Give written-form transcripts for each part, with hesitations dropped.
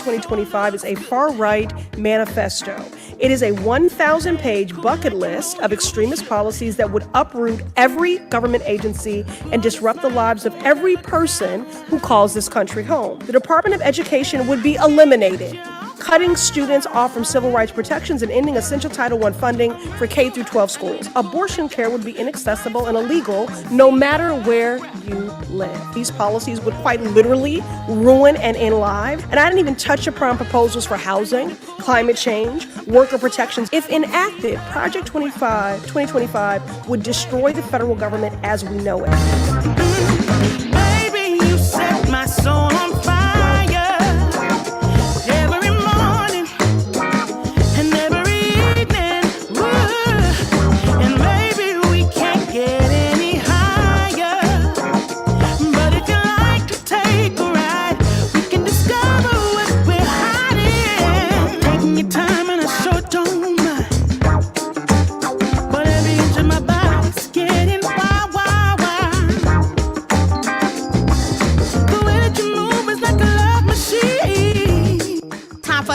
2025 is a far-right manifesto. It is a 1,000-page bucket list of extremist policies that would uproot every government agency and disrupt the lives of every person who calls this country home. The Department of Education would be eliminated, cutting students off from civil rights protections and ending essential Title I funding for K through 12 schools. Abortion care would be inaccessible and illegal no matter where you live. These policies would quite literally ruin and end lives. And I didn't even touch upon proposals for housing, climate change, worker protections. If enacted, Project 2025 would destroy the federal government as we know it. Baby, you set my soul on fire.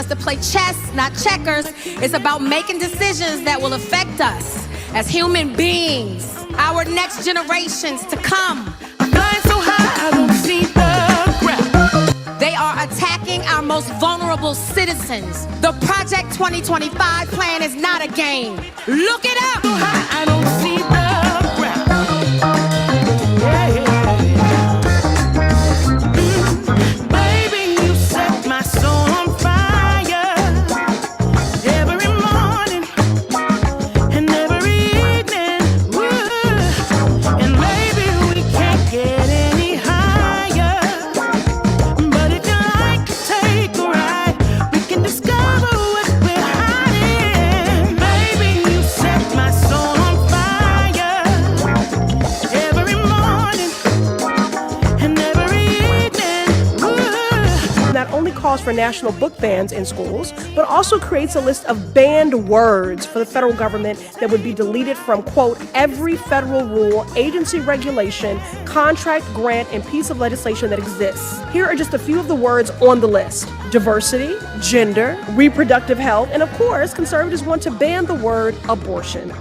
To play chess, not checkers. It's about making decisions that will affect us as human beings, our next generations to come. I'm flying so high, I don't see the ground. They are attacking our most vulnerable citizens. The Project 2025 plan is not a game. Look it up. So high, I don't see the ground. Baby, you set my soul on fire. Calls for national book bans in schools, but also creates a list of banned words for the federal government that would be deleted from, quote, every federal rule, agency regulation, contract, grant, and piece of legislation that exists. Here are just a few of the words on the list: diversity, gender, reproductive health, and of course, conservatives want to ban the word abortion.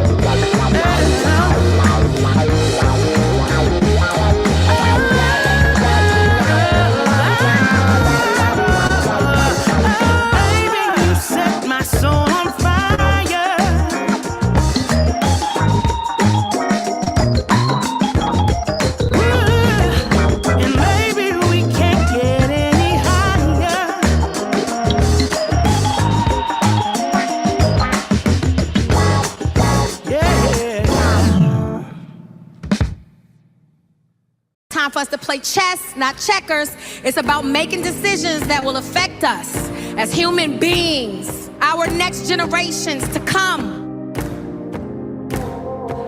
For us to play chess, not checkers. It's about making decisions that will affect us as human beings, our next generations to come.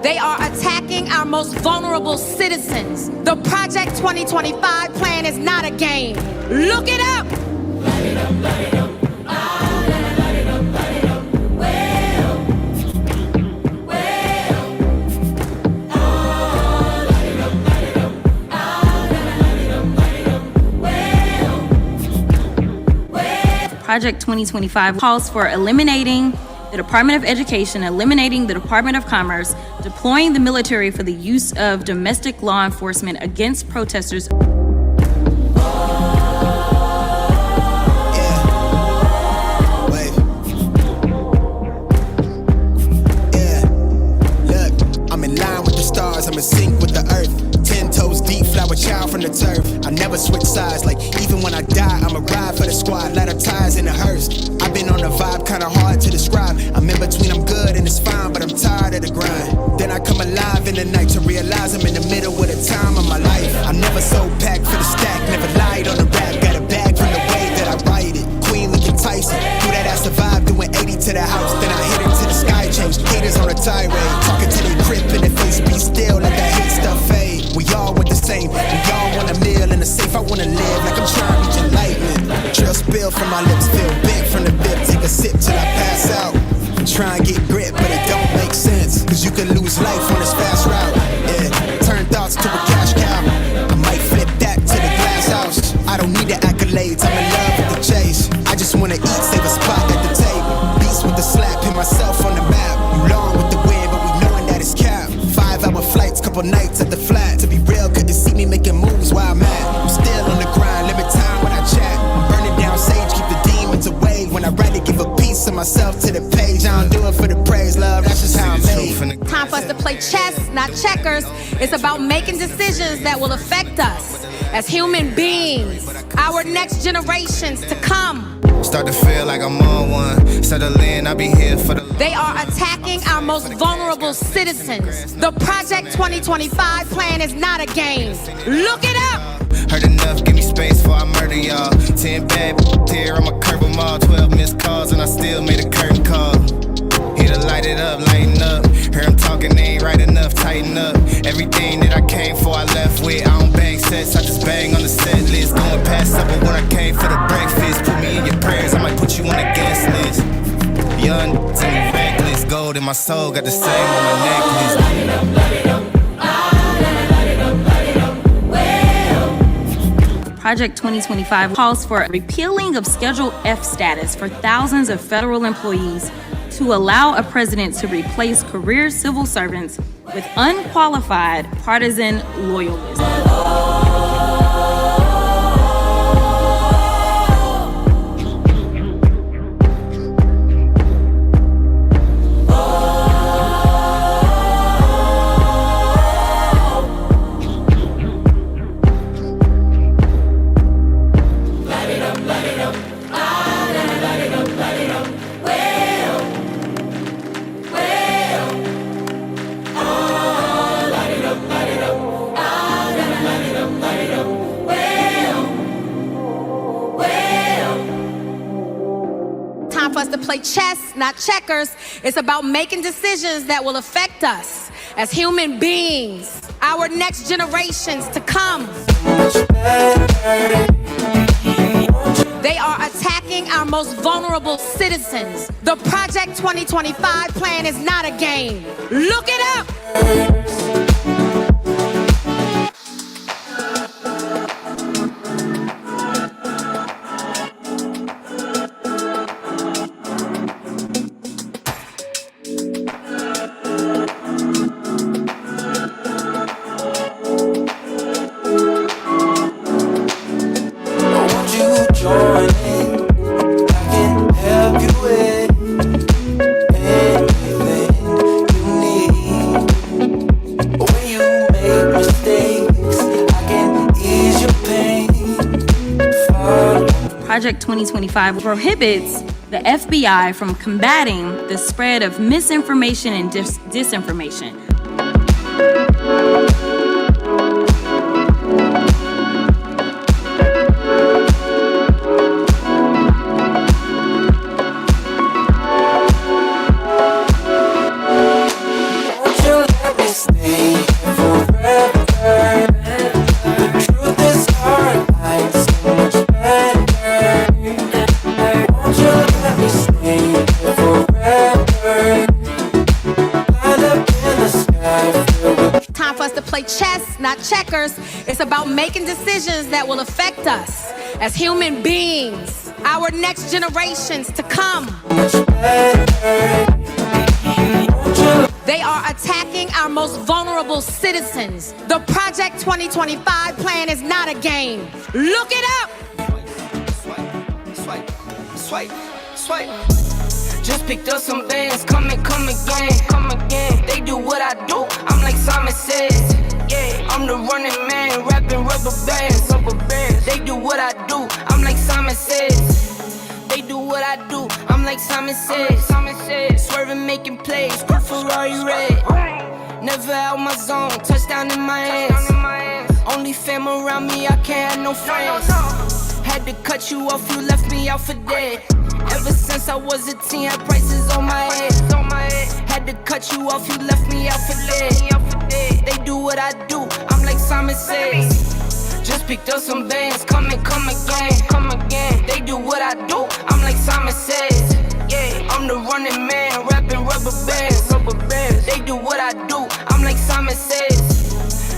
They are attacking our most vulnerable citizens. The Project 2025 plan is not a game. Look it up. Light it up, light it up. Project 2025 calls for eliminating the Department of Education, eliminating the Department of Commerce, deploying the military for the use of domestic law enforcement against protesters. I'm in sync with the earth, 10 toes deep, flower child from the turf. I never switch sides, like even when I die, I'ma ride for the squad, ladder ties in the hearse. I've been on a vibe, kinda hard to describe. I'm in between, I'm good and it's fine, but I'm tired of the grind. Then I come alive in the night to realize I'm in the middle of the time of my life. I'm never so packed for the stack, never lied on the rap. Got a bag from the way that I write it. Queen looking Tyson, through that I survived, doing 80 to the house. Then I hit her to the sky, changed haters on a tirade. Talking to their crib in the face, be still, let that hate stuff fade. We all want the same, we all want a meal in the safe. I wanna live like I'm trying to reach enlightenment. Trail spill from my lips, feel big from the bib. Take a sip till I pass out. Try and get grip, but it don't make sense, cause you can lose life on this fast route. Yeah, turn thoughts to a cash cow. I might flip that to the glass house. I don't need the accolades, I'm in love with the chase. I couple nights at the flat. To be real, couldn't see me making moves while I'm at. I'm still on the grind, limit time when I chat. I'm burning down sage, keep the demons away. When I write it, give a piece of myself to the page. I don't do it for the praise, love, that's just how I'm made. Time for us to play chess, not checkers. It's about making decisions that will affect us as human beings, our next generations to come. Start to feel like I'm on one. Settle in, I'll be here for the... They are attacking our most vulnerable citizens. The Project 2025 plan is not a game. Look it up! Heard enough, give me space before I murder y'all. 10 bad here, I'ma curb them all. 12 missed calls and I still made a curtain call. Here to light it up, lighten up. Hear them talking, they ain't right enough, tighten up. Everything that I came for, I left with. I don't bang sets, I just bang on the set list. Going past supper when I came for the breakfast. Put me in your prayers, I might put you on the guest list. Young, tell me reckless. Gold in my soul, got the same on my necklace. Light it up, light it up. Project 2025 calls for repealing of Schedule F status for thousands of federal employees to allow a president to replace career civil servants with unqualified partisan loyalists. Time for us to play chess, not checkers. It's about making decisions that will affect us as human beings, our next generations to come. They are attacking our most vulnerable citizens. The Project 2025 plan is not a game. Look it up! Project 2025 prohibits the FBI from combating the spread of misinformation and disinformation. Chess, not checkers. It's about making decisions that will affect us as human beings, our next generations to come. They are attacking our most vulnerable citizens. The Project 2025 plan is not a game. Look it up! Swipe, swipe, swipe. Just picked up some bands, come again. They do what I do, I'm like Simon Says. Yeah, I'm the running man, rapping rubber bands. They do what I do, I'm like Simon Says. They do what I do, I'm like Simon Says. Swerving, making plays, cool Ferrari red. Never out my zone, touchdown in my hands. Only fam around me, I can't have no friends. Had to cut you off, you left me out for dead. Ever since I was a teen, had prices on my head. Had to cut you off, you left me out for dead. They do what I do, I'm like Simon Says. Just picked up some bands, come again. They do what I do, I'm like Simon Says. Yeah, I'm the running man, rapping rubber bands. They do what I do, I'm like Simon Says.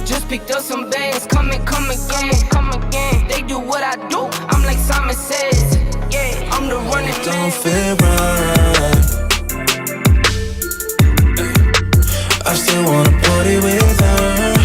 Just picked up some bands, come again. They do what I do, I'm like Simon Says. Yeah, I'm the running man. Don't feel right. I still wanna party with her.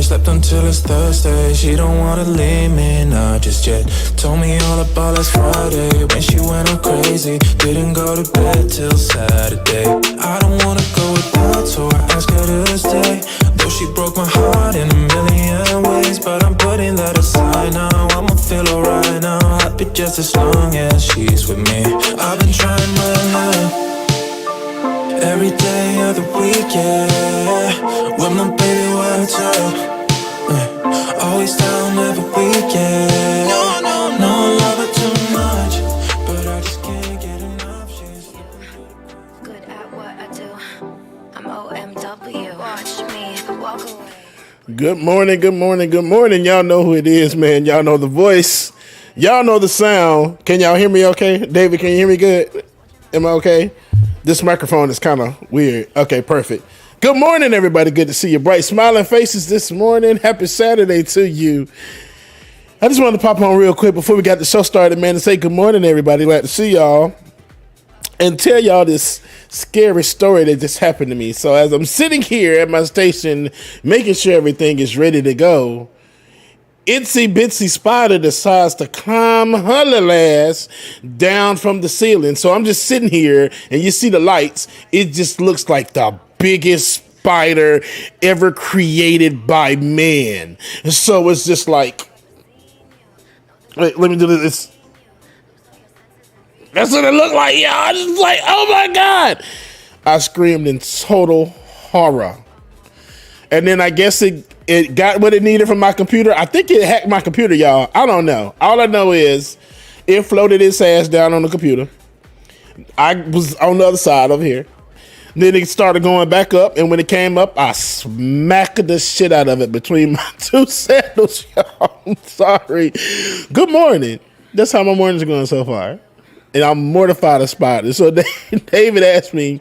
slept until it's Thursday. She don't wanna leave me, not just yet. Told me all about last Friday when she went all crazy. Didn't go to bed till Saturday. I don't wanna go without, so I asked her to stay. Though she broke my heart in a million ways, but I'm putting that aside now. I'ma feel alright now, happy just as long as she's with me. I've been trying my life every day of the week, yeah. With my baby, what's up? Always down every weekend. No, I love her too much, but I just can't get enough. She's good at what I do. I'm OMW. Watch me walk away. Good morning, good morning, good morning. Y'all know who it is, man. Y'all know the voice. Y'all know the sound. Can y'all hear me okay? David, can you hear me good? Am I okay? This microphone is kind of weird. Okay, perfect. Good morning, everybody. Good to see your bright, smiling faces this morning. Happy Saturday to you. I just wanted to pop on real quick before we got the show started, man, to say good morning, everybody. Glad to see y'all and tell y'all this scary story that just happened to me. So as I'm sitting here at my station, making sure everything is ready to go, itsy bitsy spider decides to climb her little ass down from the ceiling. So I'm just sitting here and you see the lights. It just looks like the biggest spider ever created by man. So it's just like, wait, let me do this. That's what it looked like, y'all. I just like, oh my God. I screamed in total horror. And then I guess it got what it needed from my computer. I think it hacked my computer, y'all. I don't know. All I know is it floated its ass down on the computer. I was on the other side over here. Then it started going back up, and when it came up, I smacked the shit out of it between my two sandals, y'all. I'm sorry. Good morning. That's how my mornings are going so far. And I'm mortified of spiders. So David asked me,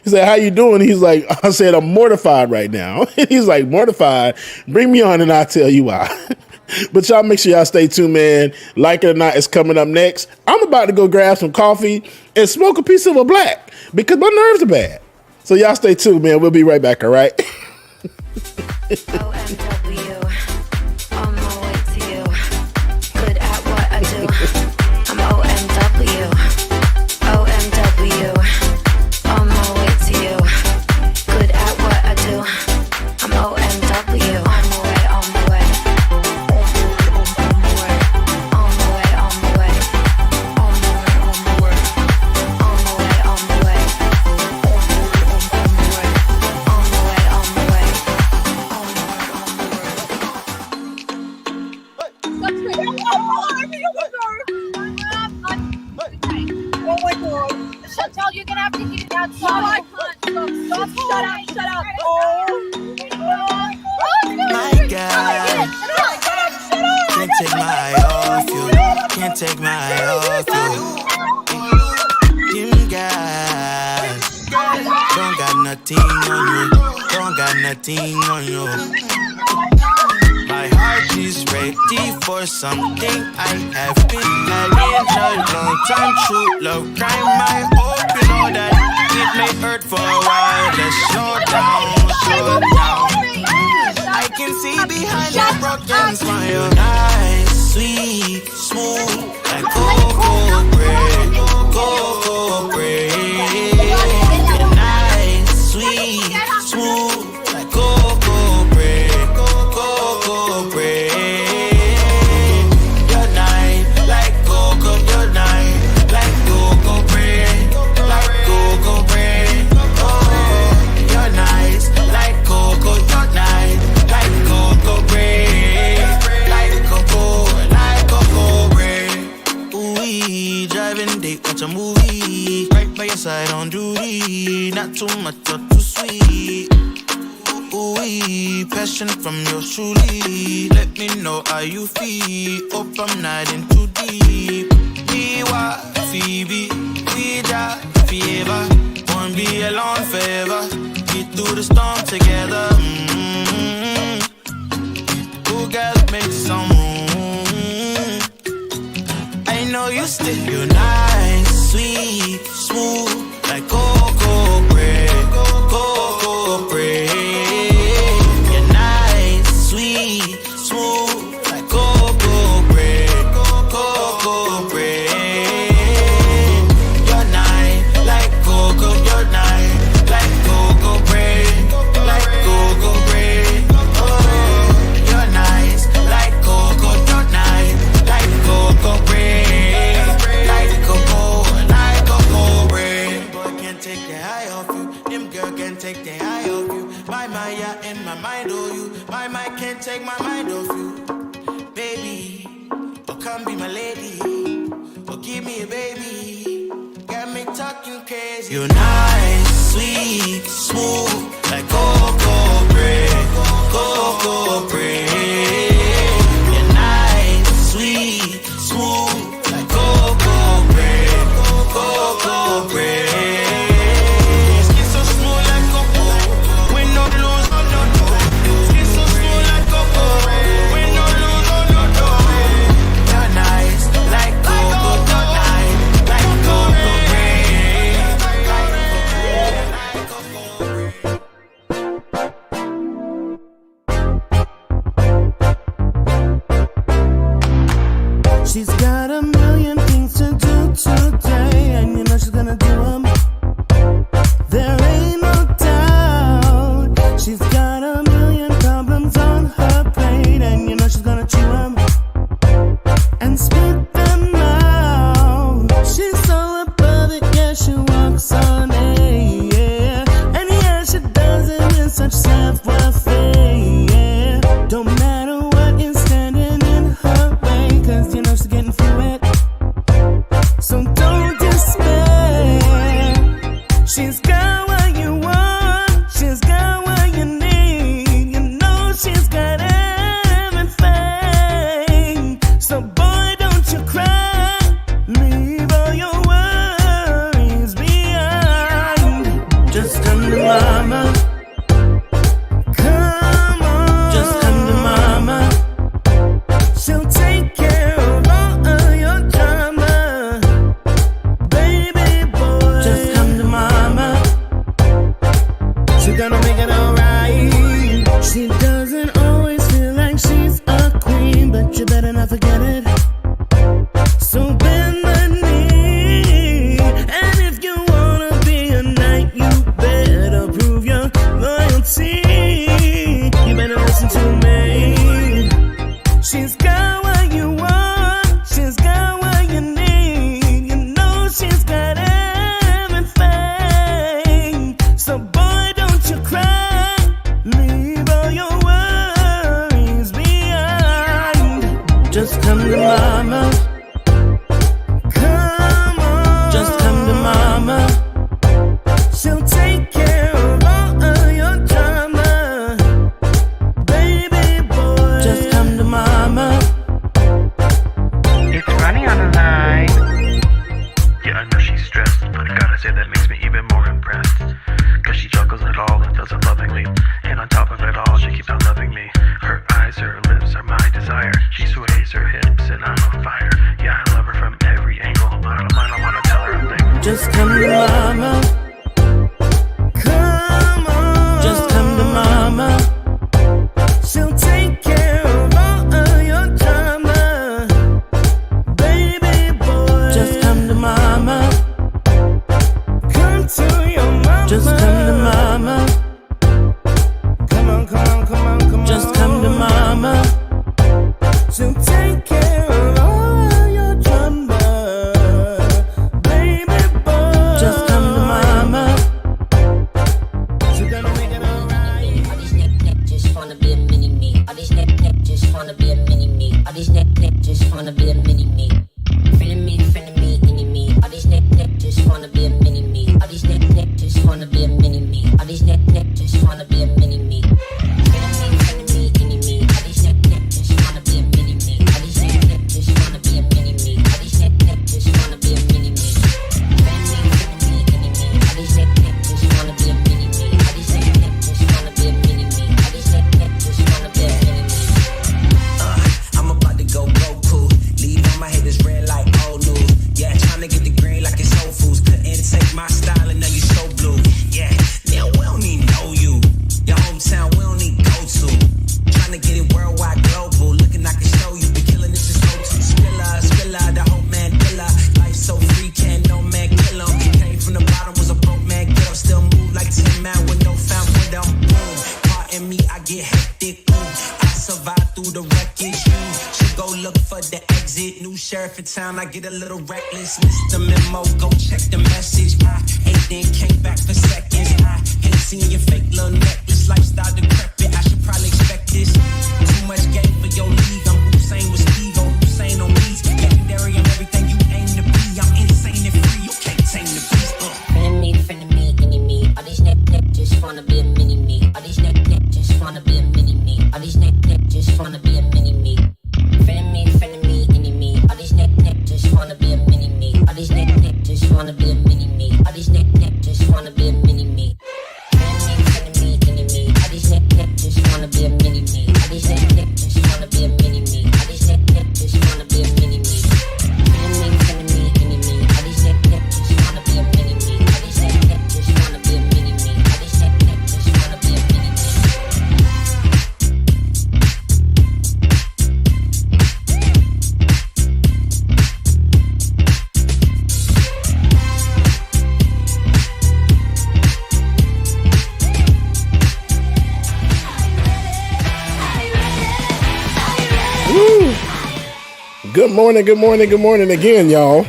he said, how you doing? He's like, I said, I'm mortified right now. He's like, mortified? Bring me on and I'll tell you why. But y'all make sure y'all stay tuned, man. Like it or not, it's coming up next. I'm about to go grab some coffee and smoke a piece of a black because my nerves are bad. So y'all stay tuned, man. We'll be right back, all right? OMW, on my way to you. Good at what I do. I'm OMW, OMW, on my way to you. Good at what I do. I'm OMW, on my way, on my way. On my way, on my way. On my way, on my way. On my way, on my way. Oh my God. Chantel, you're gonna have to eat it outside. Stop, shut up. my God. Can't take my eye off you. Can't take my eye off you. You got, don't got nothing on you. Don't got nothing on you. My heart is ready for something I have been having a long time. True love crime, I hope you know that it may hurt for a while. Let's slow down. I can see behind that broken smile. Nice, sweet, smooth, like cocoa bread, cocoa bread. Nice, sweet, smooth, like cocoa bread, cocoa bread. You're nice, like cocoa, you're nice, like cocoa bread, like cocoa bread. Oh, you're nice, like cocoa, you're nice, like cocoa bread, like cocoa bread. Ooh, driving date, watch a movie, right by your side on duty, not too much or too sweet. Ooh, passion from yours truly. Let me know how you feel. Hope I'm not in too deep. Miwa, Phoebe, Ouija, Fever. Won't be alone forever. Get through the storm together. Ooh, girl, make some room. I know you still. You're nice, sweet, smooth, like cocoa bread, cocoa bread. You're nice, sweet. take the eye off you. Them girl can't take the eye off you. My mind, yeah, in my mind, oh you. My mind can't take my mind off you. Baby, oh come be my lady. Oh give me a baby. Got me talking crazy. You're nice, sweet, smooth, like cocoa bread, cocoa bread. You're nice, sweet, smooth, like cocoa bread, cocoa bread. Skin so smooth like cocoa, when no blues, no no no. Skin so smooth like cocoa, when no blues, no no no. You're nice, like cocoa, you're nice, like cocoa bread. She's got a million things to do today, and you know she's gonna do them. There ain't no doubt. She's got a million problems on her plate, and you know she's gonna chew them and spit them out. She's so above it, yeah, she walks on air, yeah. And yeah, she does it with such savoir-faire, yeah. Don't matter what is standing in her way, 'cause you know she's getting through it. So don't despair. She's got what you want, she's got what you need. You know she's got everything. So boy, don't you cry. Leave all your worries behind. Just come to mama. Come on. Just come to mama. She'll take care of all of your drama. Baby boy, just come to mama. She's gonna make it alright. She doesn't always feel like she's a queen, but you better not forget it. So bend the knee. And if you wanna be a knight, you better prove your loyalty. You better listen to me. She's got what you want, she's got what you need. You know she's got everything. So boy, don't you cry. Leave all your worries behind. Just come to mama. Come on. Just come to mama. She'll take care of all of your drama. Baby boy, just come to mama. It's Ronnie on the line. Yeah, I know she's stressed, but I gotta say that makes me even more impressed. Cause she juggles it all and does it lovingly. And on top of it all, she keeps on loving me. Her eyes, her lips are my desire. She sways her hips and I'm on fire. Yeah, I love her from every angle. Bottom line, I wanna tell her I'm thankful. Just come to mama. Come on. Just come to mama. She'll take care of all of your drama. Baby boy, just come to mama. Come to your mama. Just come to mama. Come on, come on, come on, come on. Just come to mama. She'll take care of all of your drama. Baby boy, just come to mama. She's gonna make it alright. All these neck just wanna be a mini me. All these neck just wanna be a mini me. All these neck just wanna be a mini me. Friend of me, enemy. All these neck just wanna be a mini me. All these neck just wanna be a mini me. All these neck just wanna be a mini me. Friend of me, enemy. All these neck just wanna be a mini me. All these neck just wanna be a mini me. All these neck just wanna be a mini me. Friend of me, enemy. All these neck just wanna be a mini me. All these neck just wanna be a mini me. All these neck just wanna be a mini me. I'm about to go Goku. Leave on my head is red like old news. Yeah, trying to get the green like it's Whole Foods. Couldn't take my style and now you so blue. Yeah, Bedford town, I get a little reckless. Missed the memo, go check the message. I ain't then came back for seconds. I ain't seen your fake little necklace. Lifestyle decrepit, I should probably expect this. Too much game for your league. I'm Hussein with Steve, on Hussein on me. Legendary, I'm everything you aim to be. I'm insane and free, you can't tame the beast. Friend of me, enemy. All these neck just wanna be a mini me. All these neck just wanna be a mini me. All these neck just wanna be a mini me. Friend of me, enemy. All these neck just wanna be a mini me. All these neck just wanna be a mini me. All these neck just wanna be a mini me. Friend of me, enemy. All these neck just wanna be a mini me. All these neck just wanna be a mini me. All these neck just wanna be a mini me. Friend of me, enemy. All these neck just wanna be a mini me. All these neck just wanna be a mini me. All these neck just wanna be a mini me. Good morning, good morning, good morning again, y'all.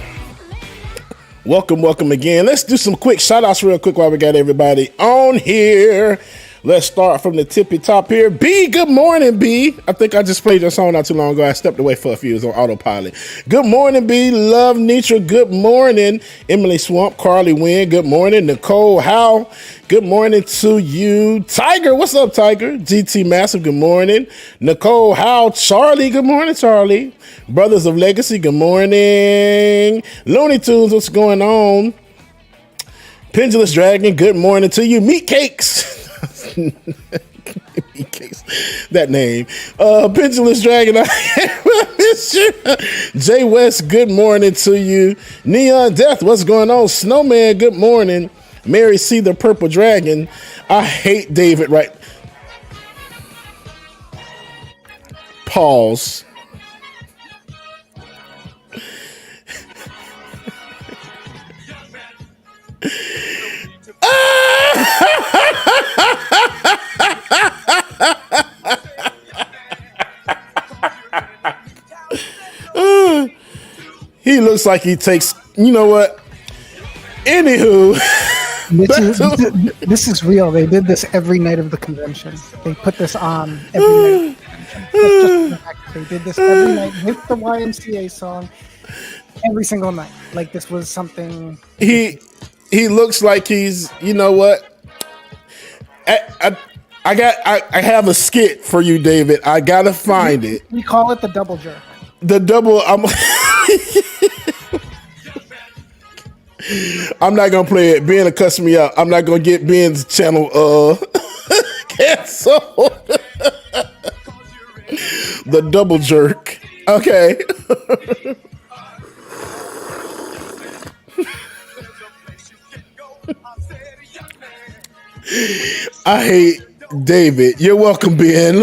Welcome again. Let's do some quick shout outs real quick while we got everybody on here. Let's start from the tippy top here. B, good morning, B. I think I just played your song not too long ago. I stepped away for a few. It was on autopilot. Good morning, B. Love Nitra. Good morning. Emily Swamp, Carly Wynn. Good morning. Nicole Howe. Good morning to you. Tiger, what's up, Tiger? GT Massive, good morning. Nicole Howe. Charlie, good morning, Charlie. Brothers of Legacy, good morning. Looney Tunes, what's going on? Pendulous Dragon, good morning to you. Meat Cakes. That name. Pendulous Dragon, I miss you. Jay West, good morning to you. Neon Death, what's going on? Snowman, good morning. Mary C. the Purple Dragon. I hate David right. Pause. He looks like he takes, you know what? Anywho, this is real. They did this every night of the convention. They put this on every night of the convention. That's just the fact. They did this every night with the YMCA song every single night. Like this was something. He looks like he's, you know what? I have a skit for you, David. I gotta find it. We call it the double jerk. The double. I'm not gonna play it. Ben will cuss me out. I'm not gonna get Ben's channel canceled. The double jerk. Okay. I hate David. You're welcome, Ben.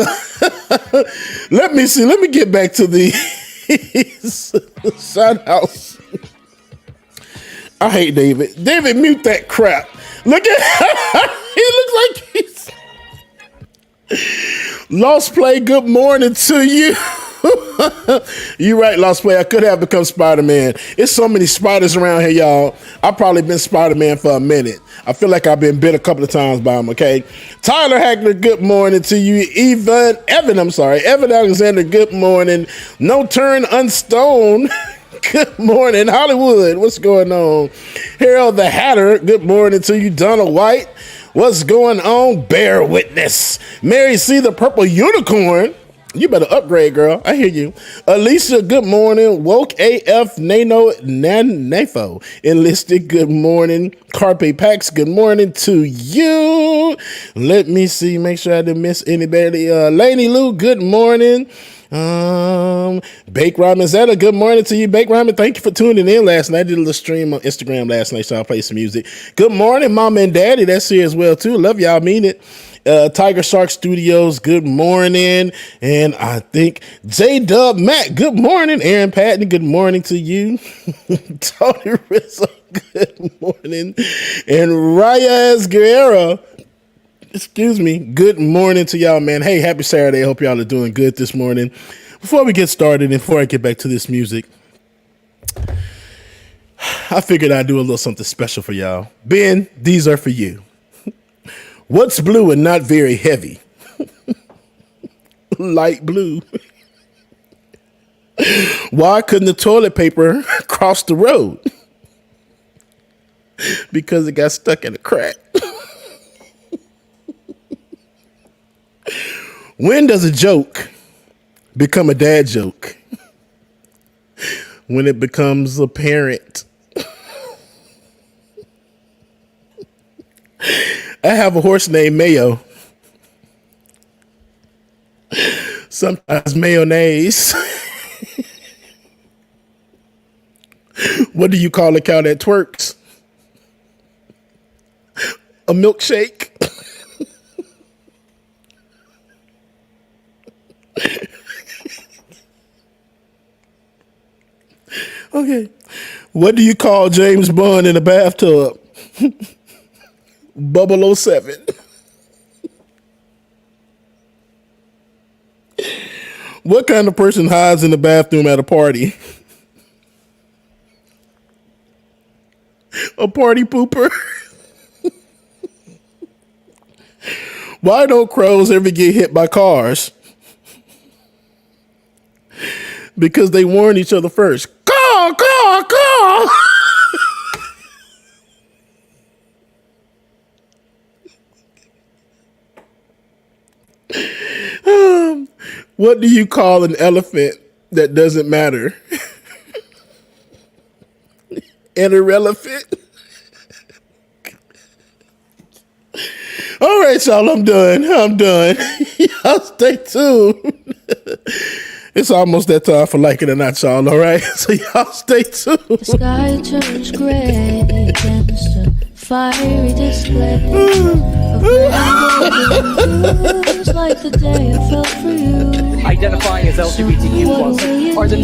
Let me see. Let me get back to the shout outs. I hate David. David, mute that crap. Look at he looks like he's Lost Play. Good morning to you. You right, Lost Play. I could have become Spider-Man. It's so many spiders around here, y'all. I've probably been Spider-Man for a minute. I feel like I've been bit a couple of times by him, okay? Tyler Hackler, good morning to you. Evan Alexander, good morning. No Turn Unstone. Good morning, Hollywood. What's going on? Harold the Hatter. Good morning to you, Donald White. What's going on? Bear Witness. Mary C. the Purple Unicorn. You better upgrade, girl. I hear you. Alicia, good morning. Woke AF Nano Nanafo Enlisted, good morning. Carpe Pax, good morning to you. Let me see. Make sure I didn't miss anybody. Laney Lou, good morning. Bake Ramen Zeta, good morning to you. Bake Ramen, thank you for tuning in last night. I did a little stream on Instagram last night, so I'll play some music. Good morning, Mama and Daddy. That's here as well, too. Love y'all, mean it. Tiger Shark Studios, good morning. And I think J-Dub Matt, good morning. Aaron Patton, good morning to you. Tony Rizzo, good morning. And Reyes Guerrero, excuse me, good morning to y'all, man. Hey, happy Saturday. I hope y'all are doing good this morning. Before we get started and before I get back to this music, I figured I'd do a little something special for y'all. Ben, these are for you. What's blue and not very heavy? Light blue. Why couldn't the toilet paper cross the road? Because it got stuck in a crack. When does a joke become a dad joke? When it becomes apparent. I have a horse named Mayo. Sometimes mayonnaise. What do you call a cow that twerks? A milkshake. Okay. What do you call James Bond in a bathtub? Bubble 07. What kind of person hides in the bathroom at a party? A party pooper. Why don't crows ever get hit by cars? Because they warn each other first. Caw, caw, caw. What do you call an elephant that doesn't matter? An irrelevant? All right, y'all, I'm done. Y'all stay tuned. It's almost that time for Like It or Not, y'all, all right? So y'all stay tuned. The sky turns gray against a fiery display of rainbows like the day I felt for you. Identifying as LGBTQ plus are the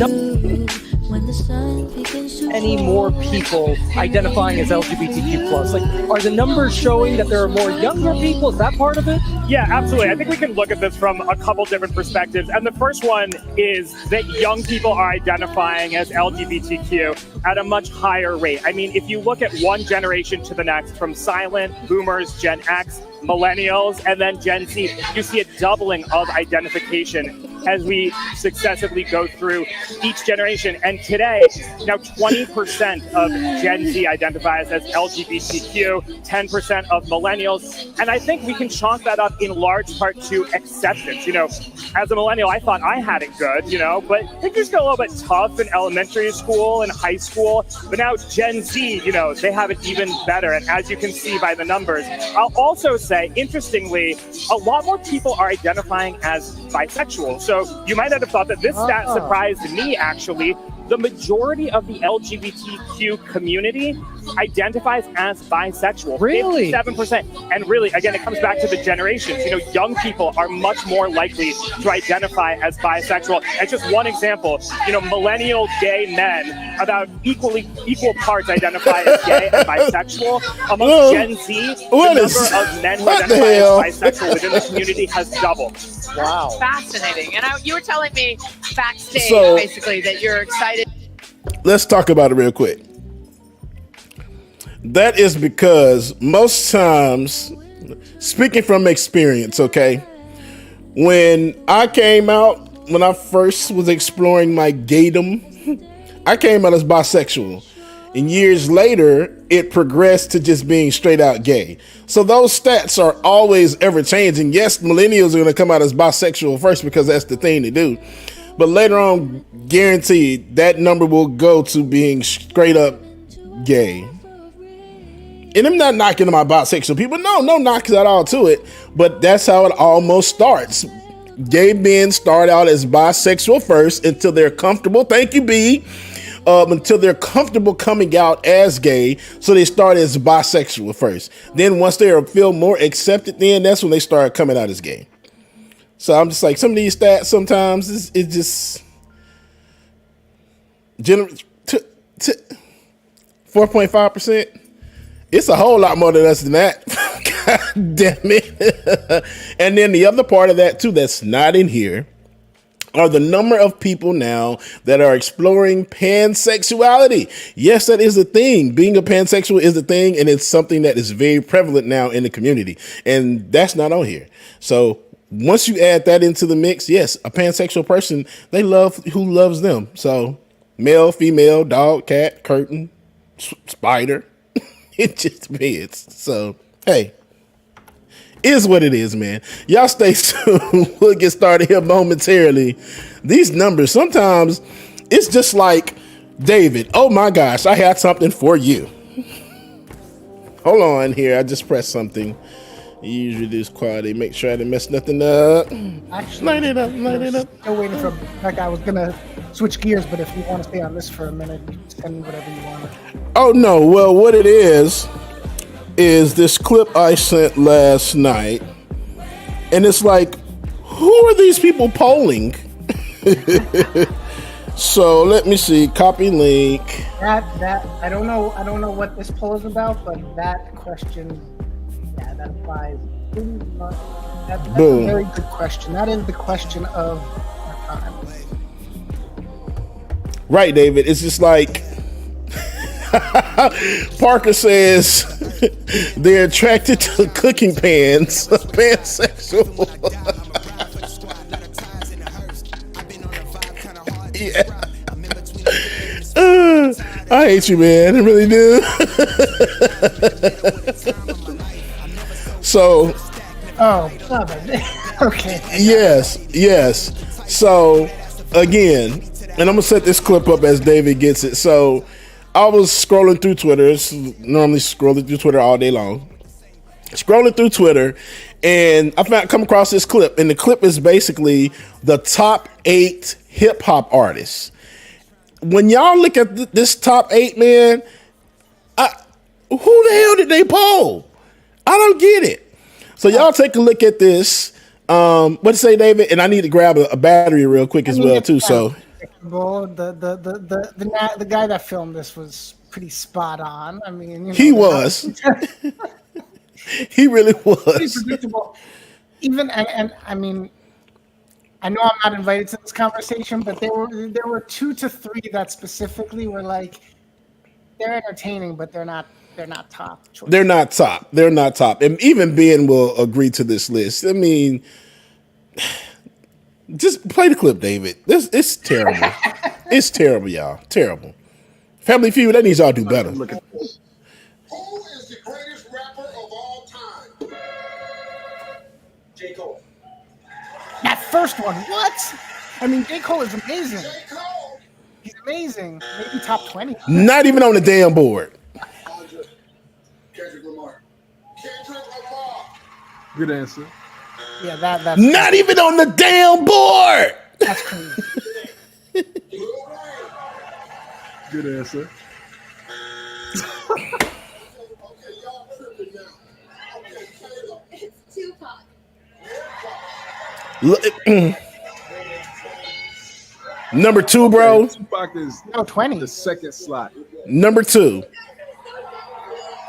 when the sun begins to any more people identifying as LGBTQ plus? Like, are the numbers showing that there are more younger people? Is that part of it? Yeah, absolutely. I think we can look at this from a couple different perspectives. And the first one is that young people are identifying as LGBTQ at a much higher rate. I mean, if you look at one generation to the next, from silent, boomers, Gen X, millennials, and then Gen Z, you see a doubling of identification as we successively go through each generation. And today, now 20% of Gen Z identifies as LGBTQ, 10% of millennials. And I think we can chalk that up in large part to acceptance. You know, as a millennial, I thought I had it good, you know, but things got a little bit tough in elementary school and high school. But now Gen Z, you know, they have it even better. And as you can see by the numbers, I'll also say, interestingly, a lot more people are identifying as bisexual. So you might not have thought that this stat surprised me, actually. The majority of the LGBTQ community identifies as bisexual. Really? 57%. And really, again, it comes back to the generations. You know, young people are much more likely to identify as bisexual. And just one example, you know, millennial gay men, about equal parts identify as gay and bisexual. Amongst Gen Z, the number of men who identify as bisexual within the community has doubled. Wow. Fascinating. And you were telling me backstage, So- basically, that you're excited. Let's talk about it real quick. That is because most times, speaking from experience, okay, when I came out, when I first was exploring my gaydom, I came out as bisexual. And years later, it progressed to just being straight out gay. So those stats are always ever changing. Yes, millennials are going to come out as bisexual first because that's the thing to do. But later on, guaranteed, that number will go to being straight up gay. And I'm not knocking my bisexual people. No knocks at all to it. But that's how it almost starts. Gay men start out as bisexual first until they're comfortable. Thank you, B. Until they're comfortable coming out as gay. So they start as bisexual first. Then once they feel more accepted, then that's when they start coming out as gay. So I'm just like, some of these stats sometimes it's just 4.5%. It's a whole lot more than us than that. God damn it. And then the other part of that too that's not in here are the number of people now that are exploring pansexuality. Yes, that is a thing. Being a pansexual is a thing, and it's something that is very prevalent now in the community, and that's not on here. So once you add that into the mix, yes, a pansexual person, they love who loves them. So male, female, dog, cat, curtain, spider, it just depends. So, hey, is what it is, man. Y'all stay tuned. We'll get started here momentarily. These numbers, sometimes it's just like, David, oh my gosh, I had something for you. Hold on here. I just pressed something. Use reduce quality. Make sure I didn't mess nothing up. Actually, light it up, light it up. Still waiting for like I was gonna switch gears, but if you want to stay on this for a minute, you can send me whatever you want. Oh no, well what it is this clip I sent last night, and it's like, who are these people polling? So let me see. Copy link. That I don't know what this poll is about, but that question, yeah, that applies. That's Boom. a very good question. That is the question of our time. Right, David. It's just like Parker says they're attracted to cooking pans. Pansexual. Yeah. I hate you, man. I really do. So. Oh, okay. Yes. So, again, and I'm going to set this clip up as David gets it. So, I was scrolling through Twitter. It's normally scrolling through Twitter all day long. Scrolling through Twitter, and I come across this clip, and the clip is basically the top 8 hip hop artists. When y'all look at this top 8, man, who the hell did they poll? I don't get it. So y'all take a look at this. What to say, David? And I need to grab a battery real quick as well too. So the guy that filmed this was pretty spot on. I mean, you know, he was. He really was. Pretty predictable. Even and I mean, I know I'm not invited to this conversation, but there were 2 to 3 that specifically were like, they're entertaining, but they're not top choices. They're not top. And even Ben will agree to this list. I mean, just play the clip, David. It's terrible. It's terrible, y'all. Terrible. Family Feud, that needs y'all to do better. Look at this. Who is the greatest rapper of all time? J. Cole. That first one, what? I mean, J. Cole is amazing. He's amazing. Maybe top 20. Not even on the damn board. Kendrick Lamar. Kendrick Lamar. Good answer. Yeah, that's not even on the damn board. That's crazy. Good answer. It's Tupac. Number 2, bro. Tupac is 20. The second slot. Number 2.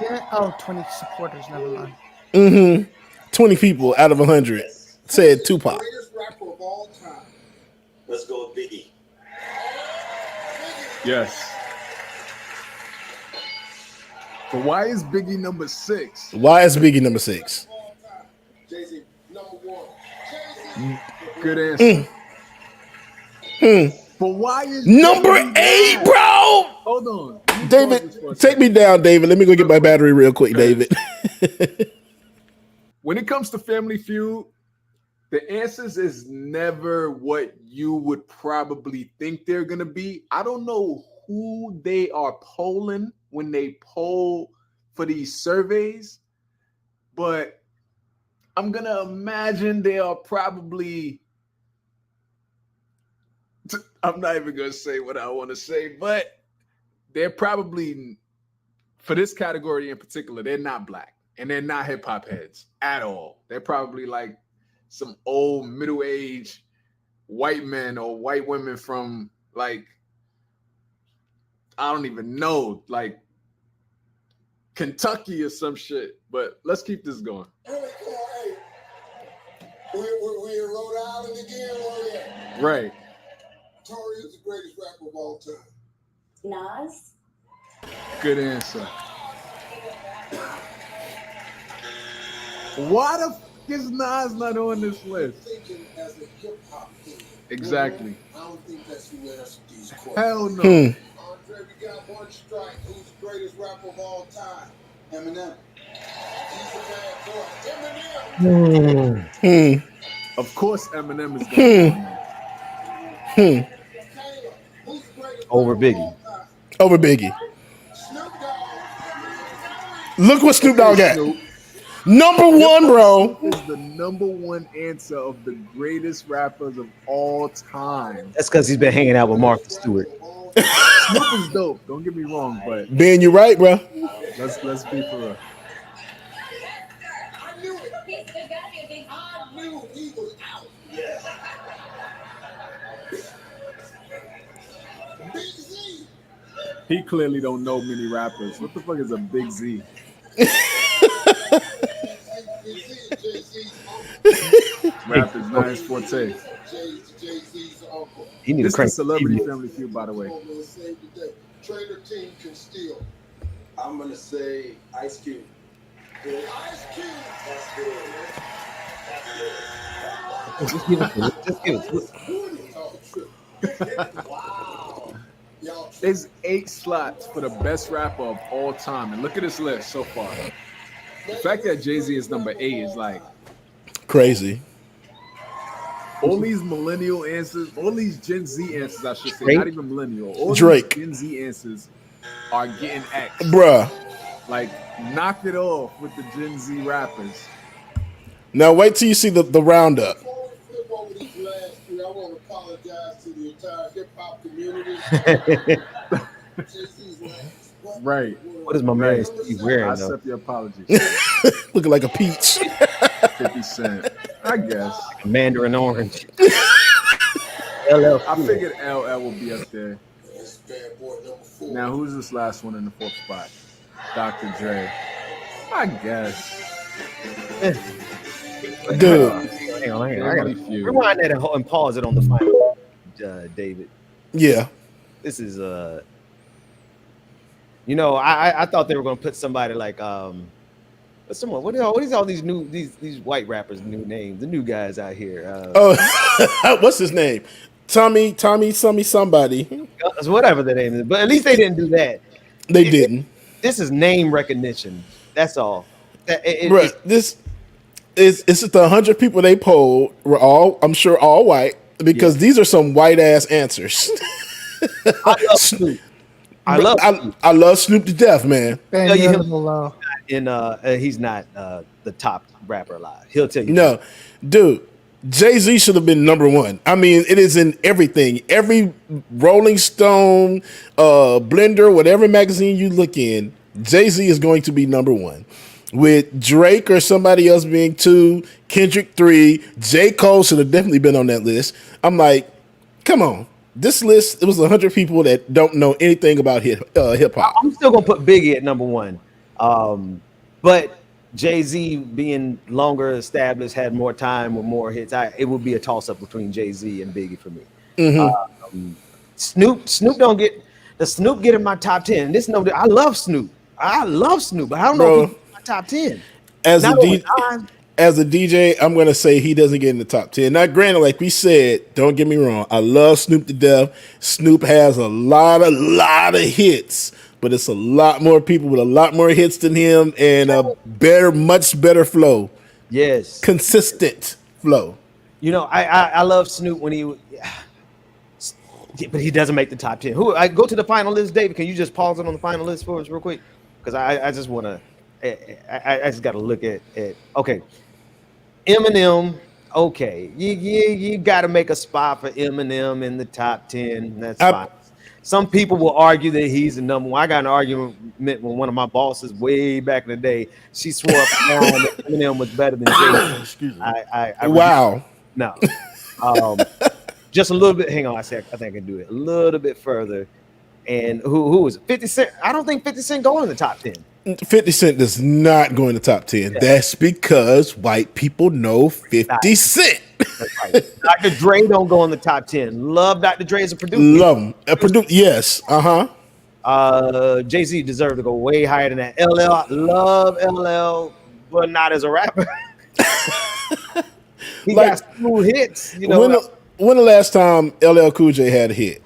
Yeah, 20 supporters, never mind. 20 people out of 100 said Tupac. Greatest rapper of all time. Let's go with Biggie. Yes. But why is Biggie number 6? Why is Biggie number 6? Jay-Z, number 1. Good answer. But why is number 8, bro? Hold on. David, take me down, David. Let me go get my battery real quick, David. When it comes to Family Feud, the answers is never what you would probably think they're going to be. I don't know who they are polling when they poll for these surveys, but I'm going to imagine they are probably, I'm not even going to say what I want to say, but they're probably, for this category in particular, they're not black and they're not hip hop heads at all. They're probably like some old middle-aged white men or white women from like, I don't even know, like Kentucky or some shit. But let's keep this going. We in Rhode Island again, where we at? Right. Tory is the greatest rapper of all time. Nas? Good answer. Why the f is Nas not on this list? Thinking as a hip hop fan. Exactly. I don't think that's who answered these questions. Hell no. Andre, we got one strike. Who's the greatest rapper of all time? Eminem. He's a bad boy. Eminem. Of course, Eminem is going to Over Biggie. Over Biggie. Look what Snoop Dogg got. Number one, bro. Is the number one answer of the greatest rappers of all time. That's because he's been hanging out with Martha Stewart. Snoop is dope. Don't get me wrong, but Ben, you're right, bro. Let's be for real. I knew he was out. Big Z. He clearly don't know many rappers. What the fuck is a Big Z? Rap is not his forte. He needs This to crank is Celebrity Family Feud, by the way. Trader team can steal. I'm gonna say Ice Cube. Ice Cube. Just give it. Wow. There's 8 slots for the best rapper of all time. And look at this list so far. The fact that Jay-Z is number 8 is like crazy. All these millennial answers, all these Gen Z answers, I should say, Drake? not even millennial. All Drake. these Gen Z answers are getting X. Bruh. Like, knock it off with the Gen Z rappers. Now wait till you see the roundup. Before we flip over these last 3, I want to apologize to the entire hip hop community. Right. What is my man Steve wearing, I though? accept your apology. Looking like a peach. 50 Cent. I guess. Mandarin orange. I figured LL will be up there. Now, who's this last one in the 4th spot? Dr. Dre. I guess. Dude. Hang on. I gotta rewind that and pause it on the final, David. Yeah. This is you know, I thought they were gonna put somebody like what is all these new these white rappers new names, the new guys out here. What's his name? Tommy, somebody. Whatever the name is, but at least they didn't do that. They didn't. This is name recognition. That's all. Bruh, this is it's just the 100 people they polled were all, I'm sure, all white because these are some white ass answers. I love Snoop. I love Snoop to death, man. Ben, you're a little low. He's not the top rapper alive. He'll tell you. No, dude. Jay-Z should have been number one. I mean, it is in everything. Every Rolling Stone, Blender, whatever magazine you look in, Jay-Z is going to be number one. With Drake or somebody else being 2, Kendrick 3, J. Cole should have definitely been on that list. I'm like, come on. This list, it was 100 people that don't know anything about hip hop. I'm still going to put Biggie at number one. But Jay-Z being longer established, had more time with more hits. It would be a toss-up between Jay-Z and Biggie for me. Mm-hmm. Snoop don't get in my top 10. I love Snoop, but I don't know if he's in my top 10. As a DJ, I'm gonna say he doesn't get in the top 10. Now, granted, like we said, don't get me wrong, I love Snoop to death. Snoop has a lot of hits. But it's a lot more people with a lot more hits than him and a much better flow. Yes. Consistent flow. You know, I love Snoop when but he doesn't make the top 10. I go to the final list, David. Can you just pause it on the final list for us real quick? Because I just want to, I just got to look at okay. Eminem, okay. You got to make a spot for Eminem in the top 10. That's fine. Some people will argue that he's the number one. I got an argument with one of my bosses way back in the day. She swore up and down that Eminem was better than Jay. Excuse me. Wow. No. Just a little bit. Hang on. I think I can do it a little bit further. And who was it? 50 Cent? I don't think 50 Cent going in the top 10. 50 Cent does not go in the top 10. Yeah. That's because white people know 50 Cent. That's right. Dr. Dre don't go in the top 10. Love Dr. Dre as a producer. Love him. Yes. Jay-Z deserved to go way higher than that. LL, I love LL, but not as a rapper. He Like, got smooth hits, you know. When the last time LL Cool J had a hit?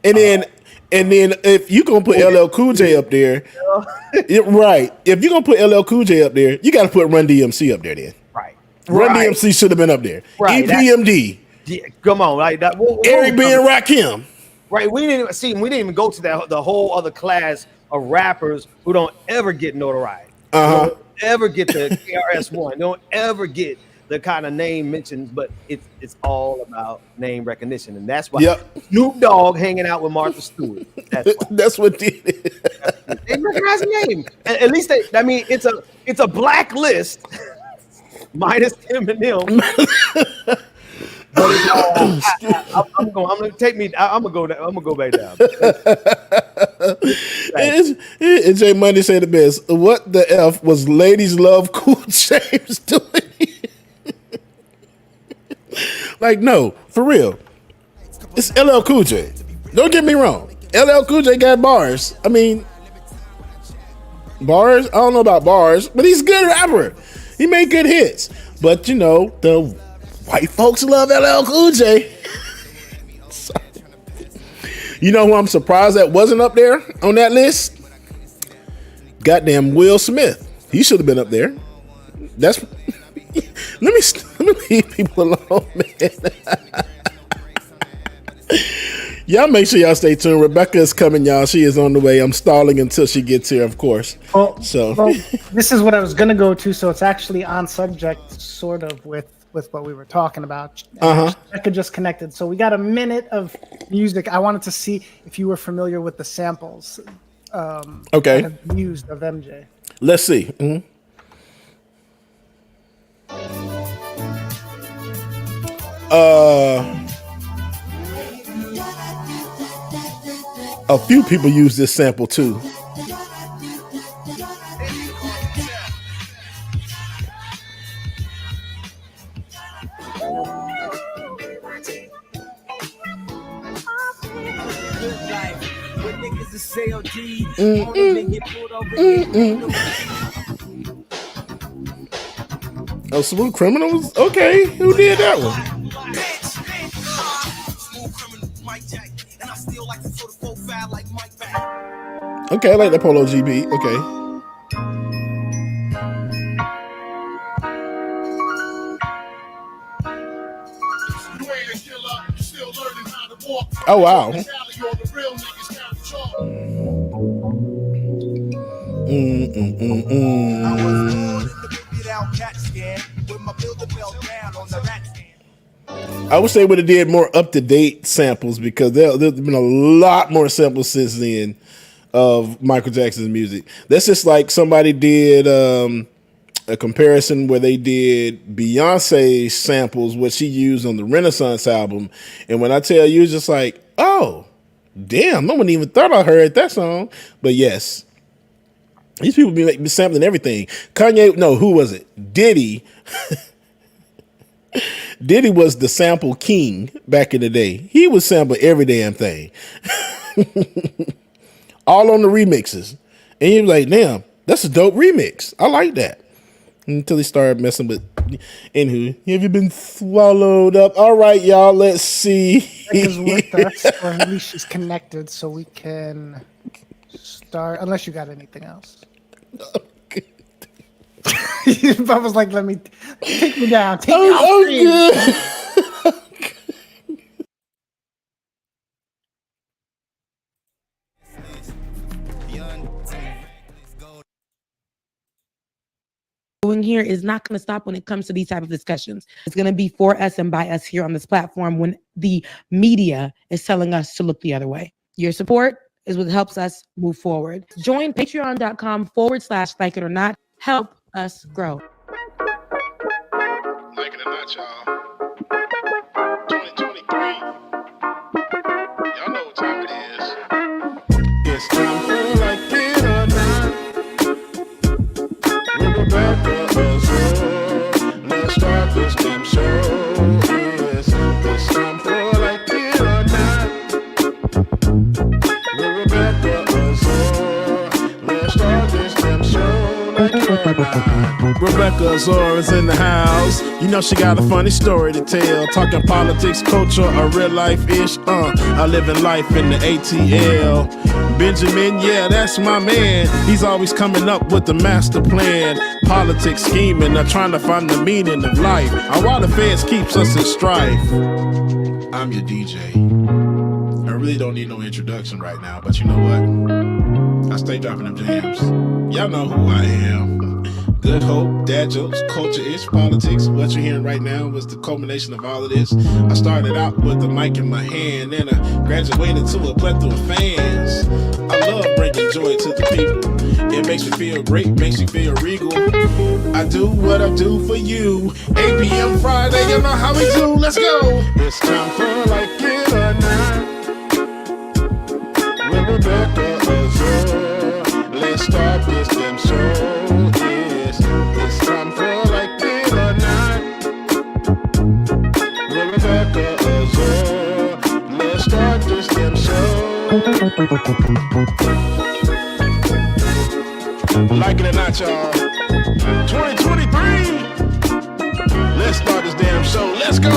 And then if you gonna put LL Cool J up there, right? If you're gonna put LL Cool J up there, you got to put Run DMC up there. Then Right. Run Right. DMC should have been up there. Right, EPMD, Yeah, come on, like that. Eric B and Rakim. Right, we didn't even go to that the whole other class of rappers who don't ever get notoriety. Don't ever get the KRS-One. Don't ever get the kind of name mentions, but it's all about name recognition, and that's why Snoop Dogg hanging out with Martha Stewart. That's what did it. They recognize the name. At least it's a black list minus Eminem. But I'm gonna go back down. And Jay Money said the best. What the F was Ladies Love Cool James doing? Like, no, for real. It's LL Cool J. Don't get me wrong. LL Cool J got bars. I mean, bars? I don't know about bars, but he's a good rapper. He made good hits. But, you know, the white folks love LL Cool J. You know who I'm surprised that wasn't up there on that list? Goddamn Will Smith. He should have been up there. That's... Let me leave people alone, man. Y'all make sure y'all stay tuned. Rebecca is coming, y'all. She is on the way. I'm stalling until she gets here, of course. Well, this is what I was going to go to, so it's actually on subject, sort of, with what we were talking about. Rebecca just connected. So we got a minute of music. I wanted to see if you were familiar with the samples okay. that have used of MJ. Let's see. A few people use this sample too. Oh, Smooth Criminals? Okay, who did that one? Okay, I like that Polo GB. Okay. Oh, wow. I wish they would have did more up-to-date samples because there's been a lot more samples since then of Michael Jackson's music. That's just like somebody did a comparison where they did Beyonce samples, what she used on the Renaissance album. And when I tell you, it's just like, oh, damn, no one even thought I heard that song. But yes, these people be sampling everything. Kanye, no, who was it? Diddy. Diddy was the sample king back in the day. He would sample every damn thing. All on the remixes. And he was like, damn, that's a dope remix. I like that. Until he started messing with, anywho, have you been swallowed up? All right, y'all, let's see. Rebecca's with us, or at least she's connected, so we can start, unless you got anything else. I was like, let me take me down. Take me off screen. Doing here is not going to stop when it comes to these type of discussions. It's going to be for us and by us here on this platform when the media is telling us to look the other way. Your support is what helps us move forward. Join patreon.com/like it or not. Help us grow. Like it or not, y'all. 2023. Y'all know what time it is. It's time for like it or not. Zora's in the house. You know she got a funny story to tell. Talking politics, culture, or real life ish. I live in life in the ATL. Benjamin, yeah, that's my man. He's always coming up with the master plan. Politics, scheming, or trying to find the meaning of life. While the feds keeps us in strife. I'm your DJ. I really don't need no introduction right now, but you know what? I stay dropping them jams. Y'all know who I am. Good hope, dad jokes, culture-ish, politics. What you're hearing right now was the culmination of all of this. I started out with the mic in my hand, then I graduated to a plethora of fans. I love bringing joy to the people. It makes me feel great, makes me feel regal. I do what I do for you. 8 p.m. Friday, you know how we do. Let's go. It's time for Like It or Not. With Rebecca Azure. Let's start this damn show. It's time for Like It or Not. With Rebecca Azure. Let's start this damn show. Like it or not, y'all. 2023. Let's start this damn show. Let's go.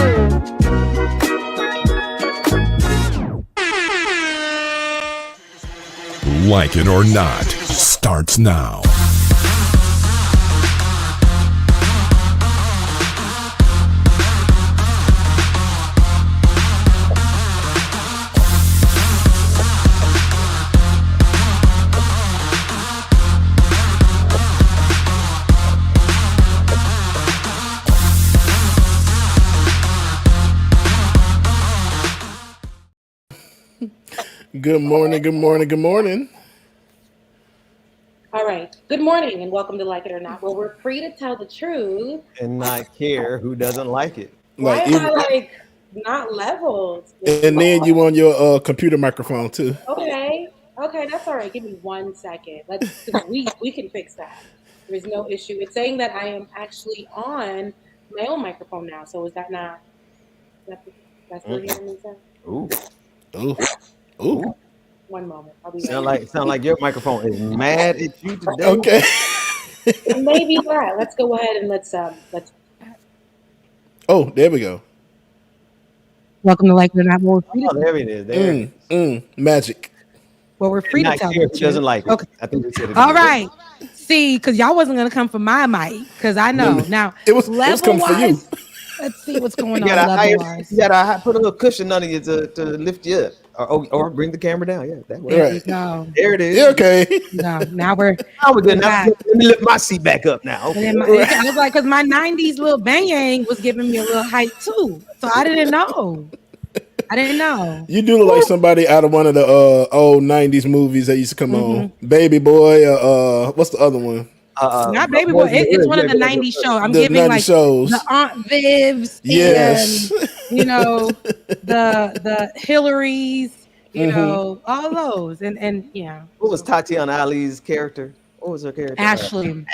Like It or Not starts now. Good morning, good morning, good morning. All right. Good morning and welcome to Like It or Not, where we're free to tell the truth. And not care who doesn't like it. Why Like, am I like not leveled? and then you on your computer microphone too. Okay, that's all right. Give me 1 second. We can fix that. There's no issue. It's saying that I am actually on my own microphone now. So is that not? That's what you're hearing me say? Ooh. Ooh. One moment. I'll be Sound right like your microphone is mad at you today. Okay. Maybe not. Let's go ahead and let's. Oh, there we go. Welcome to Like It or Not. Where we're free Oh, there it is. There it is. Magic. Well, we're free to Not tell care the who doesn't truth. like it. Okay. I think we said it. All right. See, because y'all wasn't gonna come for my mic, because I know now. It was coming for you. Let's see what's going You on. gotta, you gotta put a little cushion under you to lift you up, or bring the camera down. Yeah, that way. There you go. There it is. Yeah, okay. No, now we're good. Now, back. let me lift my seat back up now. Okay. And then I was like, because my '90s little bang was giving me a little height too, so I didn't know. You do look like somebody out of one of the old '90s movies that used to come on. Baby Boy. What's the other one? Not Baby Boy. It's one of the '90s shows. I'm The giving 90s like shows. the Aunt Vivs. Yes. And, the Hillarys. You know, all those. And yeah. What was Tatiana Ali's character? What was her character? Ashley.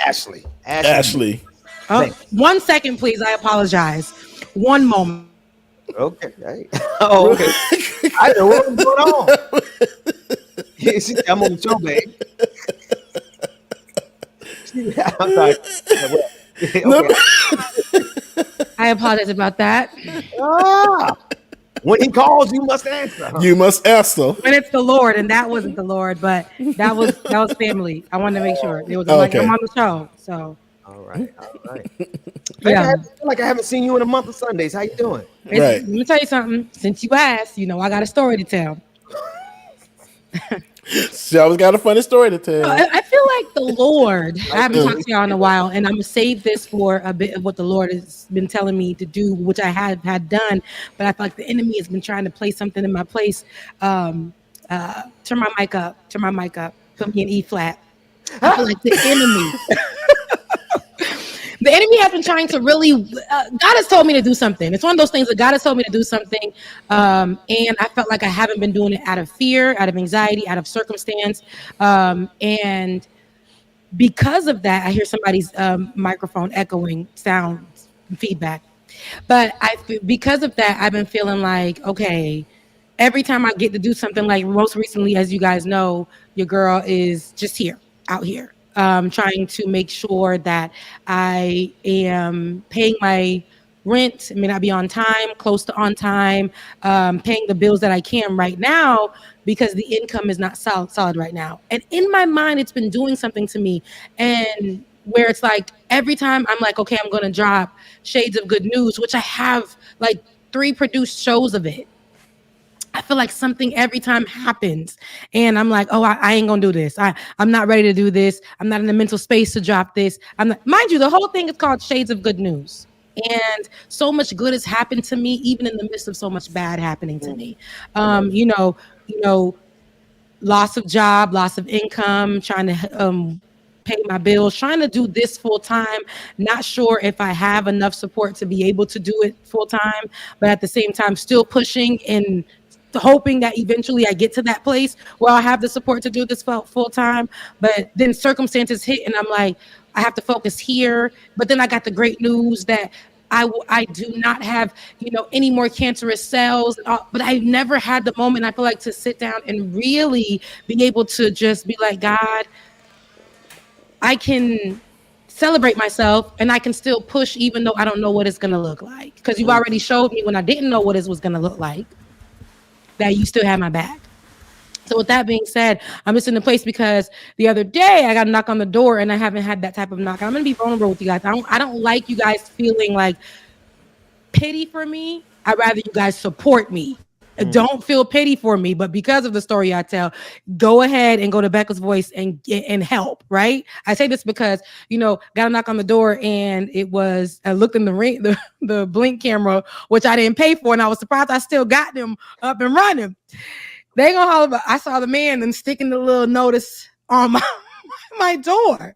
Ashley. Oh, 1 second, please. I apologize. One moment. Okay. Hey. Oh, okay. I know what was going on. Yeah, see, I'm on the show, babe. I'm sorry. Okay. I apologize about that. When he calls, you must answer. Huh? You must answer. When it's the Lord, and that wasn't the Lord, but that was family. I wanted to make sure it was Okay. I'm on the show. So All right. yeah. I feel like I haven't seen you in a month of Sundays. How you doing? Let me tell you something. Since you asked, I got a story to tell. She always got a funny story to tell. I feel like the Lord, I haven't talked to y'all in a while, and I'm going to save this for a bit of what the Lord has been telling me to do, which I had done, but I feel like the enemy has been trying to place something in my place. Turn my mic up, put me in E flat. I feel like the enemy. The enemy has been trying to really, God has told me to do something. It's one of those things that God has told me to do something. And I felt like I haven't been doing it out of fear, out of anxiety, out of circumstance. And because of that, I hear somebody's microphone echoing sound feedback. But because of that, I've been feeling like, okay, every time I get to do something, like most recently, as you guys know, your girl is just out here. trying to make sure that I am paying my rent. It may not be on time, close to on time, paying the bills that I can right now because the income is not solid right now. And in my mind, it's been doing something to me. And where it's like every time I'm like, okay, I'm going to drop Shades of Good News, which I have like 3 produced shows of it. I feel like something every time happens and I'm like, oh, I ain't gonna do this. I'm not ready to do this. I'm not in the mental space to drop this. Mind you, the whole thing is called Shades of Good News. And so much good has happened to me, even in the midst of so much bad happening to me. You know, loss of job, loss of income, trying to pay my bills, trying to do this full time. Not sure if I have enough support to be able to do it full time, but at the same time, still pushing and hoping that eventually I get to that place where I have the support to do this full time. But then circumstances hit and I'm like, I have to focus here. But then I got the great news that I do not have, any more cancerous cells, but I've never had the moment I feel like to sit down and really be able to just be like, God, I can celebrate myself and I can still push even though I don't know what it's going to look like. Because you've already showed me when I didn't know what it was going to look like that you still have my back. So with that being said, I'm just in the place because the other day I got a knock on the door and I haven't had that type of knock. I'm going to be vulnerable with you guys. I don't like you guys feeling like pity for me. I'd rather you guys support me. Don't feel pity for me, but because of the story I tell, go ahead and go to Becca's Voice and help, right? I say this because, got a knock on the door and it was, I looked in the ring, the blink camera, which I didn't pay for, and I was surprised I still got them up and running. They gonna holler, but I saw the man and sticking the little notice on my door.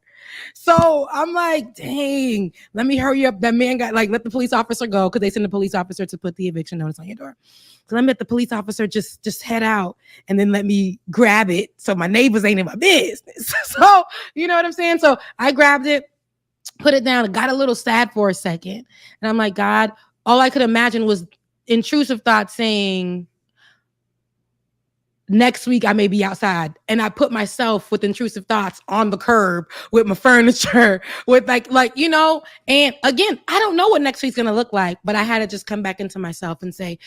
So I'm like, dang, let me hurry up. That man got let the police officer go because they send the police officer to put the eviction notice on your door. So let me let the police officer just head out and then let me grab it so my neighbors ain't in my business. So, you know what I'm saying? So I grabbed it, put it down, and got a little sad for a second. And I'm like, God, all I could imagine was intrusive thoughts saying, next week I may be outside, and I put myself with intrusive thoughts on the curb with my furniture, with like and again, I don't know what next week's gonna look like, but I had to just come back into myself and say,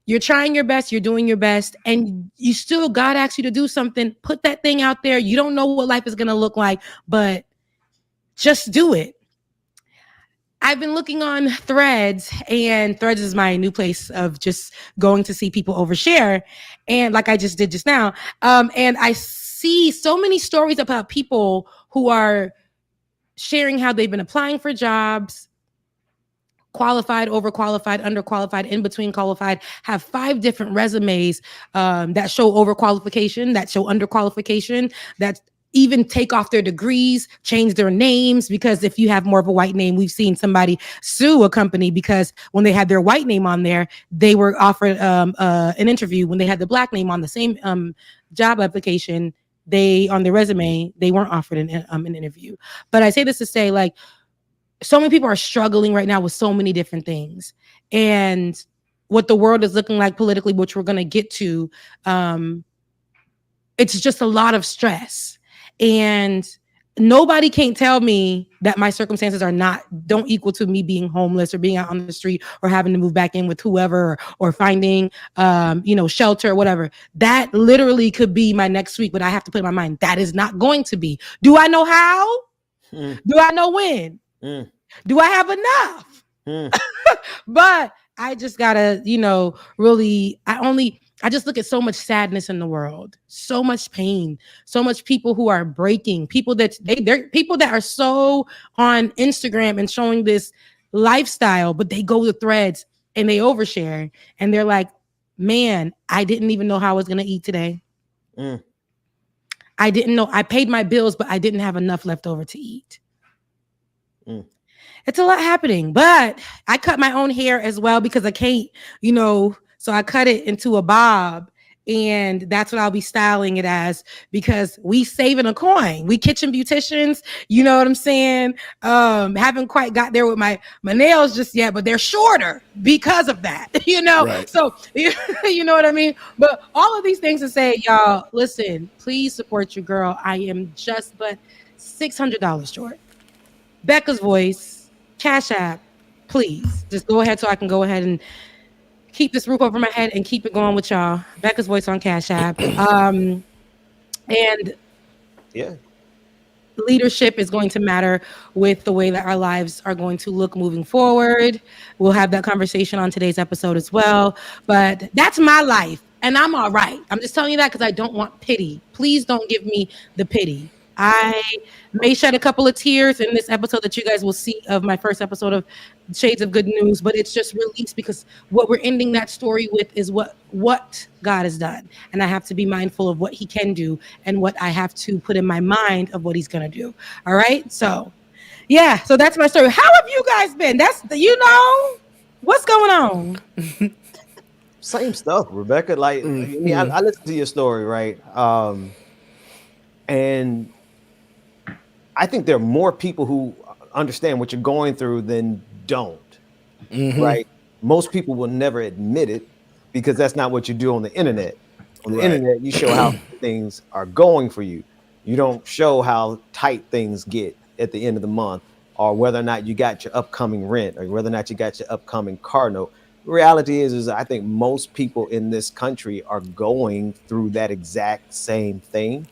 you're trying your best, you're doing your best, and you still, God asks you to do something, put that thing out there. You don't know what life is gonna look like, but just do it. I've been looking on Threads, and Threads is my new place of just going to see people overshare. And like I just did just now. And I see so many stories about people who are sharing how they've been applying for jobs, qualified, overqualified, underqualified, in between qualified, have 5 different resumes that show overqualification, that show underqualification, that even take off their degrees, change their names, because if you have more of a white name, we've seen somebody sue a company because when they had their white name on there, they were offered an interview. When they had the black name on the same job application, on their resume, they weren't offered an interview. But I say this to say, so many people are struggling right now with so many different things. And what the world is looking like politically, which we're going to get to, it's just a lot of stress. And nobody can tell me that my circumstances don't equal to me being homeless or being out on the street or having to move back in with whoever or finding, shelter or whatever. That literally could be my next week, but I have to put in my mind, that is not going to be. Do I know how? Do I know when? Do I have enough? But I just gotta, really, I just look at so much sadness in the world, so much pain, so much people who are breaking, people that they're people that are so on Instagram and showing this lifestyle, but they go to Threads and they overshare and they're like, man, I didn't even know how I was going to eat today. I didn't know. I paid my bills, but I didn't have enough left over to eat. It's a lot happening, but I cut my own hair as well because I can't, so I cut it into a bob, and that's what I'll be styling it as because we saving a coin. We kitchen beauticians, you know what I'm saying? Haven't quite got there with my nails just yet, but they're shorter because of that, Right. So, you know what I mean? But all of these things to say, y'all, listen, please support your girl. I am just but $600 short. Becca's Voice, Cash App, please. Just go ahead so I can go ahead and keep this roof over my head and keep it going with y'all. Becca's Voice on Cash App. And Yeah. leadership is going to matter with the way that our lives are going to look moving forward. We'll have that conversation on today's episode as well. But that's my life, and I'm all right. I'm just telling you that because I don't want pity. Please don't give me the pity. I may shed a couple of tears in this episode that you guys will see of my first episode of Shades of Good News, but it's just released because what we're ending that story with is what God has done. And I have to be mindful of what he can do and what I have to put in my mind of what he's going to do. All right. So yeah, so that's my story. How have you guys been? What's going on? Same stuff, Rebecca. Like, I mean, I listened to your story, right? And I think there are more people who understand what you're going through than don't, right? Most people will never admit it because that's not what you do on the internet. On the internet, you show how things are going for you. You don't show how tight things get at the end of the month, or whether or not you got your upcoming rent, or whether or not you got your upcoming car note. The reality is I think most people in this country are going through that exact same thing.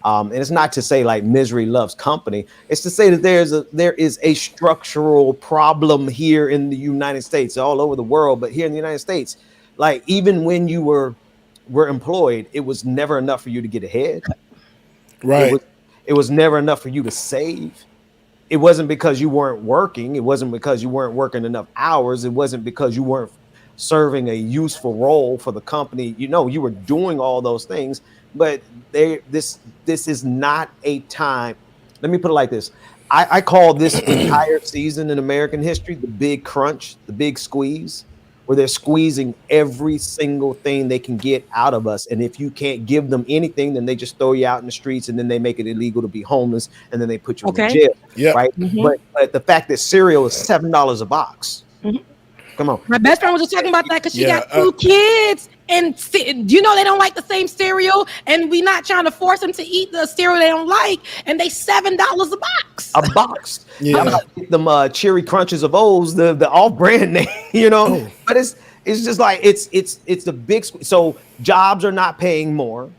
And it's not to say like misery loves company. It's to say that there is a structural problem here in the United States, all over the world, but here in the United States, like even when you were employed, it was never enough for you to get ahead. Right. It was never enough for you to save. It wasn't because you weren't working. It wasn't because you weren't working enough hours. It wasn't because you weren't serving a useful role for the company. You were doing all those things, but this is not a time. Let me put it like this. I call this entire season in American history the big crunch, the big squeeze, where they're squeezing every single thing they can get out of us. And if you can't give them anything, then they just throw you out in the streets, and then they make it illegal to be homeless, and then they put you in jail. Yep. Right. But the fact that cereal is $7 a box. Come on. My best friend was just talking about that because she got 2 kids, and they don't like the same cereal, and we not trying to force them to eat the cereal they don't like, and they $7 a box. A box. Yeah. I'm not getting them Cherry Crunches of O's, the off-brand name, But it's just like it's the big. So jobs are not paying more.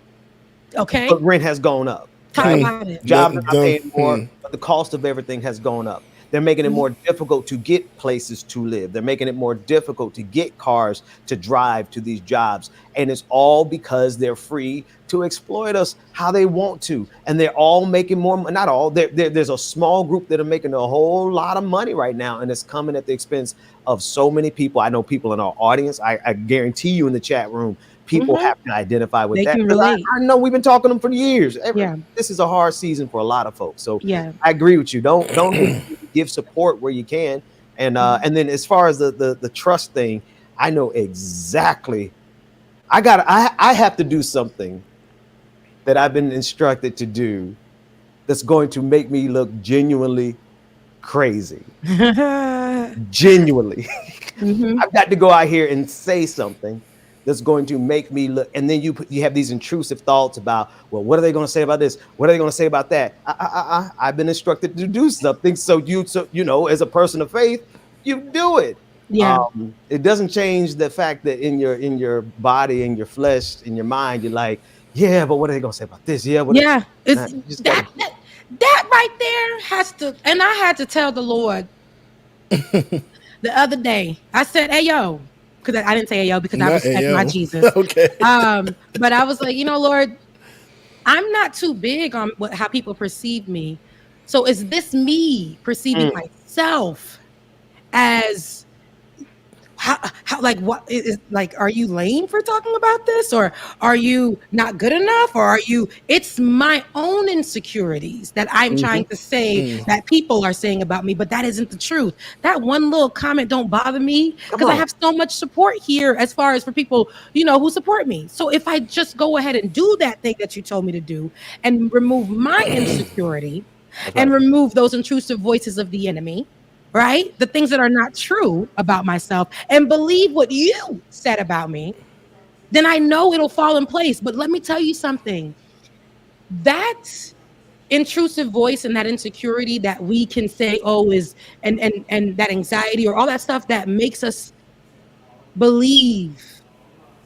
Okay. But rent has gone up. Talk about it. Jobs are not paying more, but the cost of everything has gone up. They're making it more difficult to get places to live. They're making it more difficult to get cars to drive to these jobs. And it's all because they're free to exploit us how they want to. And they're all making more, not all, there's a small group that are making a whole lot of money right now. And it's coming at the expense of so many people. I know people in our audience. I guarantee you in the chat room, people have to identify with that. Can relate. I know we've been talking to them for years. This is a hard season for a lot of folks. So yeah, I agree with you. Don't give support where you can. And then as far as the trust thing, I know exactly. I have to do something that I've been instructed to do that's going to make me look genuinely crazy. Genuinely. I've got to go out here and say something that's going to make me look, and then you have these intrusive thoughts about, well, what are they going to say about this? What are they going to say about that? I've been instructed to do something, so as a person of faith, you do it. Yeah. It doesn't change the fact that in your body, in your flesh, in your mind, you're like, yeah, but what are they going to say about this? Yeah. It's that right there has to, and I had to tell the Lord the other day. I said, "Hey, yo." Because I didn't say "hey, yo" because I respect my Jesus. Okay. But I was like, Lord, I'm not too big on how people perceive me. So is this me perceiving myself as how like what is like? Are you lame for talking about this, or are you not good enough, or are you? It's my own insecurities that I'm trying to say that people are saying about me, but that isn't the truth. That one little comment don't bother me because I have so much support here as far as for people who support me. So if I just go ahead and do that thing that you told me to do and remove my insecurity and remove those intrusive voices of the enemy. Right? The things that are not true about myself, and believe what you said about me, then I know it'll fall in place. But let me tell you something. That intrusive voice and that insecurity that we can say, oh, is and that anxiety or all that stuff that makes us believe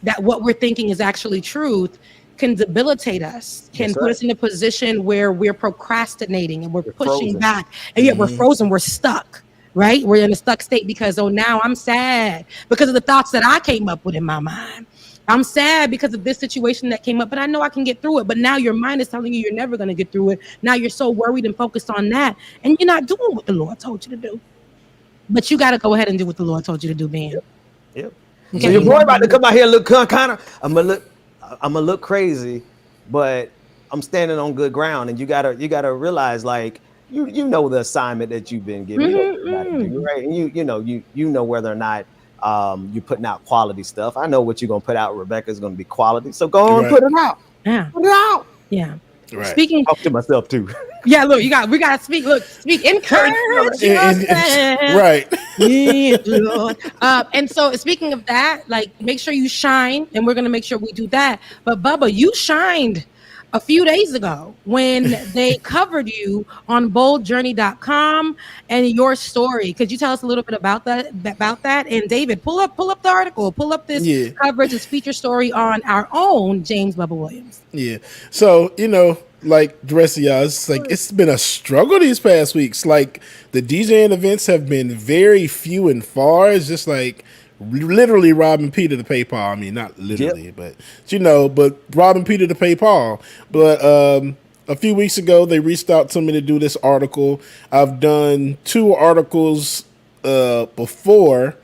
that what we're thinking is actually truth can debilitate us, can That's put right. us in a position where we're procrastinating and we're pushing frozen. back, and yet we're Mhm. frozen, we're stuck, right? We're in a stuck state because, oh, now I'm sad because of the thoughts that I came up with in my mind. I'm sad because of this situation that came up, but I know I can get through it. But now your mind is telling you you're never going to get through it. Now you're so worried and focused on that, and you're not doing what the Lord told you to do. But you got to go ahead and do what the Lord told you to do, man. Yep. Okay. So your boy about to come out here and look kind of. I'm gonna look crazy, but I'm standing on good ground, and you gotta realize, like, you know the assignment that you've been given. You know what you gotta do, right? And you know whether or not you're putting out quality stuff. I know what you're gonna put out. Rebecca's gonna be quality, so go on and put it out. Yeah. Put it out. Yeah. Right. Speaking, talk to myself too. Yeah, look, we gotta speak. Look, speak, encourage yourself. Right. Yeah, Lord. And so, speaking of that, like, make sure you shine, and we're gonna make sure we do that. But Bubba, you shined a few days ago when they covered you on boldjourney.com and your story. Could you tell us a little bit about that? And David, pull up the article, pull up this coverage, this feature story on our own James Bubba Williams. Yeah. So, like the rest of y'all, it's like it's been a struggle these past weeks. Like the DJing events have been very few and far. It's just like literally robbing Peter to pay Paul. I mean, not literally, but robbing Peter to pay Paul. But a few weeks ago, they reached out to me to do this article. I've done 2 articles before,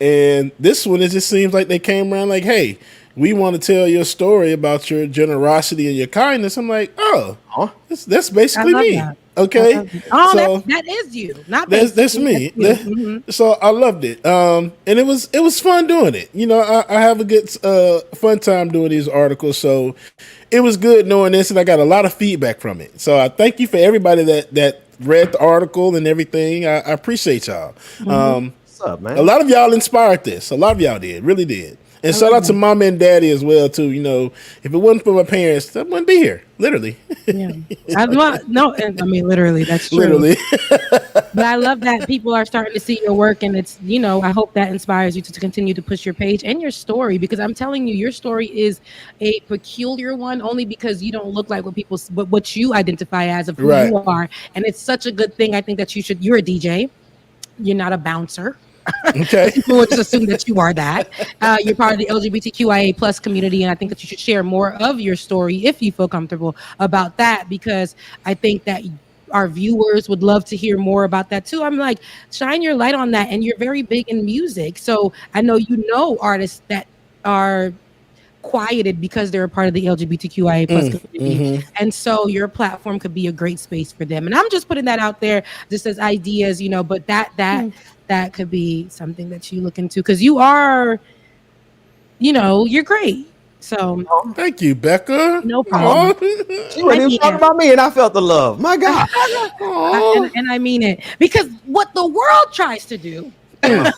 and this one, it just seems like they came around like, hey, we want to tell your story about your generosity and your kindness. I'm like, oh, that's basically me. That. Okay. Oh, so that is you. Not that's me. So I loved it. And it was fun doing it. I have a good fun time doing these articles. So it was good knowing this, and I got a lot of feedback from it. So I thank you for everybody that read the article and everything. I appreciate y'all. What's up, man? A lot of y'all inspired this. A lot of y'all did, really did. And shout out to mama and daddy as well too. If it wasn't for my parents, I wouldn't be here. Literally. Yeah. I mean literally. That's true. Literally. But I love that people are starting to see your work, and it's I hope that inspires you to continue to push your page and your story, because I'm telling you, your story is a peculiar one only because you don't look like what you identify as of who you are, and it's such a good thing. I think that you're a DJ. You're not a bouncer. Okay. People would just assume that you are that. You're part of the LGBTQIA plus community, and I think that you should share more of your story if you feel comfortable about that, because I think that our viewers would love to hear more about that too. I'm like, shine your light on that, and you're very big in music, so I know artists that are quieted because they're a part of the LGBTQIA plus community. And so your platform could be a great space for them. And I'm just putting that out there just as ideas, but that could be something that you look into, because you are, you're great. So thank you, Becca. No problem. She wasn't even talking about me, and I felt the love. My God. And I mean it, because what the world tries to do, the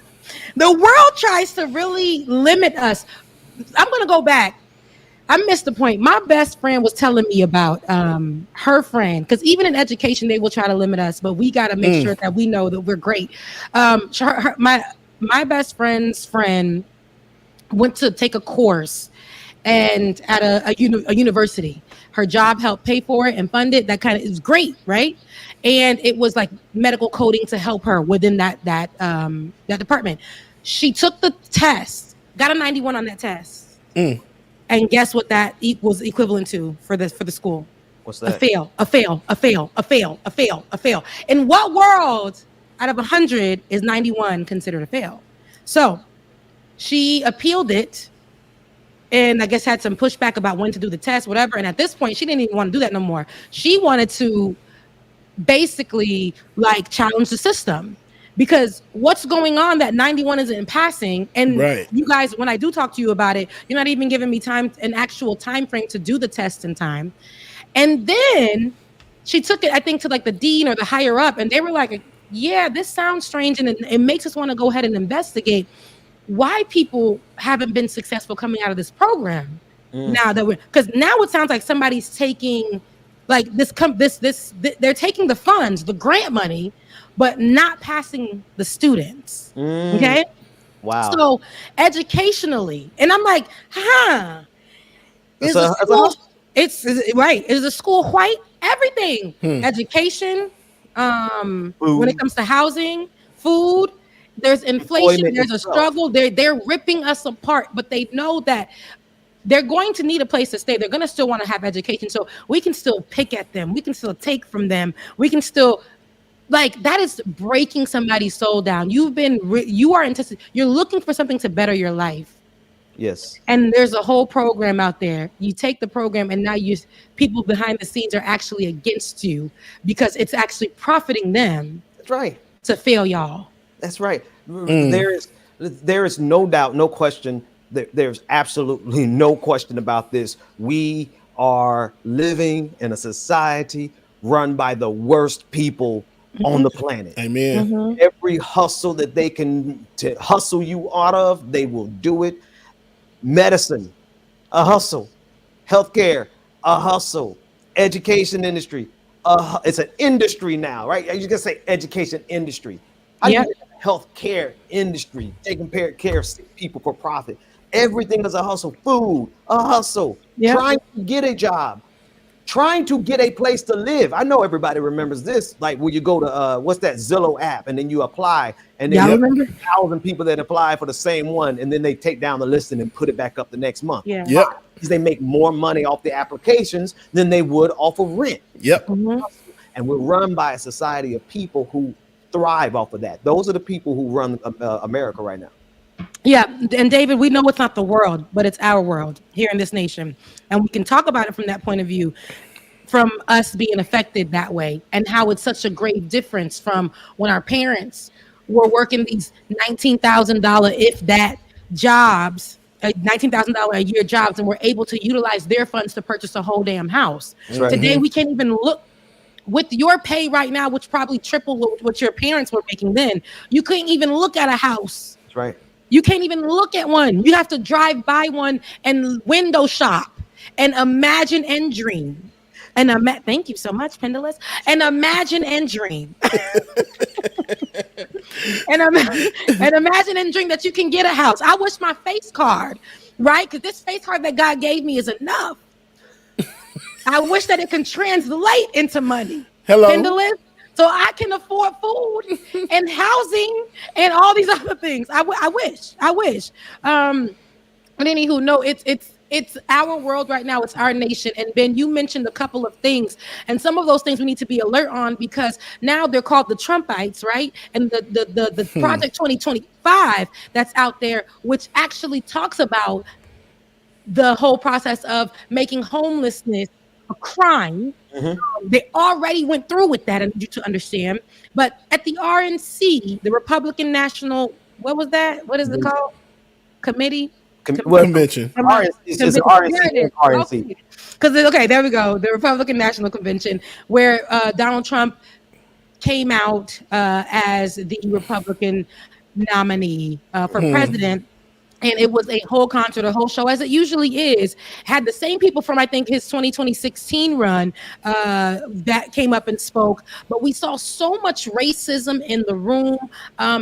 world tries to really limit us. I'm going to go back. I missed the point. My best friend was telling me about her friend, because even in education, they will try to limit us, but we got to make sure that we know that we're great. My best friend's friend went to take a course and at a university. Her job helped pay for it and fund it. It was great, right? And it was like medical coding to help her within that department. She took the test, got a 91 on that test. And guess what that was equivalent to for the school? What's that? A fail. In what world out of 100 is 91 considered a fail? So she appealed it, and I guess had some pushback about when to do the test, whatever. And at this point, she didn't even want to do that no more. She wanted to basically challenge the system, because what's going on that 91 isn't passing. And you guys, when I do talk to you about it, you're not even giving me an actual time frame to do the test in time. And then she took it, I think, to the dean or the higher up, and they were like, yeah, this sounds strange, and it makes us want to go ahead and investigate why people haven't been successful coming out of this program. Now that because now it sounds like somebody's taking Like they're taking the funds, the grant money, but not passing the students. Okay. Wow. So educationally, and I'm like, It's is the a school? hustle. It's right. Is the school white? Everything. Hmm. Education. When Food. it comes to housing, food, there's inflation. Employment There's a itself. struggle. They're ripping us apart, but they know that they're going to need a place to stay. They're going to still want to have education. So we can still pick at them. We can still take from them. We can still, like, that is breaking somebody's soul down. You're looking for something to better your life. Yes. And there's a whole program out there. You take the program and now people behind the scenes are actually against you because it's actually profiting them. That's right. To fail y'all. That's right. There is no doubt, no question. There's absolutely no question about this. We are living in a society run by the worst people on the planet. Amen. Every hustle that they can to hustle you out of, they will do it. Medicine, a hustle. Healthcare, a hustle. Education industry, it's an industry now, right? You can say education industry. Healthcare industry, taking care of sick people for profit. Everything is a hustle. Food, a hustle. Trying to get a job, trying to get a place to live. I know everybody remembers this. Like when you go to what's that Zillow app, and then you apply, and then remember 1,000 people that apply for the same one, and then they take down the listing and put it back up the next month. Yeah. Yep. Because they make more money off the applications than they would off of rent. Yep. And we're run by a society of people who thrive off of that. Those are the people who run America right now. Yeah, and David, we know it's not the world, but it's our world here in this nation. And we can talk about it from that point of view, from us being affected that way, and how it's such a great difference from when our parents were working these $19,000, if that, jobs, $19,000 a year jobs, and were able to utilize their funds to purchase a whole damn house. Right. Today, we can't even look. With your pay right now, which probably triple what your parents were making then, you couldn't even look at a house. That's right. You can't even look at one. You have to drive by one and window shop and imagine and dream. And thank you so much, Pendulous. And imagine and dream. and imagine and dream that you can get a house. I wish my face card, right? Because this face card that God gave me is enough. I wish that it can translate into money. Hello. Pendulous. So I can afford food and housing and all these other things. I wish. But anywho, no, it's our world right now. It's our nation. And Ben, you mentioned a couple of things, and some of those things we need to be alert on because now they're called the Trumpites, right? And the Project 2025 that's out there, which actually talks about the whole process of making homelessness a crime. They already went through with that, I need you to understand. But at the RNC, the Republican National, what was that? What is it called? Committee? Convention. It's RNC. Because okay, there we go. The Republican National Convention, where Donald Trump came out as the Republican nominee for president. And it was a whole concert, a whole show, as it usually is. Had the same people from, I think, his 2016 run that came up and spoke. But we saw so much racism in the room,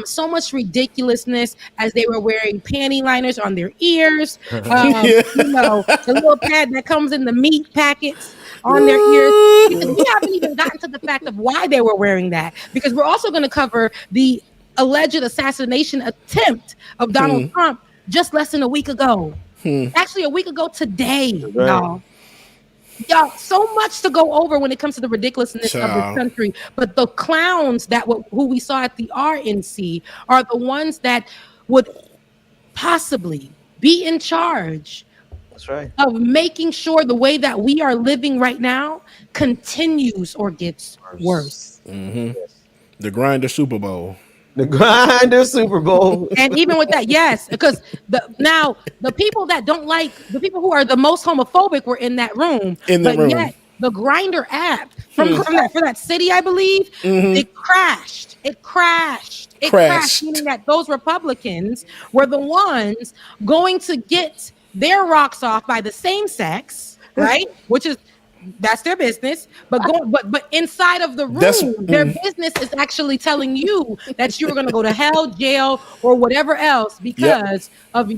so much ridiculousness as they were wearing panty liners on their ears. You know, the little pad that comes in the meat packets on their ears. We haven't even gotten to the fact of why they were wearing that, because we're also going to cover the alleged assassination attempt of Donald Trump just less than a week ago. Actually, a week ago today, y'all. Y'all, so much to go over when it comes to the ridiculousness of this country. But the clowns who we saw at the RNC are the ones that would possibly be in charge. That's right. Of making sure the way that we are living right now continues or gets worse. The Grinder Super Bowl. The Grinder Super Bowl. And even with that, yes, because the people that don't like, the people who are the most homophobic were in that room. Yet the Grinder app for that city, I believe, it crashed. It crashed, meaning that those Republicans were the ones going to get their rocks off by the same sex, right? Which is That's their business. But but inside of the room, That's- their business is actually telling you that you're going to go to hell, jail, or whatever else because of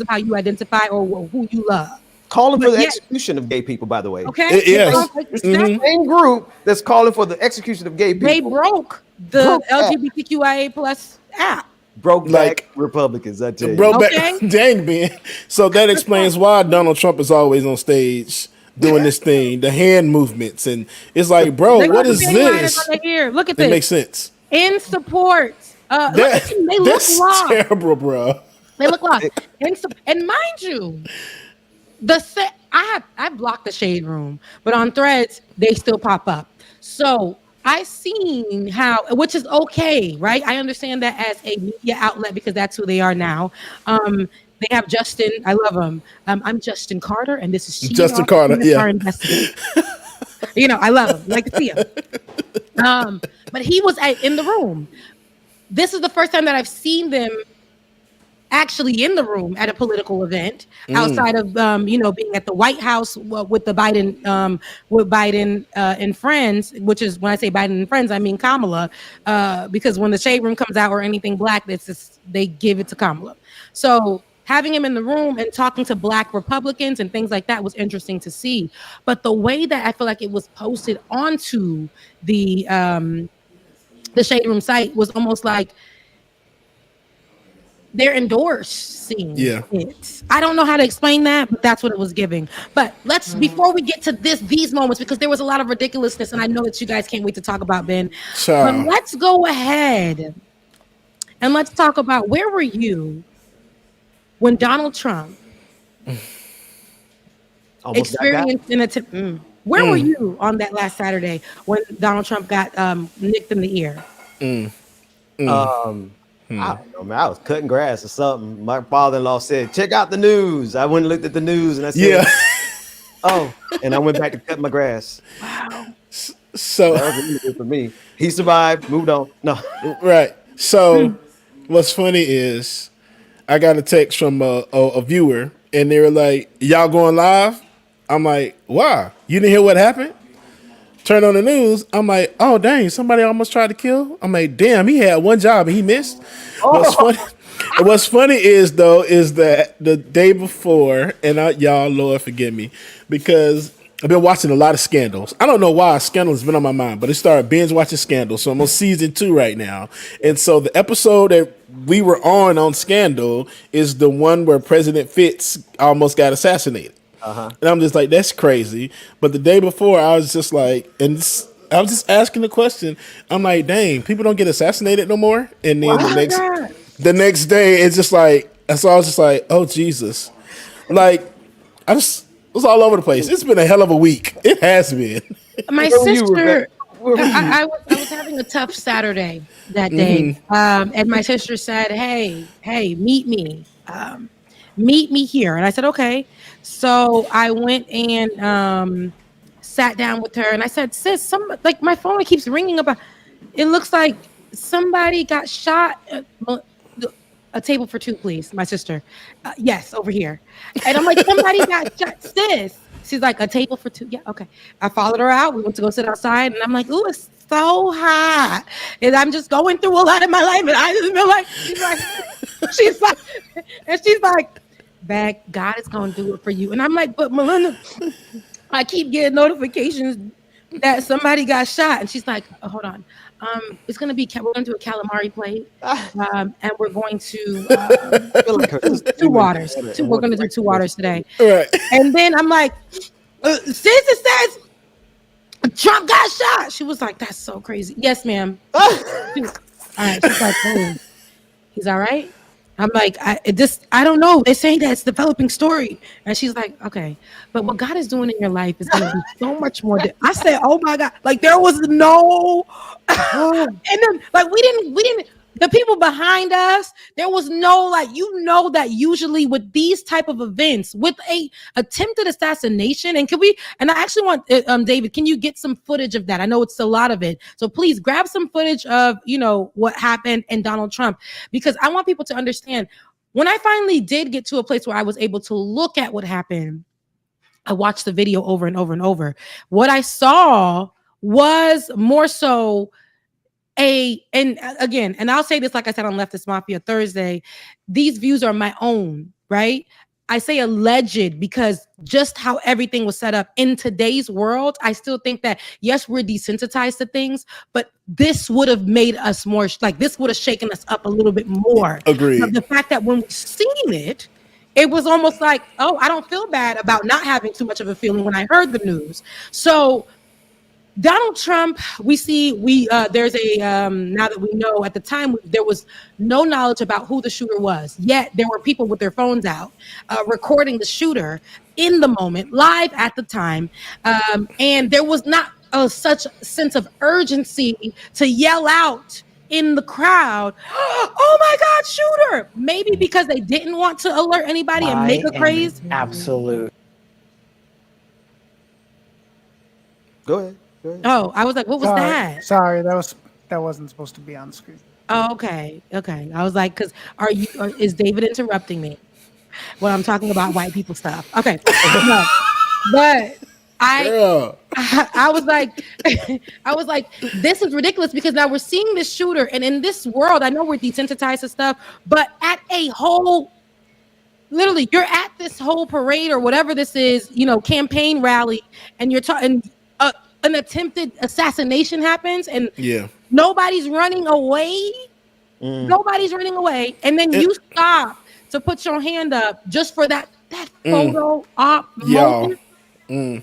how you identify or who you love. Calling for But the yet- execution of gay people, by the way. Okay. Yes. Exactly. Same group that's calling for the execution of gay people. They broke the LGBTQIA plus app. Broke Like- back Republicans, I tell you. Bro, Okay. dang, man. So that explains why Donald Trump is always on stage doing this thing, the hand movements, and it's like, bro, They what got is the big riders this? on their ear. Look at It this. makes sense. In support. Look at them. They look That's lost. terrible, bro. They look lost. And mind you, I blocked the shade room, but on Threads they still pop up. So I seen how, which is okay, right? I understand that as a media outlet because that's who they are now. They have Justin. I love him. I'm Justin Carter, and this is Justin Carter, yeah. Our investigator. I love him. Like to see him. But he was in the room. This is the first time that I've seen them actually in the room at a political event outside of being at the White House with the Biden and friends, which is when I say Biden and friends I mean Kamala, because when the shade room comes out or anything black, they give it to Kamala. So having him in the room and talking to black Republicans and things like that was interesting to see. But the way that I feel like it was posted onto the shade room site was almost like they're endorsing it. I don't know how to explain that, but that's what it was giving. But before we get to these moments, because there was a lot of ridiculousness, and I know that you guys can't wait to talk about, Ben. But let's go ahead and let's talk about where were you when Donald Trump experienced an attempt. Where were you on that last Saturday when Donald Trump got nicked in the ear? I don't know, man. I was cutting grass or something. My father-in-law said, "Check out the news." I went and looked at the news, and I said, "Oh," and I went back to cut my grass. Wow. So that was really good for me. He survived. Moved on. No, right. So what's funny is I got a text from a viewer, and they were like, "Y'all going live?" I'm like, "Why? You didn't hear what happened?" Turn on the news. I'm like, "Oh dang, somebody almost tried to kill." I'm like, "Damn, he had one job and he missed." What's funny is that the day before, and y'all, Lord forgive me, because I've been watching a lot of Scandals. I don't know why Scandal has been on my mind, but I started binge watching Scandal. So I'm on season 2 right now, and so the episode that we were on Scandal is the one where President Fitz almost got assassinated. And I'm just like, that's crazy. But the day before, I was just like, I was just asking the question. I'm like, dang, people don't get assassinated no more. And then the next day, it's just like, so I was just like, oh Jesus, like it was all over the place. It's been a hell of a week. It has been. My sister, I was having a tough Saturday that day, and my sister said, "Hey, meet me." Meet me here. And I said, okay. So I went and sat down with her and I said, sis, my phone keeps ringing about. It looks like somebody got shot. A table for 2, please. My sister. Yes, over here. And I'm like, somebody got shot, sis. She's like, a table for 2. Yeah, okay. I followed her out. We went to go sit outside and I'm like, ooh, it's so hot. And I'm just going through a lot in my life. And I just feel like, she's like, back, God is going to do it for you. And I'm like, but Melinda, I keep getting notifications that somebody got shot. And she's like, oh, hold on. It's going to be, we're going to do a calamari plate. And we're going to 2 waters. We're going to do 2 waters today. Right. And then I'm like, sis, it says Trump got shot. She was like, that's so crazy. Yes, ma'am. All right. She's like, oh, he's all right. I'm like, I don't know. They're saying that it's a developing story. And she's like, okay. But what God is doing in your life is going to be so much more. I said, oh my God. Like there was no, and then like we didn't, the people behind us, there was no, like, that usually with these type of events, with a attempted assassination, and I actually want, David, can you get some footage of that? I know it's a lot of it. So please grab some footage of, what happened and Donald Trump, because I want people to understand when I finally did get to a place where I was able to look at what happened, I watched the video over and over and over. What I saw was more so and again, and I'll say this, like I said on Leftist Mafia Thursday, these views are my own, right? I say alleged because just how everything was set up in today's world, I still think that, yes, we're desensitized to things, but this would have made us more, like this would have shaken us up a little bit more. Agreed. But the fact that when we seen it, it was almost like, oh, I don't feel bad about not having too much of a feeling when I heard the news. So Donald Trump, there's a now that we know, at the time there was no knowledge about who the shooter was, yet there were people with their phones out recording the shooter in the moment, live at the time, and there was not such sense of urgency to yell out in the crowd, oh my God, shooter! Maybe because they didn't want to alert anybody and make a craze. Absolute. Go ahead. Oh, I was like, what was that? Sorry, that wasn't supposed to be on screen. Oh, okay. I was like, because is David interrupting me when I'm talking about white people stuff? Okay, no, but I was like, this is ridiculous because now we're seeing this shooter, and in this world, I know we're desensitized to stuff, but at a whole. Literally, you're at this whole parade or whatever this is, campaign rally, and you're talking. An attempted assassination happens, and nobody's running away. Nobody's running away, and then you stop to put your hand up just for that photo op moment. Go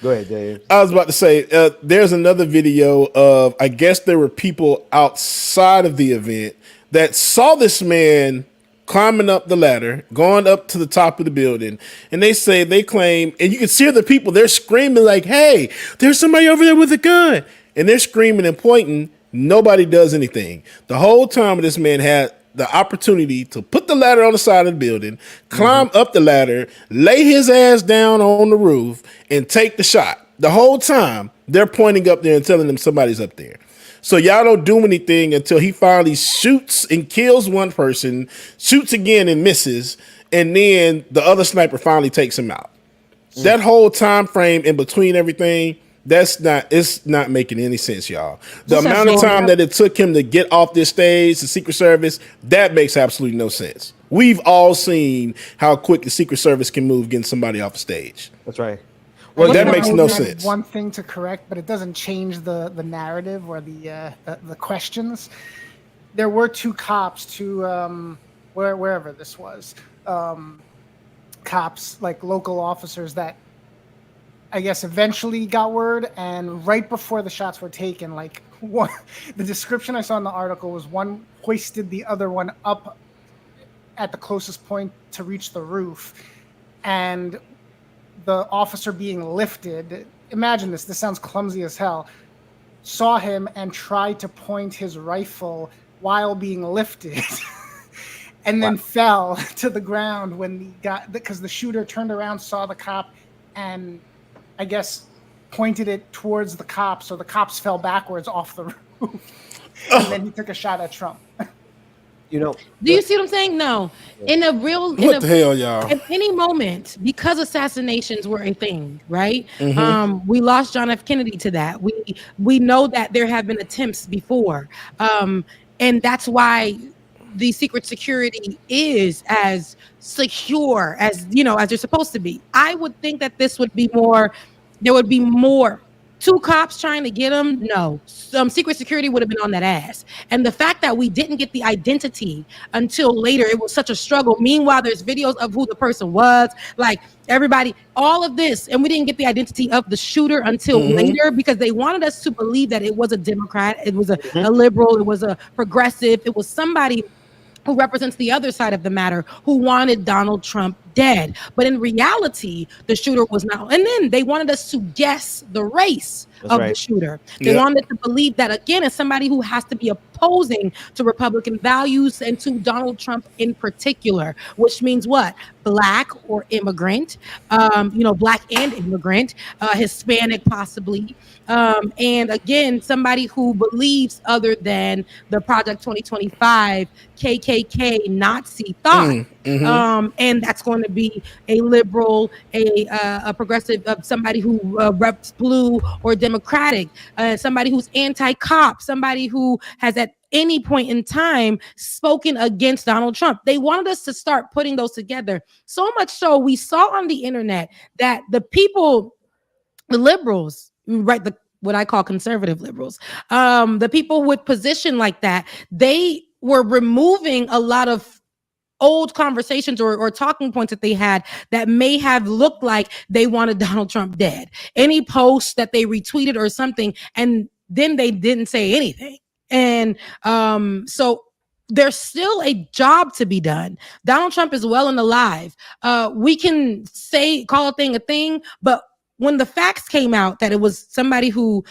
ahead, Dave. I was about to say, there's another video of, I guess there were people outside of the event that saw this man climbing up the ladder, going up to the top of the building, and they claim, and you can see the people, they're screaming like, hey, there's somebody over there with a gun, and they're screaming and pointing. Nobody does anything. The whole time this man had the opportunity to put the ladder on the side of the building, climb up the ladder, lay his ass down on the roof, and take the shot. The whole time, they're pointing up there and telling them somebody's up there. So y'all don't do anything until he finally shoots and kills one person, shoots again and misses, and then the other sniper finally takes him out. That whole time frame in between everything, it's not making any sense, y'all. The amount of time that it took him to get off this stage, the Secret Service, that makes absolutely no sense. We've all seen how quick the Secret Service can move getting somebody off the stage. That's right. Well, that makes no sense. One thing to correct, but it doesn't change the narrative or the questions. There were two cops, wherever this was, cops, like local officers that I guess eventually got word, and right before the shots were taken, like the description I saw in the article was one hoisted the other one up at the closest point to reach the roof, and the officer being lifted, imagine this sounds clumsy as hell, saw him and tried to point his rifle while being lifted and then fell to the ground because the shooter turned around, saw the cop, and I guess pointed it towards the cops, so the cops fell backwards off the roof. And then he took a shot at Trump. Do you see what I'm saying? No. What the hell, y'all? At any moment, because assassinations were a thing, right? Mm-hmm. We lost John F. Kennedy to that. We know that there have been attempts before. And that's why the secret security is as secure as they're supposed to be. I would think that there would be more. Two cops trying to get him? No. Secret security would have been on that ass. And the fact that we didn't get the identity until later, it was such a struggle. Meanwhile, there's videos of who the person was, like everybody, all of this. And we didn't get the identity of the shooter until later because they wanted us to believe that it was a Democrat, it was a liberal, it was a progressive, it was somebody who represents the other side of the matter, who wanted Donald Trump dead. But in reality, the shooter was not. And then they wanted us to guess the race of the shooter. They wanted to believe that, again, as somebody who has to be opposing to Republican values and to Donald Trump in particular, which means what? Black or immigrant, Black and immigrant, Hispanic possibly. And again, somebody who believes other than the Project 2025 KKK Nazi thought. And that's going to be a liberal, a progressive, somebody who reps blue or Democratic, somebody who's anti-cop, somebody who has at any point in time spoken against Donald Trump. They wanted us to start putting those together. So much so we saw on the internet that the people, the liberals, right, what I call conservative liberals, the people with position like that, they were removing a lot of old conversations or talking points that they had that may have looked like they wanted Donald Trump dead. Any post that they retweeted or something, and then they didn't say anything. And so there's still a job to be done. Donald Trump is well and alive. We can call a thing, but when the facts came out that it was somebody who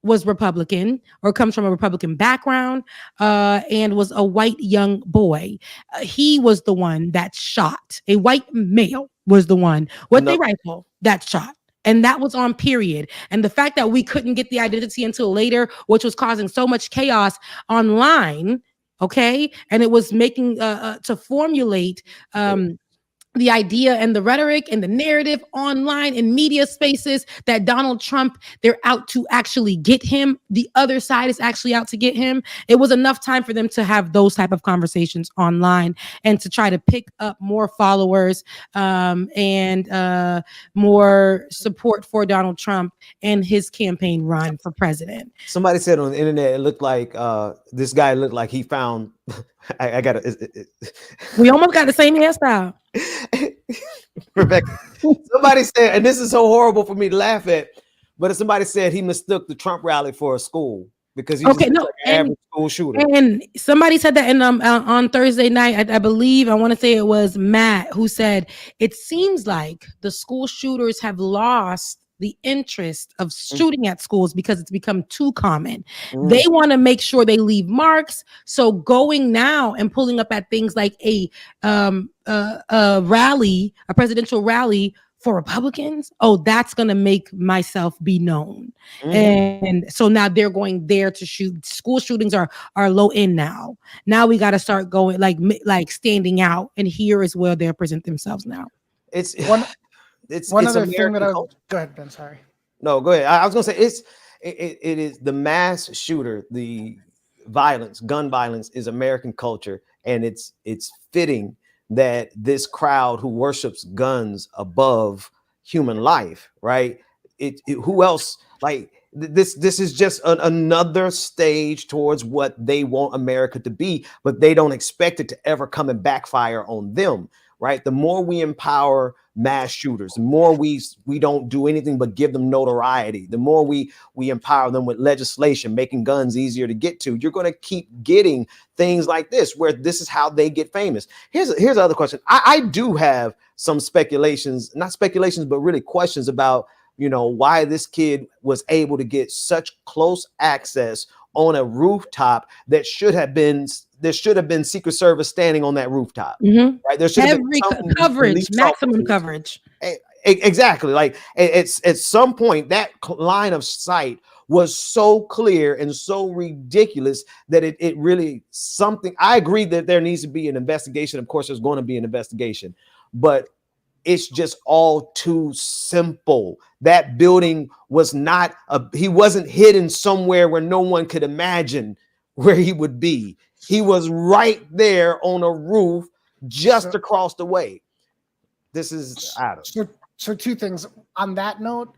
was Republican or comes from a Republican background and was a white young boy, he was the one that shot. A white male was the one with the rifle that shot. And that was on period. And the fact that we couldn't get the identity until later, which was causing so much chaos online, okay? And it was making, to formulate the idea and the rhetoric and the narrative online in media spaces that Donald Trump, they're out to actually get him. The other side is actually out to get him. It was enough time for them to have those type of conversations online and to try to pick up more followers and more support for Donald Trump and his campaign run for president. Somebody said on the internet, it looked like this guy looked like he found. I got it. We almost got the same hairstyle. Rebecca, somebody said, and this is so horrible for me to laugh at, but somebody said he mistook the Trump rally for a school because he's like an average school shooter. And somebody said that in on Thursday night, I believe, I want to say it was Matt who said, it seems like the school shooters have lost the interest of shooting at schools because it's become too common. They want to make sure they leave marks. So going now and pulling up at things like a rally, a presidential rally for Republicans, that's going to make myself be known. And so now they're going there to shoot. School shootings are low end now. Now we got to start going like standing out, and here is where they present themselves now. It's one other thing that go ahead, Ben. Sorry. No, go ahead. I was gonna say it is the mass shooter, the violence, gun violence is American culture, and it's fitting that this crowd who worships guns above human life, right? Who else like this is just another stage towards what they want America to be, but they don't expect it to ever come and backfire on them, right? The more we empower mass shooters, the more we don't do anything but give them notoriety, the more we empower them with legislation, making guns easier to get to, you're going to keep getting things like this, where this is how they get famous. Here's the other question. I do have some not speculations, but really questions about, why this kid was able to get such close access on a rooftop that there should have been Secret Service standing on that rooftop. Right? There should have been coverage, maximum coverage. Exactly. Like it's at some point that line of sight was so clear and so ridiculous that it really something. I agree that there needs to be an investigation. Of course, there's going to be an investigation, but it's just all too simple. That building was he wasn't hidden somewhere where no one could imagine where he would be. He was right there on a roof just across the way. This is Adam. So two things on that note.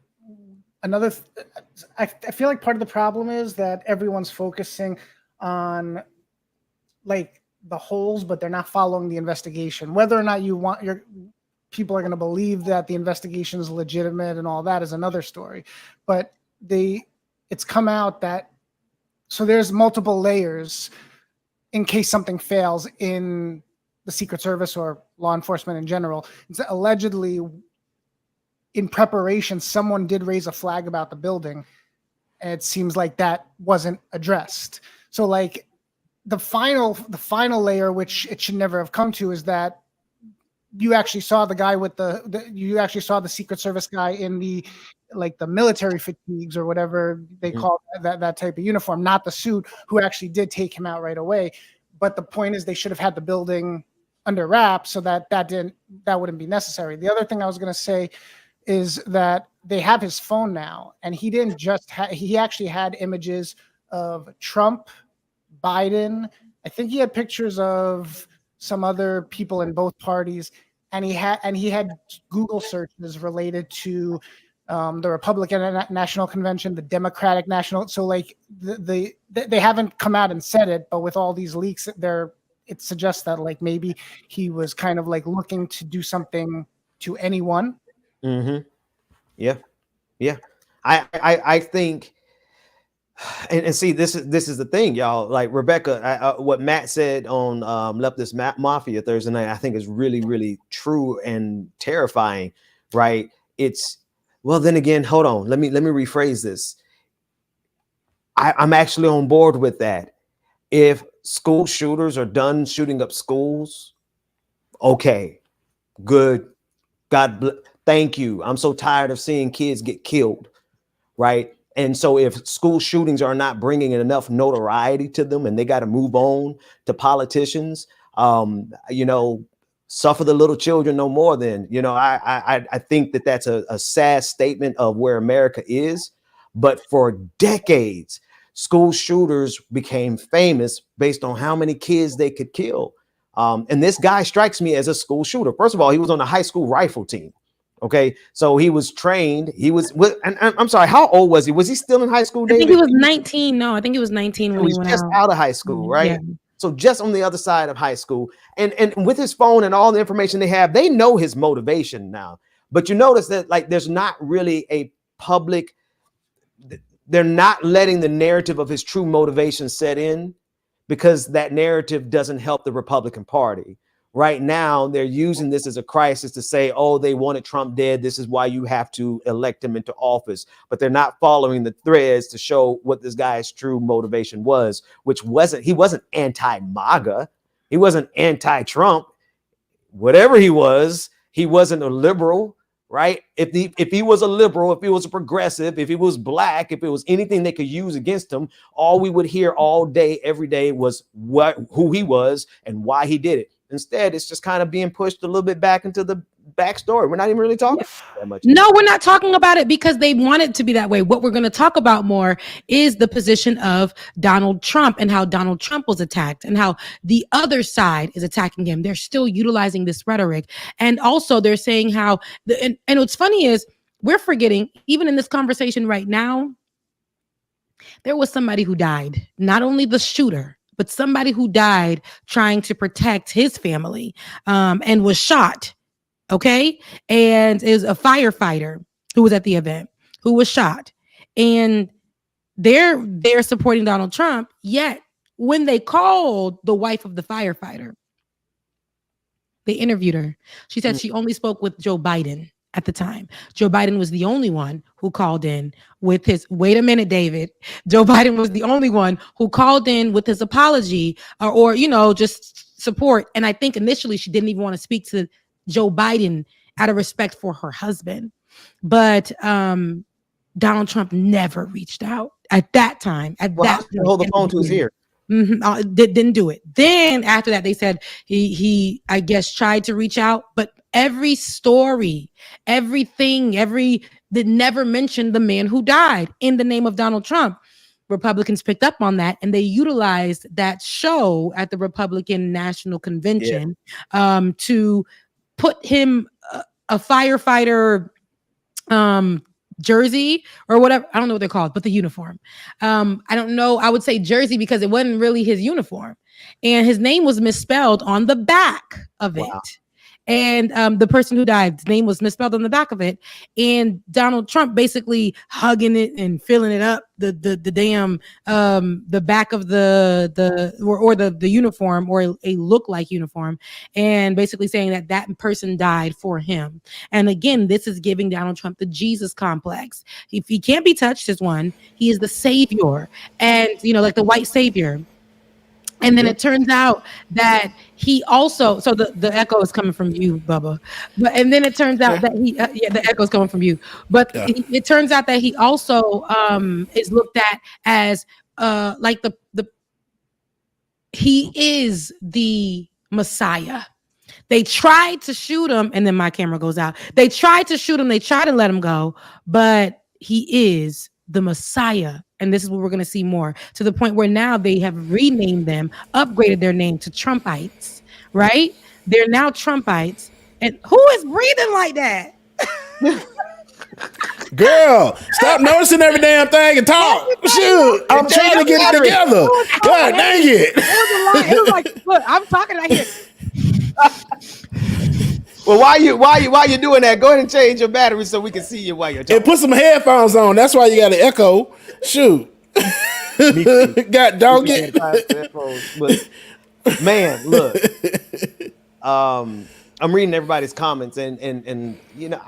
I feel like part of the problem is that everyone's focusing on like the holes, but they're not following the investigation. Whether or not people are going to believe that the investigation is legitimate and all that is another story. But it's come out that so there's multiple layers in case something fails in the Secret Service or law enforcement in general. It's allegedly in preparation, someone did raise a flag about the building, and it seems like that wasn't addressed. So like the final layer, which it should never have come to, is that you actually saw the guy with you actually saw the Secret Service guy in the military fatigues or whatever they call that type of uniform, not the suit, who actually did take him out right away. But the point is they should have had the building under wraps, so that wouldn't be necessary. The other thing I was going to say is that they have his phone now, and he didn't just he actually had images of Trump, Biden. I think he had pictures of some other people in both parties, and he had Google searches related to the Republican National Convention, the Democratic National. So like they haven't come out and said it, but with all these leaks, it suggests that like maybe he was kind of like looking to do something to anyone. Mm-hmm. Yeah. I think, and see, this is the thing, y'all. Like Rebecca, what Matt said on Leftist Mafia Thursday night, I think is really, really true and terrifying. Right? It's well. Then again, hold on. Let me rephrase this. I'm actually on board with that. If school shooters are done shooting up schools, okay, good. Thank you. I'm so tired of seeing kids get killed, right? And so if school shootings are not bringing enough notoriety to them and they got to move on to politicians, suffer the little children no more. Then, I think that's a sad statement of where America is. But for decades, school shooters became famous based on how many kids they could kill. And this guy strikes me as a school shooter. First of all, he was on the high school rifle team. Okay, so he was trained. And I'm sorry, how old was he? Was he still in high school, David? I think he was 19. No, I think he was 19 when he went just out of high school, right? Yeah. So just on the other side of high school. And with his phone and all the information they have, they know his motivation now. But you notice that like there's not really a public, they're not letting the narrative of his true motivation set in, because that narrative doesn't help the Republican Party. Right now, they're using this as a crisis to say, oh, they wanted Trump dead. This is why you have to elect him into office. But they're not following the threads to show what this guy's true motivation was, which he wasn't anti-MAGA. He wasn't anti-Trump. Whatever he wasn't a liberal, right? If he was a liberal, if he was a progressive, if he was black, if it was anything they could use against him, all we would hear all day, every day was who he was and why he did it. Instead, it's just kind of being pushed a little bit back into the backstory. We're not even really talking that much. No, we're not talking about it because they want it to be that way. What we're going to talk about more is the position of Donald Trump and how Donald Trump was attacked and how the other side is attacking him. They're still utilizing this rhetoric. And also they're saying how, and what's funny is we're forgetting, even in this conversation right now, there was somebody who died, not only the shooter, but somebody who died trying to protect his family and was shot. Okay. And is a firefighter who was at the event who was shot. And they're supporting Donald Trump. Yet when they called the wife of the firefighter, they interviewed her. She said she only spoke with Joe Biden at the time. Joe Biden was the only one who called in with his, wait a minute, David. Joe Biden was the only one who called in with his apology or just support. And I think initially she didn't even want to speak to Joe Biden out of respect for her husband. But Donald Trump never reached out at that time. Hold the phone to his ear. Didn't do it. Then after that, they said he I guess tried to reach out, but every story, that never mentioned the man who died in the name of Donald Trump. Republicans picked up on that and they utilized that show at the Republican National Convention to put him a firefighter jersey or whatever. I don't know what they're called, but the uniform. I don't know. I would say jersey because it wasn't really his uniform. And his name was misspelled on the back of it. And the person who died, his name was misspelled on the back of it. And Donald Trump basically hugging it and filling it up, the damn the back of the uniform or a look-like uniform, and basically saying that person died for him. And again, this is giving Donald Trump the Jesus complex. If he can't be touched as one, he is the savior, and like the white savior. And then it turns out that he also, so the echo is coming from you, Bubba. And then it turns out that the echo is coming from you. But it turns out that he also is looked at as like he is the Messiah. They tried to shoot him, and then my camera goes out. They tried to shoot him. They tried to let him go, but he is the Messiah. And this is what we're going to see more, to the point where now they have renamed them, upgraded their name to Trumpites, right? They're now Trumpites. And who is breathing like that? Girl, stop noticing every damn thing and talk. Shoot, I'm trying to get it together. God dang it. It was like, look, I'm talking right here. Well, while you doing that, go ahead and change your battery so we can see you while you're talking. And put some headphones on. That's why you got an echo. Shoot. God dog it. But man, look. I'm reading everybody's comments, and you know,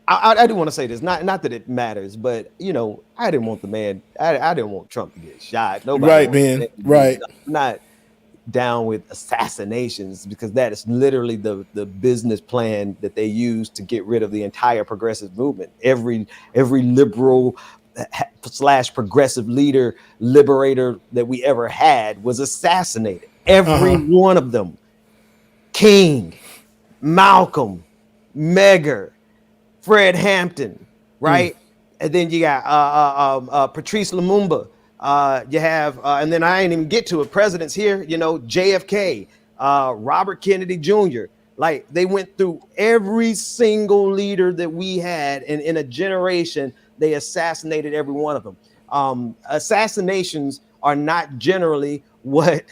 I do want to say this. Not that it matters, but you know, I didn't want the man. I didn't want Trump to get shot. Nobody. Right, man. Right. I'm not down with assassinations because that is literally the business plan that they use to get rid of the entire progressive movement. Every liberal / progressive leader, liberator that we ever had was assassinated. Every one of them. King, Malcolm, Medgar, Fred Hampton, right? And then you got Patrice Lumumba. You have, and then I ain't even get to it. Presidents here, you know, JFK, Robert Kennedy Jr. Like they went through every single leader that we had, and in a generation, they assassinated every one of them. Assassinations are not generally what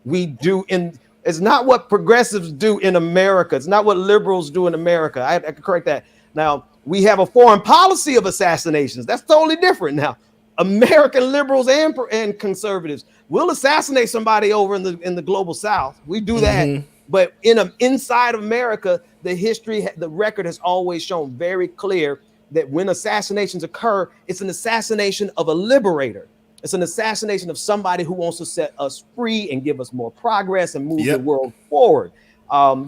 we do in. It's not what progressives do in America. It's not what liberals do in America. I can correct that. Now, we have a foreign policy of assassinations. That's totally different now. American liberals and conservatives will assassinate somebody over in the global South. We do that. But inside of America, the record has always shown very clear that when assassinations occur, it's an assassination of a liberator. It's an assassination of somebody who wants to set us free and give us more progress and move the world forward.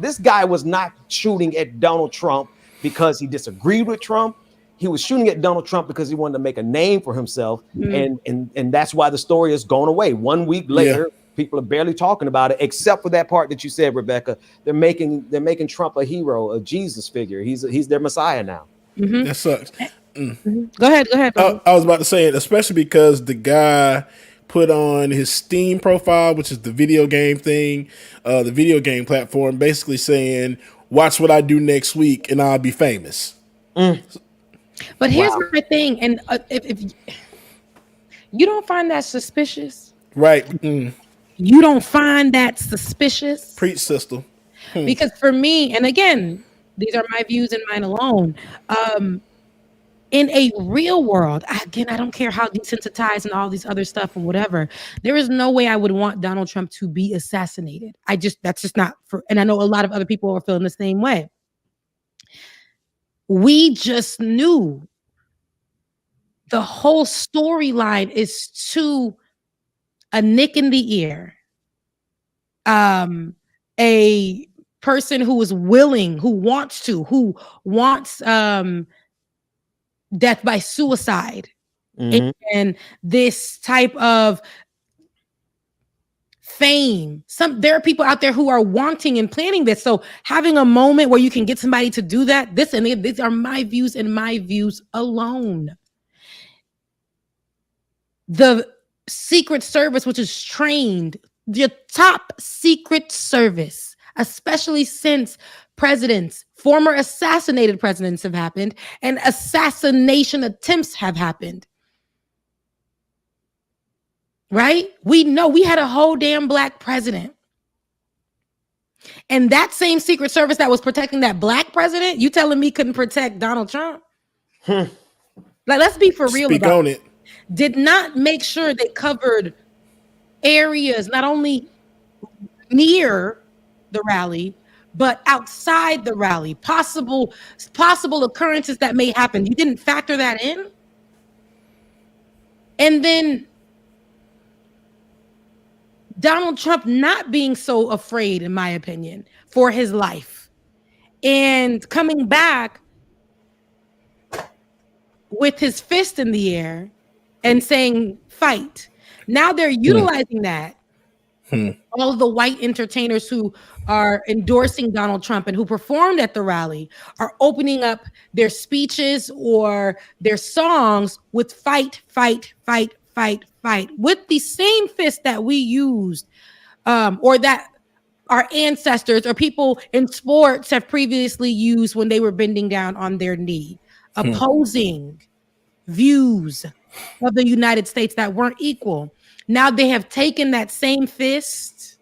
This guy was not shooting at Donald Trump because he disagreed with Trump. He was shooting at Donald Trump because he wanted to make a name for himself. And that's why the story has gone away. 1 week later, people are barely talking about it, except for that part that you said, Rebecca. They're making Trump a hero, a Jesus figure. He's their Messiah now. That sucks. Go ahead. I was about to say it, especially because the guy put on his Steam profile, which is the video game thing, the video game platform, basically saying, "Watch what I do next week, and I'll be famous." But here's my thing, and if you don't find that suspicious, right? You don't find that suspicious, preach, sister. Because for me, and again, these are my views and mine alone. In a real world, I don't care how desensitized and all these other stuff and whatever. There is no way I would want Donald Trump to be assassinated. That's just not for, and I know a lot of other people are feeling the same way. We just knew the whole storyline is to a nick in the ear. A person who is willing, who wants death by suicide, and this type of fame. There are people out there who are wanting and planning this. So having a moment where you can get somebody to do that, these are my views and my views alone. The Secret Service, which is trained, the top Secret Service, especially since former assassinated presidents have happened, and assassination attempts have happened. Right? We know we had a whole damn black president. And that same Secret Service that was protecting that black president, you telling me couldn't protect Donald Trump? Like, let's be for real about it. Did not make sure they covered areas not only near the rally, but outside the rally, possible occurrences that may happen. You didn't factor that in. And then Donald Trump not being so afraid, in my opinion, for his life, and coming back with his fist in the air and saying, fight. Now they're utilizing that All of the white entertainers who are endorsing Donald Trump and who performed at the rally are opening up their speeches or their songs with fight, fight, fight, fight, fight, with the same fist that we used or that our ancestors or people in sports have previously used when they were bending down on their knee, opposing views of the United States that weren't equal. Now they have taken that same fist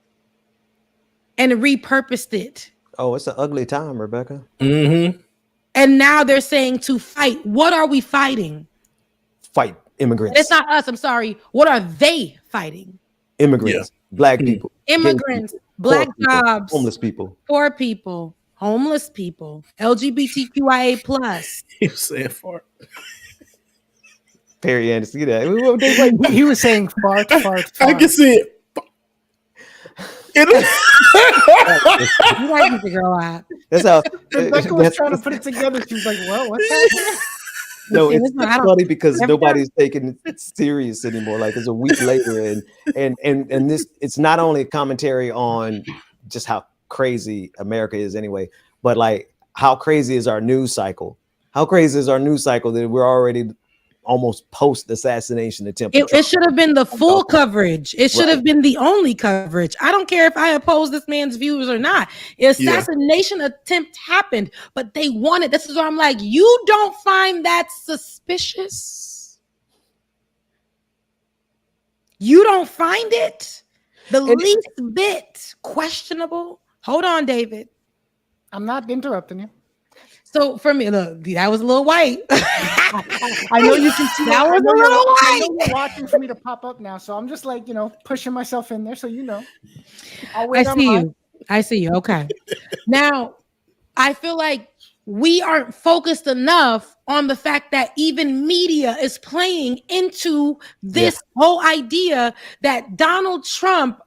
and repurposed it. Oh, it's an ugly time, Rebecca. Mm-hmm. And now they're saying to fight. What are we fighting? Fight immigrants. It's not us. I'm sorry. What are they fighting? Immigrants, black people, Immigrants, gay people, black poor people, jobs, homeless people. poor people, homeless people, LGBTQIA plus. He was saying fart. Perry Anderson, see that? He was saying fart, fart, fart. I can see it. You like to grow up. That's how Rebecca was trying to put it together. She was like, "Well, what's happening?" No, it's funny because nobody's taking it serious anymore. Like it's a week later, and this it's not only a commentary on just how crazy America is anyway, but like how crazy is our news cycle? How crazy is our news cycle that we're already almost post assassination attempt? It should have been the full coverage. It should have been the only coverage. I don't care if I oppose this man's views or not. Assassination attempt happened, but they wanted. This is where I'm like, you don't find that suspicious? You don't find it the least bit questionable? Hold on, David. I'm not interrupting you. So for me, look, that was a little white. I know you can see that was a little I know white. you're watching for me to pop up now, so I'm just like, pushing myself in there, so I'll I wait on see mine. you. I see you. Okay. Now, I feel like we aren't focused enough on the fact that even media is playing into this whole idea that Donald Trump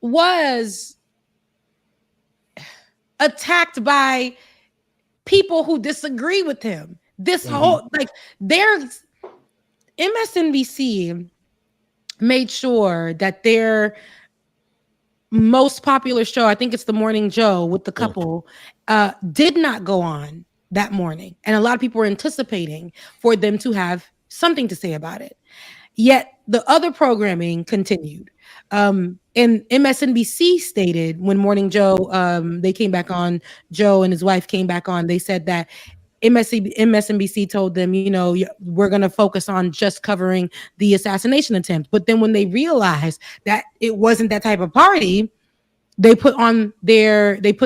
was attacked by people who disagree with him. This whole there's MSNBC made sure that their most popular show, I think it's The Morning Joe with the couple, did not go on that morning. And a lot of people were anticipating for them to have something to say about it. Yet the other programming continued. And MSNBC stated when Morning Joe, they came back on, Joe and his wife came back on, they said that MSNBC told them, we're going to focus on just covering the assassination attempt. But then when they realized that it wasn't that type of party, they put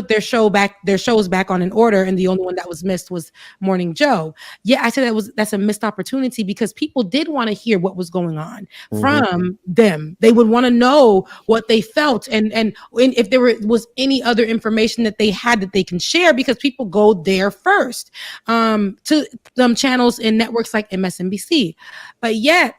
their shows back on in order, and the only one that was missed was Morning Joe. Yeah, I said that's a missed opportunity because people did want to hear what was going on from them. They would want to know what they felt and if there was any other information that they had that they can share, because people go there first to some channels and networks like MSNBC. But yet,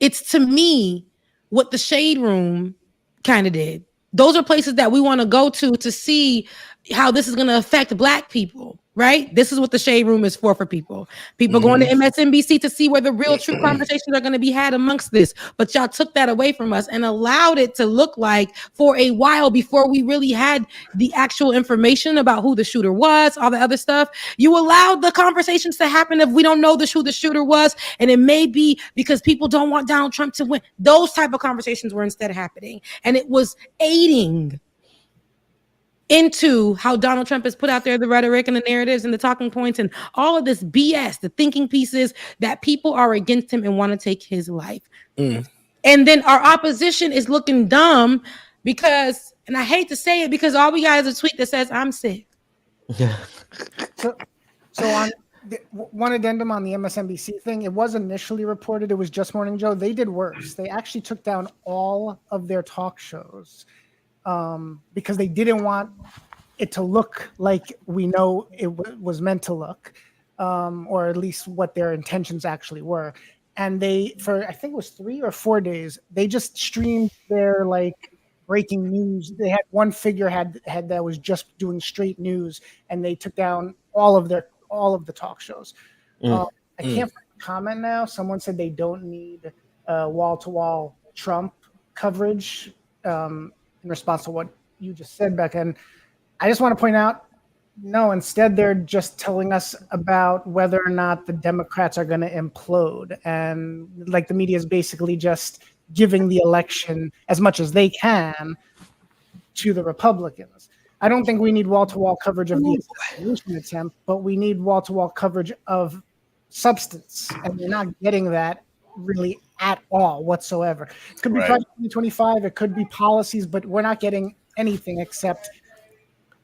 it's to me what the Shade Room kind of did. Those are places that we want to go to see how this is going to affect Black people, right? This is what the Shade Room is for people. People going to MSNBC to see where the real true conversations are going to be had amongst this. But y'all took that away from us and allowed it to look like for a while before we really had the actual information about who the shooter was, all the other stuff. You allowed the conversations to happen if we don't know who the shooter was. And it may be because people don't want Donald Trump to win. Those type of conversations were instead happening. And it was aiding into how Donald Trump has put out there the rhetoric and the narratives and the talking points and all of this BS, the thinking pieces that people are against him and want to take his life. And then our opposition is looking dumb because, and I hate to say it, because all we got is a tweet that says, I'm sick. Yeah. So on one addendum on the MSNBC thing, it was initially reported it was just Morning Joe. They did worse. They actually took down all of their talk shows. Because they didn't want it to look like we know it was meant to look, or at least what their intentions actually were. And for I think it was 3 or 4 days, they just streamed their breaking news. They had one figure had that was just doing straight news, and they took down all of the talk shows. I can't find a comment now. Someone said they don't need wall-to-wall Trump coverage in response to what you just said, Becca. And I just want to point out, no, instead they're just telling us about whether or not the Democrats are going to implode. And like the media is basically just giving the election as much as they can to the Republicans. I don't think we need wall-to-wall coverage of the assassination attempt, but we need wall-to-wall coverage of substance. And we're not getting that really at all whatsoever. It could be Right. Project 2025, it could be policies, but we're not getting anything except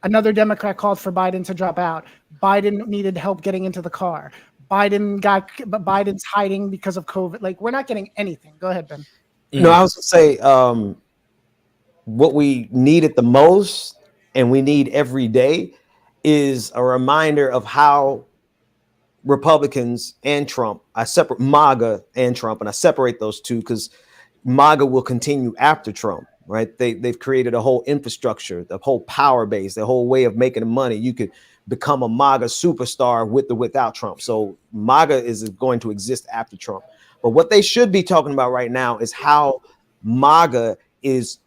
another Democrat called for Biden to drop out. Biden needed help getting into the car. Biden's hiding because of COVID. Like, we're not getting anything. Go ahead, Ben. No, I was gonna say what we needed the most, and we need every day, is a reminder of how Republicans and Trump, I separate MAGA and Trump, and I separate those two because MAGA will continue after Trump, right? They've created a whole infrastructure, the whole power base, the whole way of making money. You could become a MAGA superstar with or without Trump. So MAGA is going to exist after Trump. But what they should be talking about right now is how MAGA is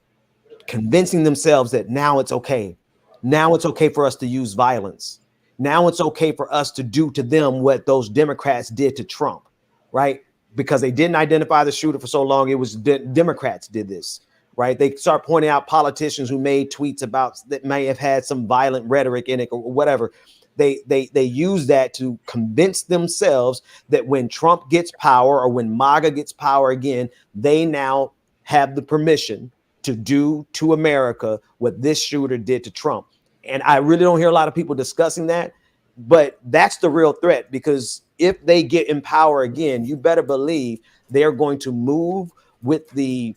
convincing themselves that now it's okay. Now it's okay for us to use violence. Now it's okay for us to do to them what those Democrats did to Trump, right? Because they didn't identify the shooter for so long. It was Democrats did this, right? They start pointing out politicians who made tweets about that may have had some violent rhetoric in it or whatever. They use that to convince themselves that when Trump gets power or when MAGA gets power again, they now have the permission to do to America what this shooter did to Trump. And I really don't hear a lot of people discussing that, but that's the real threat, because if they get in power again, you better believe they're going to move with the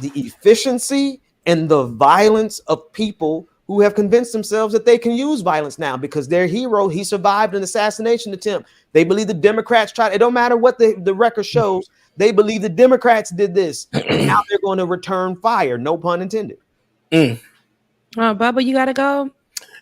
efficiency and the violence of people who have convinced themselves that they can use violence now because their hero, he survived an assassination attempt. They believe the Democrats tried. It don't matter what the record shows. They believe the Democrats did this. And now they're going to return fire. No pun intended. Bubba, you got to go?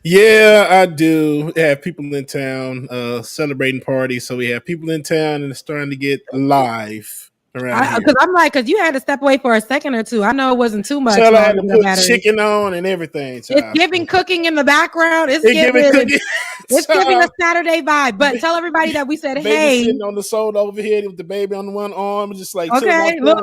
Yeah, I do. Have people in town celebrating parties. So we have people in town and it's starting to get live around here. Because you had to step away for a second or two. I know it wasn't too much. So I had to put chicken on and everything. It's giving cooking in the background. It's giving cooking. It's giving a Saturday vibe. But tell everybody that we said, baby hey. sitting on the sofa over here with the baby on one arm, just like okay, look.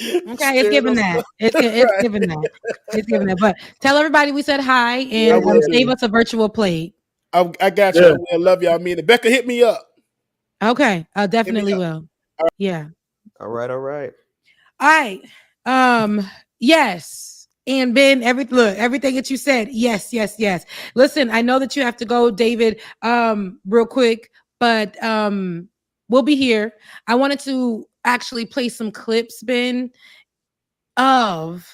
Okay, it's giving that. It's giving that. It's giving that. But tell everybody we said hi and save us a virtual plate. I got you. I love y'all. Becca, hit me up. Okay, I definitely will. Yeah. All right. All right. Yes. And Ben, everything that you said. Yes. Listen, I know that you have to go, David, real quick, but we'll be here. I wanted to actually play some clips, Ben, of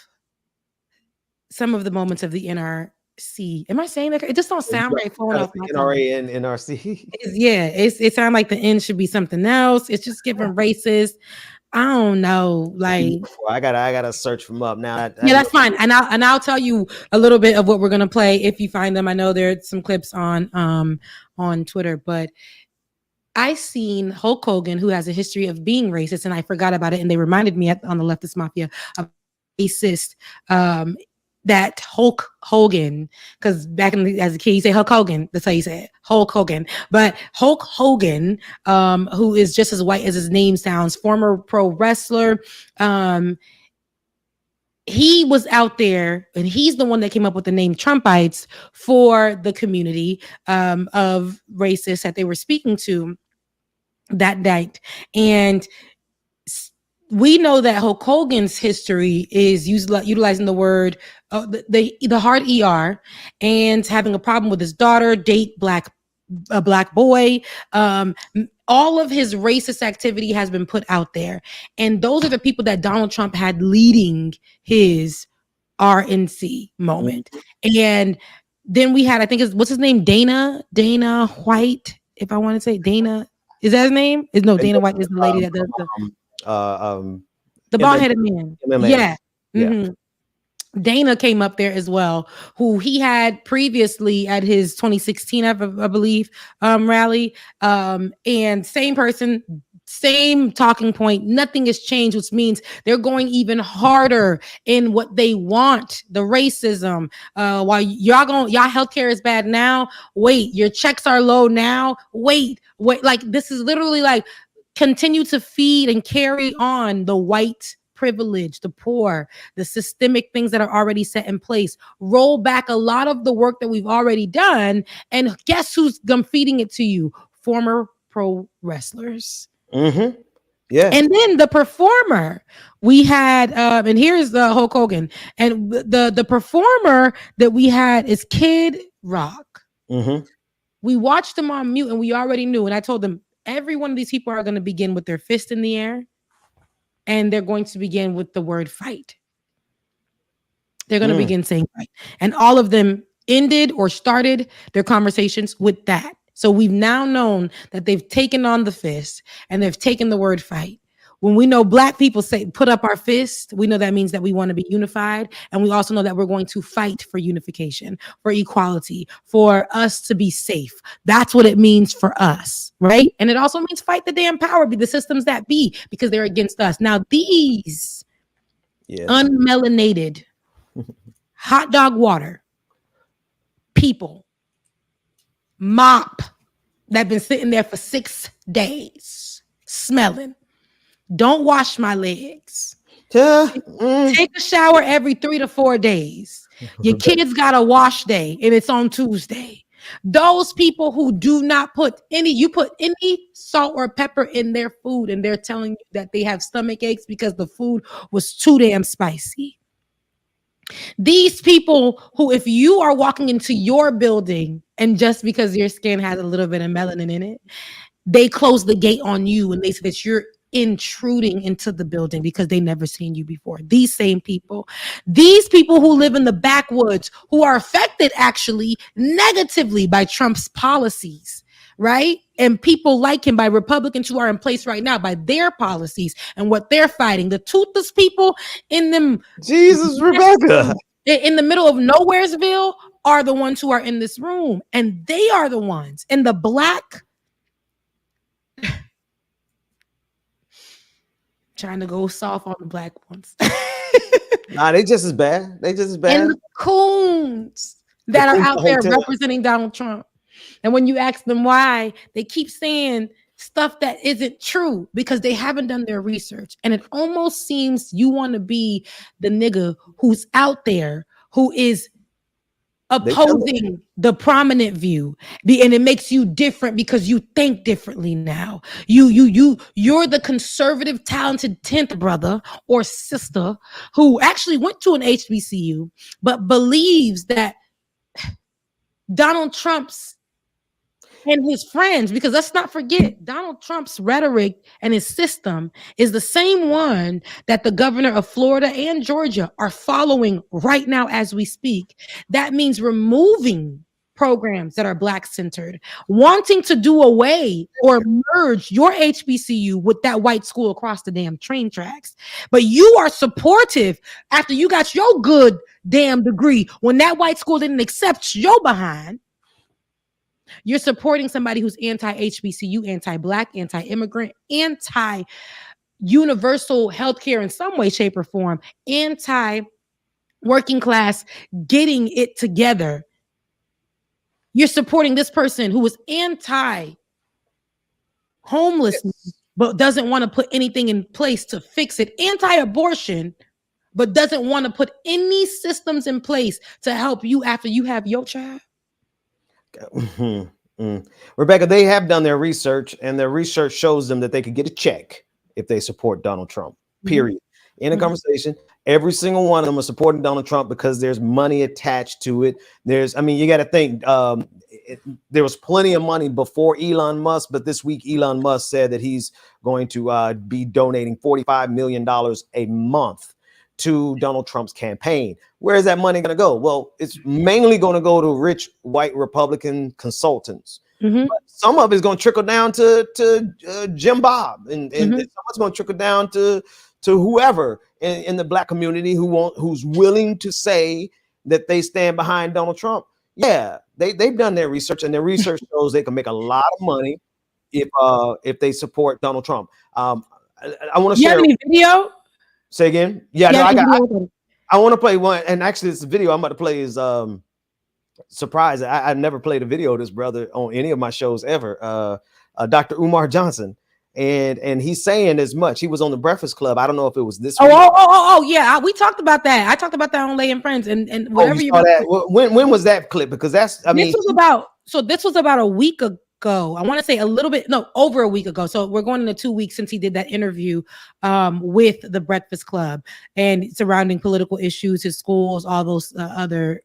some of the moments of the NRC. Am I saying that? It just don't sound right. NRA and NRC. It sounds like the N should be something else. It's just giving racist. I don't know. Like I gotta search them up now. That's fine. And I'll tell you a little bit of what we're gonna play if you find them. I know there's some clips on Twitter, but I seen Hulk Hogan, who has a history of being racist, and I forgot about it. And they reminded me on the Leftist Mafia of racist. That Hulk Hogan, because back as a kid, you say Hulk Hogan. That's how you say it, Hulk Hogan. But Hulk Hogan, who is just as white as his name sounds, former pro wrestler. He was out there, and he's the one that came up with the name Trumpites for the community of racists that they were speaking to that night. And we know that Hulk Hogan's history is utilizing the word, the hard ER, and having a problem with his daughter, date a black boy. All of his racist activity has been put out there. And those are the people that Donald Trump had leading his RNC moment. And then we had, I think, what's his name? Dana White, if I want to say Dana. Is that his name? No, Dana White is the lady that does the bald-headed man. Yeah. Mm-hmm. Dana came up there as well, who he had previously at his 2016, I believe, rally. And same person Same talking point. Nothing has changed, which means they're going even harder in what they want. The racism. While y'all healthcare is bad now. Wait, your checks are low now. Wait. Like this is literally like continue to feed and carry on the white privilege, the poor, the systemic things that are already set in place. Roll back a lot of the work that we've already done, and guess who's feeding it to you? Former pro wrestlers. Mm-hmm. Yeah. And then the performer we had, and here's the Hulk Hogan, and the performer that we had is Kid Rock. Mm-hmm. We watched them on mute, and we already knew. And I told them every one of these people are going to begin with their fist in the air, and they're going to begin with the word fight. They're going to begin saying fight, and all of them ended or started their conversations with that. So we've now known that they've taken on the fist and they've taken the word fight. When we know Black people say put up our fist, we know that means that we want to be unified. And we also know that we're going to fight for unification, for equality, for us to be safe. That's what it means for us, right? And it also means fight the damn power, be the systems that be, because they're against us. Now these unmelanated hot dog water people mop that been sitting there for 6 days smelling. Don't wash my legs. Take a shower every 3 to 4 days. Your kids got a wash day and it's on Tuesday. Those people who do not put any salt or pepper in their food, and they're telling you that they have stomach aches because the food was too damn spicy. These people who, if you are walking into your building and just because your skin has a little bit of melanin in it, they close the gate on you and they say that you're intruding into the building because they never seen you before. These same people, these people who live in the backwoods, who are affected actually negatively by Trump's policies, right? And people like him, by Republicans who are in place right now, by their policies and what they're fighting. The toothless people in them, Jesus, Rebecca, in the middle of Nowheresville are the ones who are in this room, and they are the ones in the Black. Trying to go soft on the Black ones. Nah, they just as bad. They just as bad. And the coons that are out there representing Donald Trump. And when you ask them why, they keep saying stuff that isn't true because they haven't done their research. And it almost seems you want to be the nigga who's out there who is opposing the prominent view, and it makes you different because you think differently now. You're the conservative, talented 10th brother or sister who actually went to an HBCU but believes that Donald Trump's and his friends, because let's not forget, Donald Trump's rhetoric and his system is the same one that the governor of Florida and Georgia are following right now as we speak. That means removing programs that are Black centered, wanting to do away or merge your HBCU with that white school across the damn train tracks. But you are supportive after you got your good damn degree when that white school didn't accept your behind. You're supporting somebody who's anti-HBCU, anti-Black, anti-immigrant, anti-universal healthcare in some way, shape, or form, anti-working class getting it together. You're supporting this person who is anti-homelessness, but doesn't want to put anything in place to fix it, anti-abortion, but doesn't want to put any systems in place to help you after you have your child. Rebecca, they have done their research, and their research shows them that they could get a check if they support Donald Trump, period. In a conversation, every single one of them are supporting Donald Trump because there's money attached to it. You got to think, there was plenty of money before Elon Musk, but this week Elon Musk said that he's going to be donating $45 million a month to Donald Trump's campaign. Where is that money going to go? Well, it's mainly going to go to rich white Republican consultants. But some of it is going to trickle down to Jim Bob, and some of it's going to trickle down to whoever in the Black community who's willing to say that they stand behind Donald Trump. Yeah, they've done their research, and their research shows they can make a lot of money if they support Donald Trump. I want to You have share. any video? Say again. Yeah, You no, have any I video? want to play one, and actually, this video I'm about to play is surprise. I've never played a video of this brother on any of my shows ever. Dr. Umar Johnson, and he's saying as much. He was on the Breakfast Club. I don't know if it was this week. Yeah. We talked about that. I talked about that on Lay and Friends, and whatever you saw that. When was that clip? Because that's this was about a week ago. I want to say over a week ago. So we're going into 2 weeks since he did that interview with the Breakfast Club and surrounding political issues, his schools, all those other.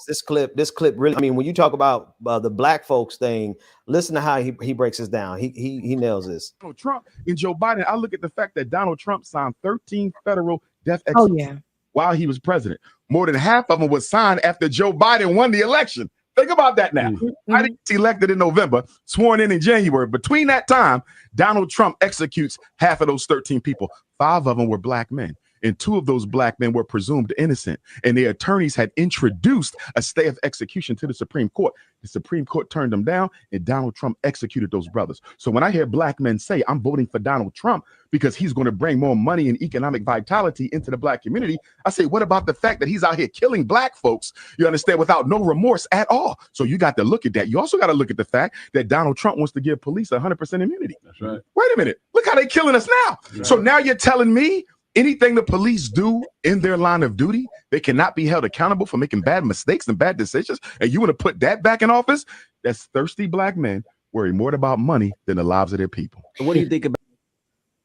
This clip really. I mean, when you talk about the black folks thing, listen to how he breaks this down. He nails this. Donald Trump and Joe Biden. I look at the fact that Donald Trump signed 13 federal death executions while he was president. More than half of them was signed after Joe Biden won the election. Think about that now. Biden gets elected in November, sworn in January. Between that time, Donald Trump executes half of those 13 people. 5 of them were black men, and 2 of those black men were presumed innocent. And their attorneys had introduced a stay of execution to the Supreme Court. The Supreme Court turned them down, and Donald Trump executed those brothers. So when I hear black men say, I'm voting for Donald Trump because he's going to bring more money and economic vitality into the black community, I say, what about the fact that he's out here killing black folks, you understand, without no remorse at all? So you got to look at that. You also got to look at the fact that Donald Trump wants to give police 100% immunity. That's right. Wait a minute. Look how they're killing us now. Right. So now you're telling me anything the police do in their line of duty, they cannot be held accountable for making bad mistakes and bad decisions. And you want to put that back in office? That's thirsty black men worry more about money than the lives of their people. What do you think about?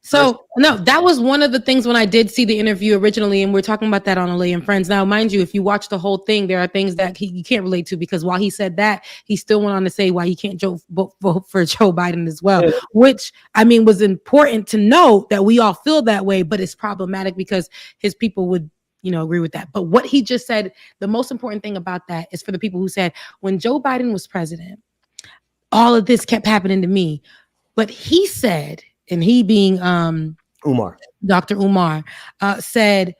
So no, that was one of the things when I did see the interview originally, and we're talking about that on Lay and Friends. Now, mind you, if you watch the whole thing, there are things that you can't relate to, because while he said that, he still went on to say why he can't vote for Joe Biden as well, which I mean was important to know that we all feel that way, but it's problematic because his people would agree with that. But what he just said, the most important thing about that is for the people who said when Joe Biden was president, all of this kept happening to me. But he said, and he being Umar, Dr. Umar, said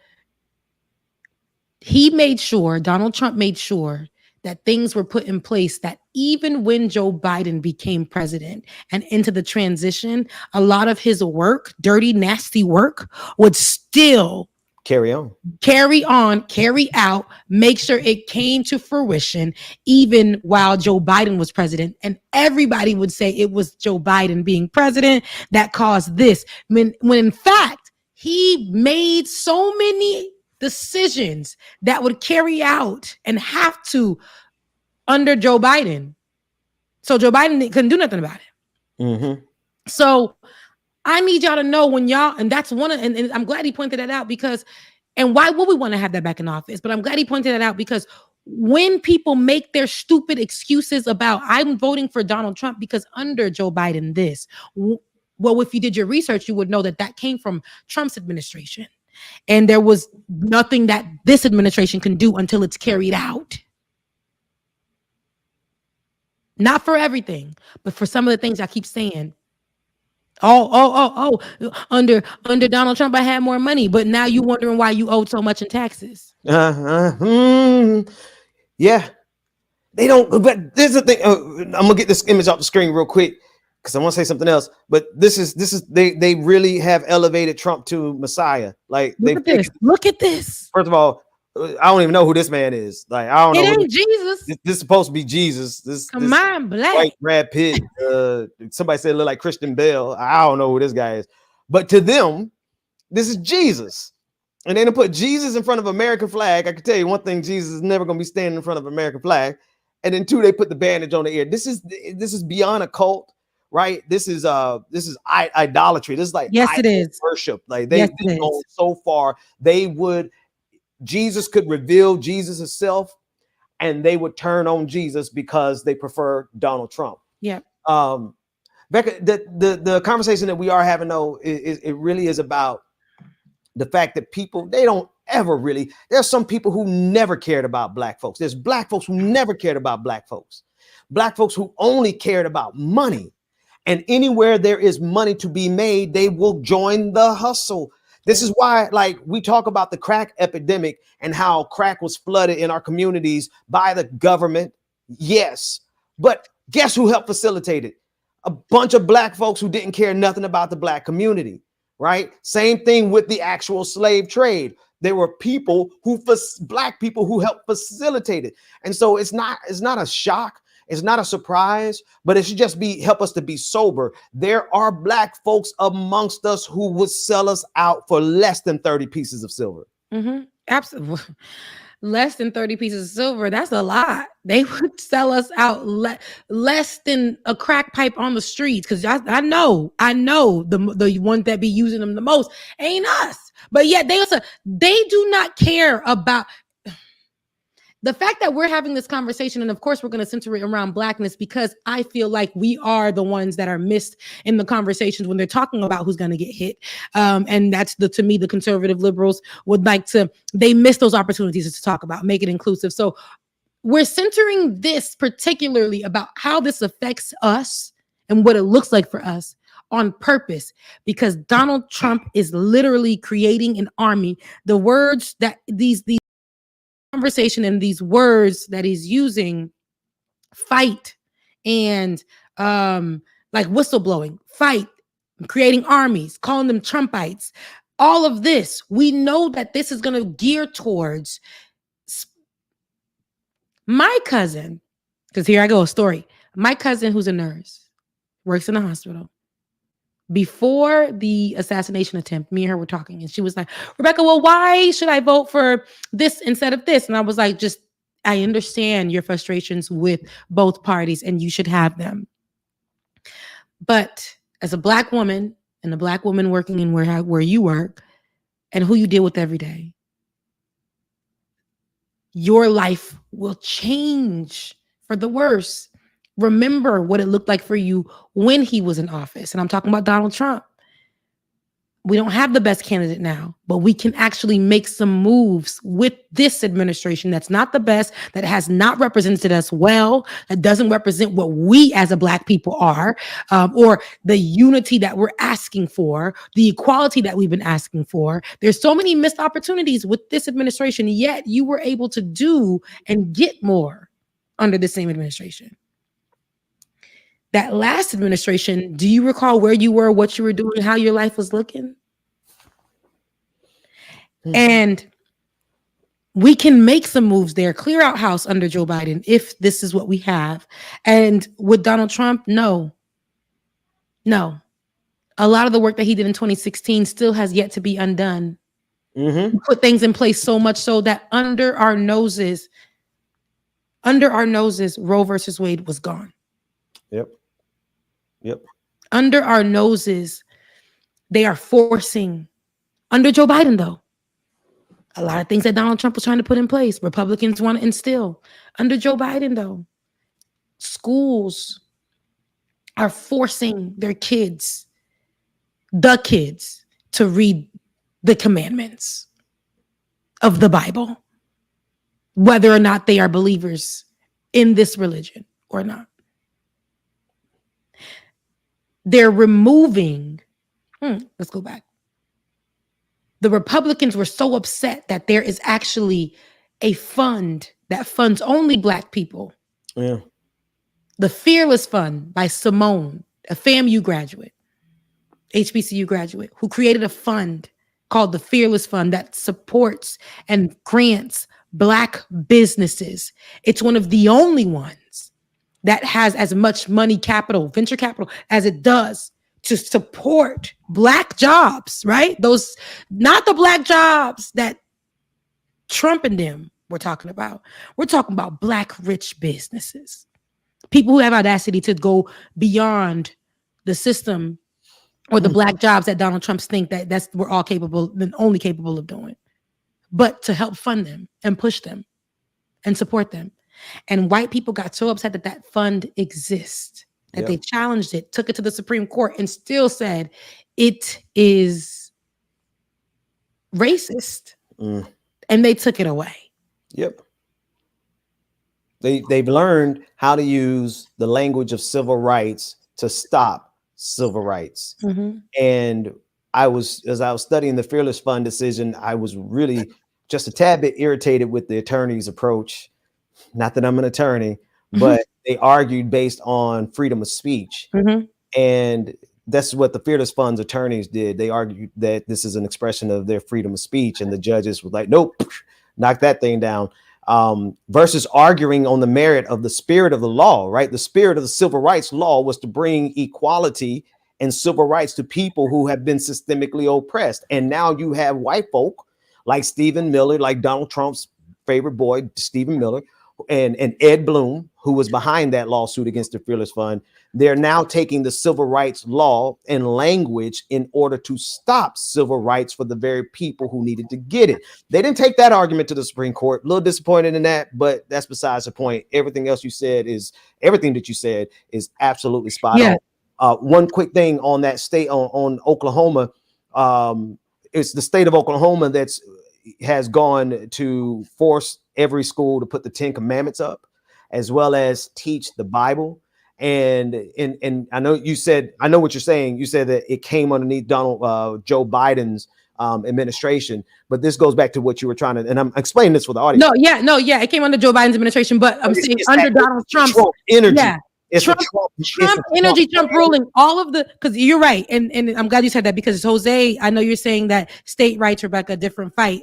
Donald Trump made sure that things were put in place that even when Joe Biden became president and into the transition, a lot of his work, dirty, nasty work, would still carry out, make sure it came to fruition, even while Joe Biden was president. And everybody would say it was Joe Biden being president that caused this. When in fact, he made so many decisions that would carry out and have to under Joe Biden. So Joe Biden couldn't do nothing about it. Mm-hmm. So I need y'all to know when y'all, and that's and I'm glad he pointed that out because, and why would we want to have that back in office? But I'm glad he pointed that out because when people make their stupid excuses about I'm voting for Donald Trump because under Joe Biden well, if you did your research, you would know that came from Trump's administration. And there was nothing that this administration can do until it's carried out. Not for everything, but for some of the things I keep saying. Under Donald Trump, I had more money, but now you wondering why you owed so much in taxes. Yeah, they don't. But there's the thing. I'm gonna get this image off the screen real quick because I want to say something else. But this is they really have elevated Trump to Messiah. Like Look at this. First of all, I don't even know who this man is. Like I don't know. It ain't Jesus. This is supposed to be Jesus. This on, black. White Brad Pitt. Somebody said it looked like Christian Bale. I don't know who this guy is. But to them, this is Jesus. And they didn't put Jesus in front of American flag. I can tell you one thing: Jesus is never going to be standing in front of American flag. And then 2, they put the bandage on the ear. This is beyond a cult, right? This is idolatry. This is like it is worship. Like they've gone so far. Jesus could reveal Jesus himself, and they would turn on Jesus because they prefer Donald Trump. Yeah. Becca, the conversation that we are having though, it really is about the fact that people, they don't ever really, there's some people who never cared about black folks. There's black folks who never cared about black folks. Black folks who only cared about money. And anywhere there is money to be made, they will join the hustle. This is why, like, we talk about the crack epidemic and how crack was flooded in our communities by the government. Yes. But guess who helped facilitate it? a bunch of black folks who didn't care nothing about the black community, right? Same thing with the actual slave trade. There were people black people who helped facilitate it. And so it's not a shock. It's not a surprise, but it should just help us to be sober. There are black folks amongst us who would sell us out for less than 30 pieces of silver. Absolutely. Less than 30 pieces of silver. That's a lot. They would sell us out less than a crack pipe on the streets. Cause I know the ones that be using them the most ain't us. But yet they do not care about the fact that we're having this conversation. And of course we're going to center it around blackness, because I feel like we are the ones that are missed in the conversations when they're talking about who's going to get hit. And that's to me, the conservative liberals would like they miss those opportunities to talk about, make it inclusive. So we're centering this particularly about how this affects us and what it looks like for us on purpose, because Donald Trump is literally creating an army. The words that these conversation and these words that he's using, fight and like whistleblowing, fight, creating armies, calling them Trumpites, all of this, we know that this is going to gear towards my cousin, because here I go, a story. My cousin, who's a nurse, works in a hospital. Before the assassination attempt, me and her were talking, and she was like, Rebecca, well, why should I vote for this instead of this? And I was like, I understand your frustrations with both parties, and you should have them. But as a black woman, and a black woman working in where you work, and who you deal with every day, your life will change for the worse. Remember what it looked like for you when he was in office. And I'm talking about Donald Trump. We don't have the best candidate now, but we can actually make some moves with this administration that's not the best, that has not represented us well, that doesn't represent what we as a black people are, or the unity that we're asking for, the equality that we've been asking for. There's so many missed opportunities with this administration, yet you were able to do and get more under the same administration. That last administration, do you recall where you were, what you were doing, how your life was looking? And we can make some moves there, clear out house under Joe Biden, if this is what we have. And with Donald Trump, no. A lot of the work that he did in 2016 still has yet to be undone. He put things in place so much so that under our noses, Roe versus Wade was gone. Yep. Under our noses, they are forcing, under Joe Biden, though, a lot of things that Donald Trump was trying to put in place, Republicans want to instill. Under Joe Biden, though, schools are forcing their kids, to read the commandments of the Bible, whether or not they are believers in this religion or not. They're removing, let's go back. The Republicans were so upset that there is actually a fund that funds only Black people. Yeah. The Fearless Fund by Simone, a FAMU graduate, HBCU graduate, who created a fund called the Fearless Fund that supports and grants Black businesses. It's one of the only ones that has as much money capital, venture capital, as it does to support Black jobs, right? Those, not the Black jobs that Trump and them were talking about. We're talking about Black rich businesses. People who have audacity to go beyond the system or the Black jobs that Donald Trump think that's we're all capable and only capable of doing, but to help fund them and push them and support them. And white people got so upset that that fund exists that they challenged it, took it to the Supreme Court, and still said it is racist. And they took it away. Yep. They've learned how to use the language of civil rights to stop civil rights. And as I was studying the Fearless Fund decision, I was really just a tad bit irritated with the attorney's approach. Not that I'm an attorney, but they argued based on freedom of speech. And that's what the Fearless Fund's attorneys did. They argued that this is an expression of their freedom of speech, and the judges were like, nope, knock that thing down. Versus arguing on the merit of the spirit of the law, right? The spirit of the civil rights law was to bring equality and civil rights to people who have been systemically oppressed. And now you have white folk like Stephen Miller, like Donald Trump's favorite boy, Stephen Miller, and Ed Bloom, who was behind that lawsuit against the Fearless Fund. They're now taking the civil rights law and language in order to stop civil rights for the very people who needed to get it. They didn't take that argument to the Supreme Court. A little disappointed in that, but that's besides the point. Everything that you said is absolutely spot on. One quick thing on that state, on Oklahoma. It's the state of Oklahoma has gone to force every school to put the 10 Commandments up, as well as teach the Bible. And I know you said, I know what you're saying. You said that it came underneath Joe Biden's administration, but this goes back to what you were trying to, and I'm explaining this for the audience. No, it came under Joe Biden's administration, but I'm saying under Donald Trump's energy. Yeah. Trump energy, Trump ruling, all of the, because you're right, and I'm glad you said that, because Jose, I know you're saying that state rights, Rebecca, different fight.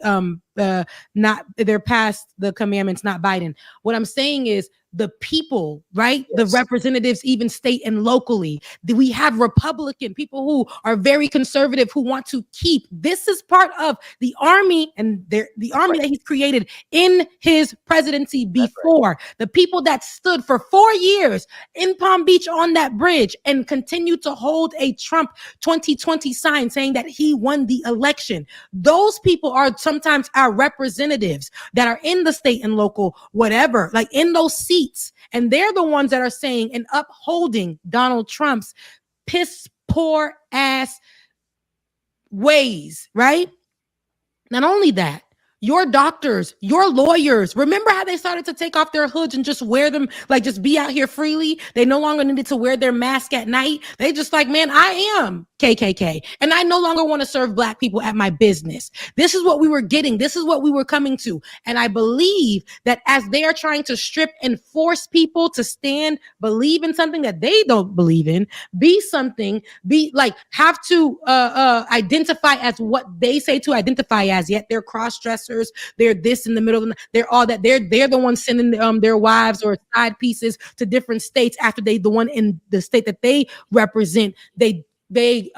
Not, they're past the commandments, not Biden. What I'm saying is the people, right? Yes. The representatives, even state and locally. We have Republican people who are very conservative who want to keep. This is part of the army and the army that he's created in his presidency before. The people that stood for 4 years in Palm Beach on that bridge and continue to hold a Trump 2020 sign saying that he won the election. Those people are sometimes our representatives that are in the state and local, whatever, like in those seats. And they're the ones that are saying and upholding Donald Trump's piss poor ass ways, right? Not only that, your doctors, your lawyers, remember how they started to take off their hoods and just wear them, like just be out here freely? They no longer needed to wear their mask at night. They just like, man, I am KKK. And I no longer want to serve Black people at my business. This is what we were getting. This is what we were coming to. And I believe that as they are trying to strip and force people to stand, believe in something that they don't believe in, be something, be like, have to identify as what they say to identify as, yet they're cross-dressers. They're this in the middle. They're all that. They're the ones sending their wives or side pieces to different states after the one in the state that they represent. They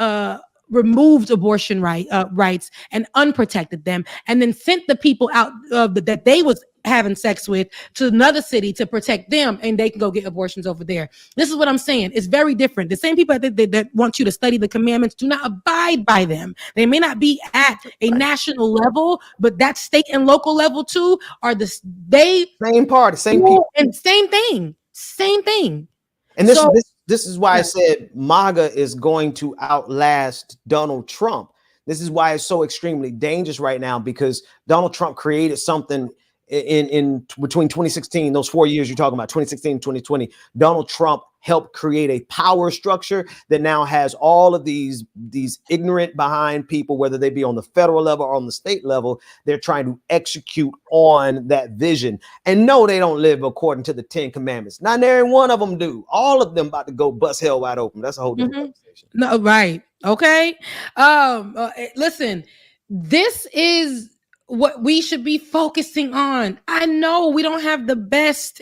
removed abortion rights and unprotected them, and then sent the people out that they was having sex with to another city to protect them, and they can go get abortions over there. This is what I'm saying. It's very different. The same people that want you to study the commandments do not abide by them. They may not be at a national level, but that state and local level too are same party, same people, and same thing. And this is why I said MAGA is going to outlast Donald Trump. This is why it's so extremely dangerous right now, because Donald Trump created something in between 2016, those 4 years you're talking about, 2016 and 2020. Donald Trump helped create a power structure that now has all of these ignorant behind people, whether they be on the federal level or on the state level. They're trying to execute on that vision. And no, they don't live according to the 10 Commandments. Not every one of them do. All of them about to go bust hell wide open. That's a whole different conversation. No, right. Okay. Listen, this is what we should be focusing on. I know we don't have the best.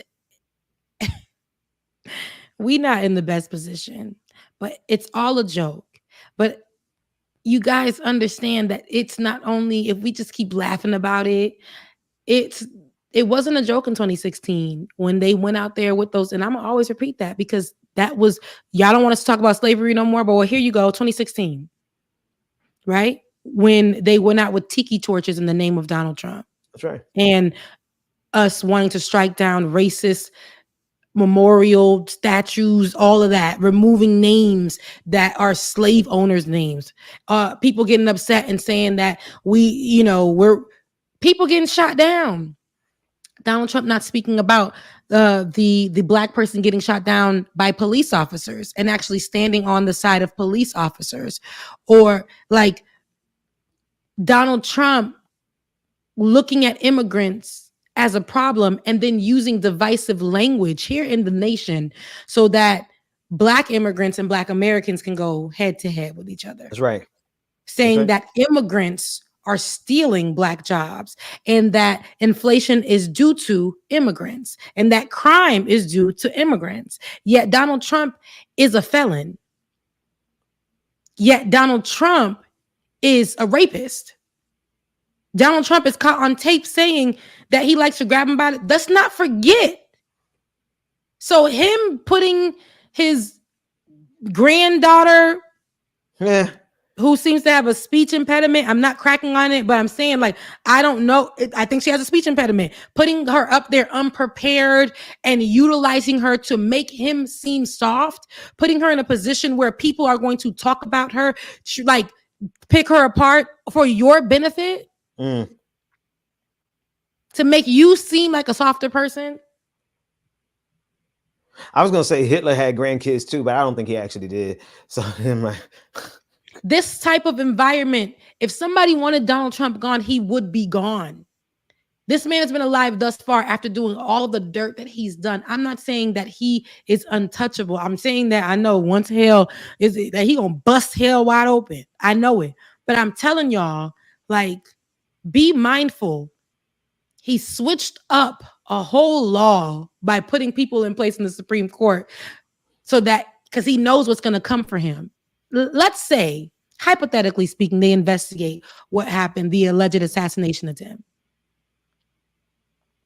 We're not in the best position, but it's all a joke. But you guys understand that it's not only, if we just keep laughing about it, it wasn't a joke in 2016 when they went out there with those. And I'm gonna always repeat that, because that was, y'all don't want us to talk about slavery no more, but well, here you go, 2016, right? When they went out with tiki torches in the name of Donald Trump. That's right. And us wanting to strike down racist memorial statues, all of that, removing names that are slave owners' names, people getting upset and saying that we're people getting shot down. Donald Trump not speaking about the Black person getting shot down by police officers and actually standing on the side of police officers, or like Donald Trump looking at immigrants as a problem and then using divisive language here in the nation so that Black immigrants and Black Americans can go head to head with each other. That's right. Saying that immigrants are stealing Black jobs and that inflation is due to immigrants and that crime is due to immigrants. Yet Donald Trump is a felon. Yet Donald Trump is a rapist. Donald Trump is caught on tape saying that he likes to grab him by the... Let's not forget. So him putting his granddaughter, who seems to have a speech impediment, I'm not cracking on it, but I'm saying, like, I don't know. I think she has a speech impediment. Putting her up there unprepared and utilizing her to make him seem soft, putting her in a position where people are going to talk about her, like pick her apart for your benefit, to make you seem like a softer person. I was gonna say Hitler had grandkids too, but I don't think he actually did. So this type of environment, if somebody wanted Donald Trump gone, he would be gone. This man has been alive thus far after doing all the dirt that he's done. I'm not saying that he is untouchable. I'm saying that I know once hell is that he gonna bust hell wide open. I know it, but I'm telling y'all, like, be mindful. He switched up a whole law by putting people in place in the Supreme Court so that, because he knows what's going to come for him. Let's say, hypothetically speaking, they investigate what happened, the alleged assassination attempt.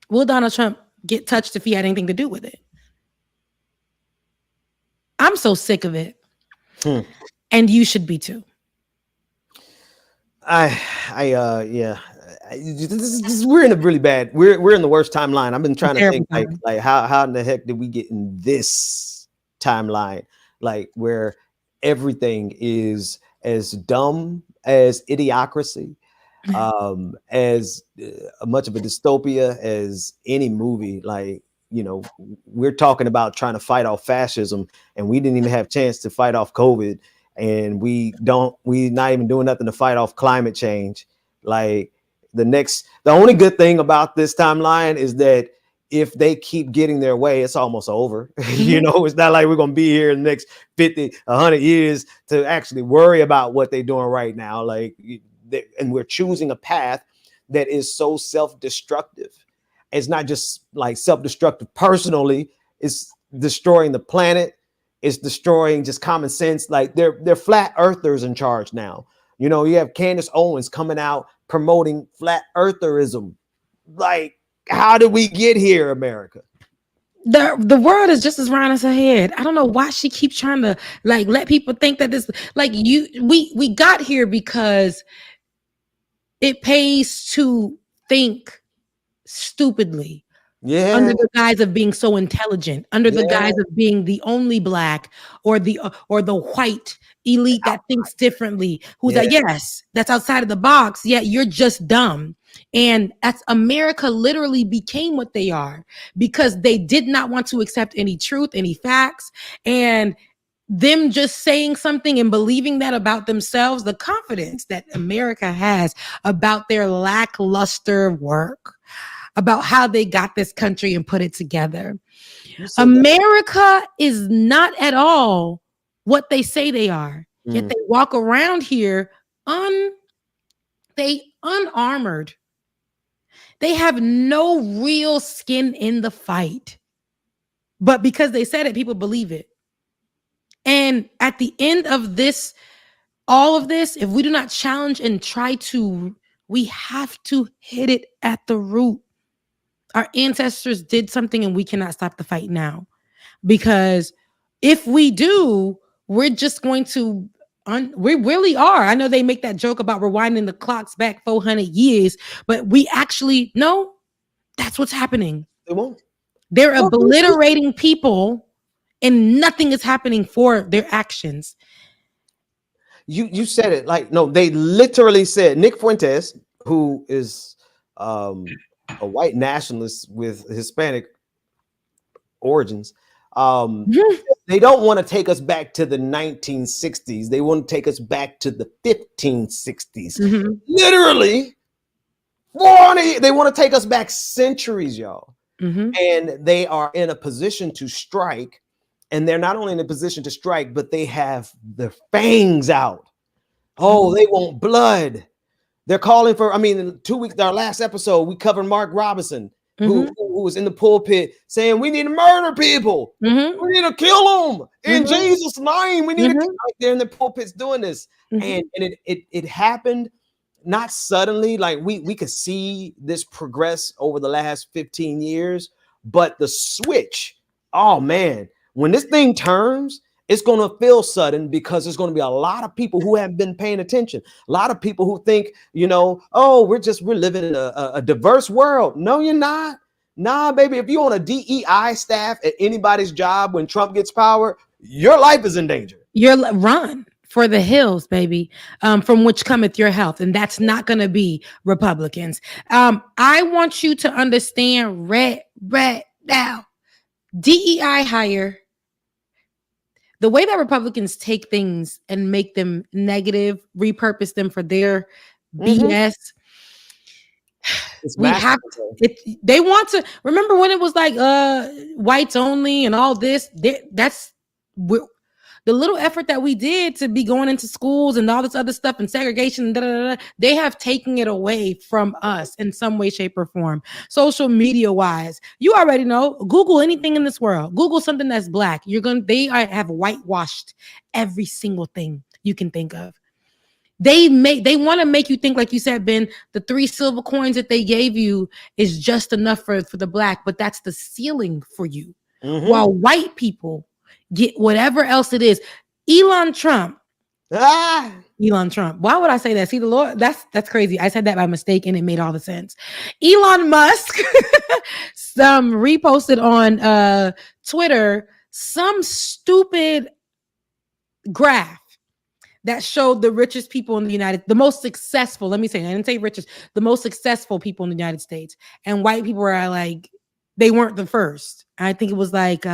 Will Donald Trump get touched if he had anything to do with it? I'm so sick of it. And you should be too. Yeah. We're in a really bad. We're in the worst timeline. I've been trying to think like how in the heck did we get in this timeline, like where everything is as dumb as Idiocracy, as much of a dystopia as any movie. Like, you know, we're talking about trying to fight off fascism, and we didn't even have a chance to fight off COVID, and we're not even doing nothing to fight off climate change. Like, the only good thing about this timeline is that if they keep getting their way, it's almost over. You know, it's not like we're going to be here in the next 50, 100 years to actually worry about what they're doing right now. Like, and we're choosing a path that is so self-destructive. It's not just like self-destructive personally. It's destroying the planet. It's destroying just common sense. Like, they're flat earthers in charge now. You know, you have Candace Owens coming out promoting flat eartherism. Like, how did we get here, America? The world is just as round as her head. I don't know why she keeps trying to like let people think that this, like, we got here because it pays to think stupidly. Yeah. Under the guise of being so intelligent, under the guise of being the only Black or the white elite that thinks differently, who's like, yes, that's outside of the box, yet you're just dumb. And that's America literally became what they are because they did not want to accept any truth, any facts, and them just saying something and believing that about themselves, the confidence that America has about their lackluster work, about how they got this country and put it together. America is not at all what they say they are. Yet they walk around here unarmored. They have no real skin in the fight. But because they said it, people believe it. And at the end of this, all of this, if we do not challenge and try to, we have to hit it at the root. Our ancestors did something and we cannot stop the fight now. Because if we do, we're just going to, we really are. I know they make that joke about rewinding the clocks back 400 years, but we actually, no, that's what's happening. They won't. They're obliterating people and nothing is happening for their actions. You said it. Like, no, they literally said, Nick Fuentes, who is a white nationalist with Hispanic origins, they don't want to take us back to the 1960s. They want to take us back to the 1560s. Literally, 400. They want to take us back centuries, y'all. And they are in a position to strike and they're not only in a position to strike, but they have their fangs out. Oh, they want blood. They're calling for, I mean, in 2 weeks, our last episode, we covered Mark Robinson, who was in the pulpit saying, we need to murder people. We need to kill them in Jesus' name. We need to kill them. They're in the pulpits doing this. And it happened not suddenly, like we could see this progress over the last 15 years, but the switch, oh man, when this thing turns, it's going to feel sudden because there's going to be a lot of people who haven't been paying attention. A lot of people who think, you know, oh, we're living in a diverse world. No, you're not. Nah, baby, if you're on a DEI staff at anybody's job when Trump gets power, your life is in danger. You're run for the hills, baby, from which cometh your health. And that's not going to be Republicans. I want you to understand right now, DEI hire, the way that Republicans take things and make them negative, repurpose them for their BS. We have to, they want to remember when it was like whites only and all this. That's the little effort that we did to be going into schools and all this other stuff and segregation. They have taken it away from us in some way, shape, or form. Social media wise, you already know. Google anything in this world. Google something that's black. They have whitewashed every single thing you can think of. They want to make you think, like you said, Ben, the 3 silver coins that they gave you is just enough for the black, but that's the ceiling for you. While white people get whatever else it is. Elon Trump. Elon Trump. Why would I say that? See, the Lord, that's crazy. I said that by mistake and it made all the sense. Elon Musk reposted on Twitter some stupid graph that showed the richest people in the most successful, let me say, I didn't say richest, the most successful people in the United States. And white people were like, they weren't the first. I think it was like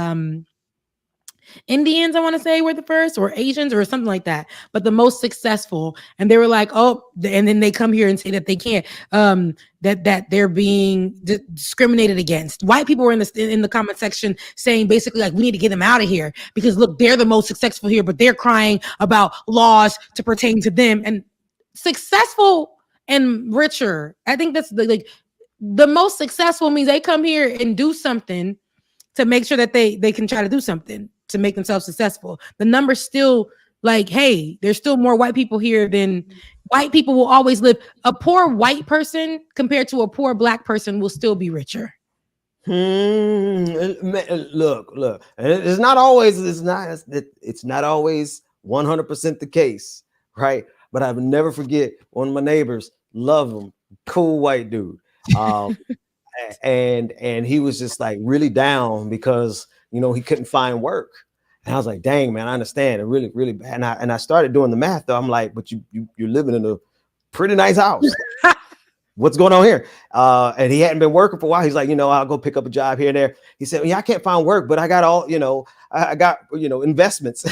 Indians, I want to say, were the first, or Asians or something like that, but the most successful. And they were like, oh, and then they come here and say that they can't, that they're being discriminated against. White people were in the comment section saying basically like, we need to get them out of here because look, they're the most successful here, but they're crying about laws to pertain to them. And successful and richer, I think that's the most successful means they come here and do something to make sure that they can try to do something to make themselves successful. The number's still like, hey, there's still more white people here than white people will always live. A poor white person compared to a poor black person will still be richer. Look, it's not always 100% the case, right? But I would never forget one of my neighbors, love him, cool white dude. And he was just like really down because, you know, he couldn't find work. And I was like, dang, man, I understand. It really, really bad. And I started doing the math though. I'm like, but you're living in a pretty nice house. What's going on here? And he hadn't been working for a while. He's like, you know, I'll go pick up a job here and there. He said, yeah, I can't find work, but I got all, you know, I got, you know, investments.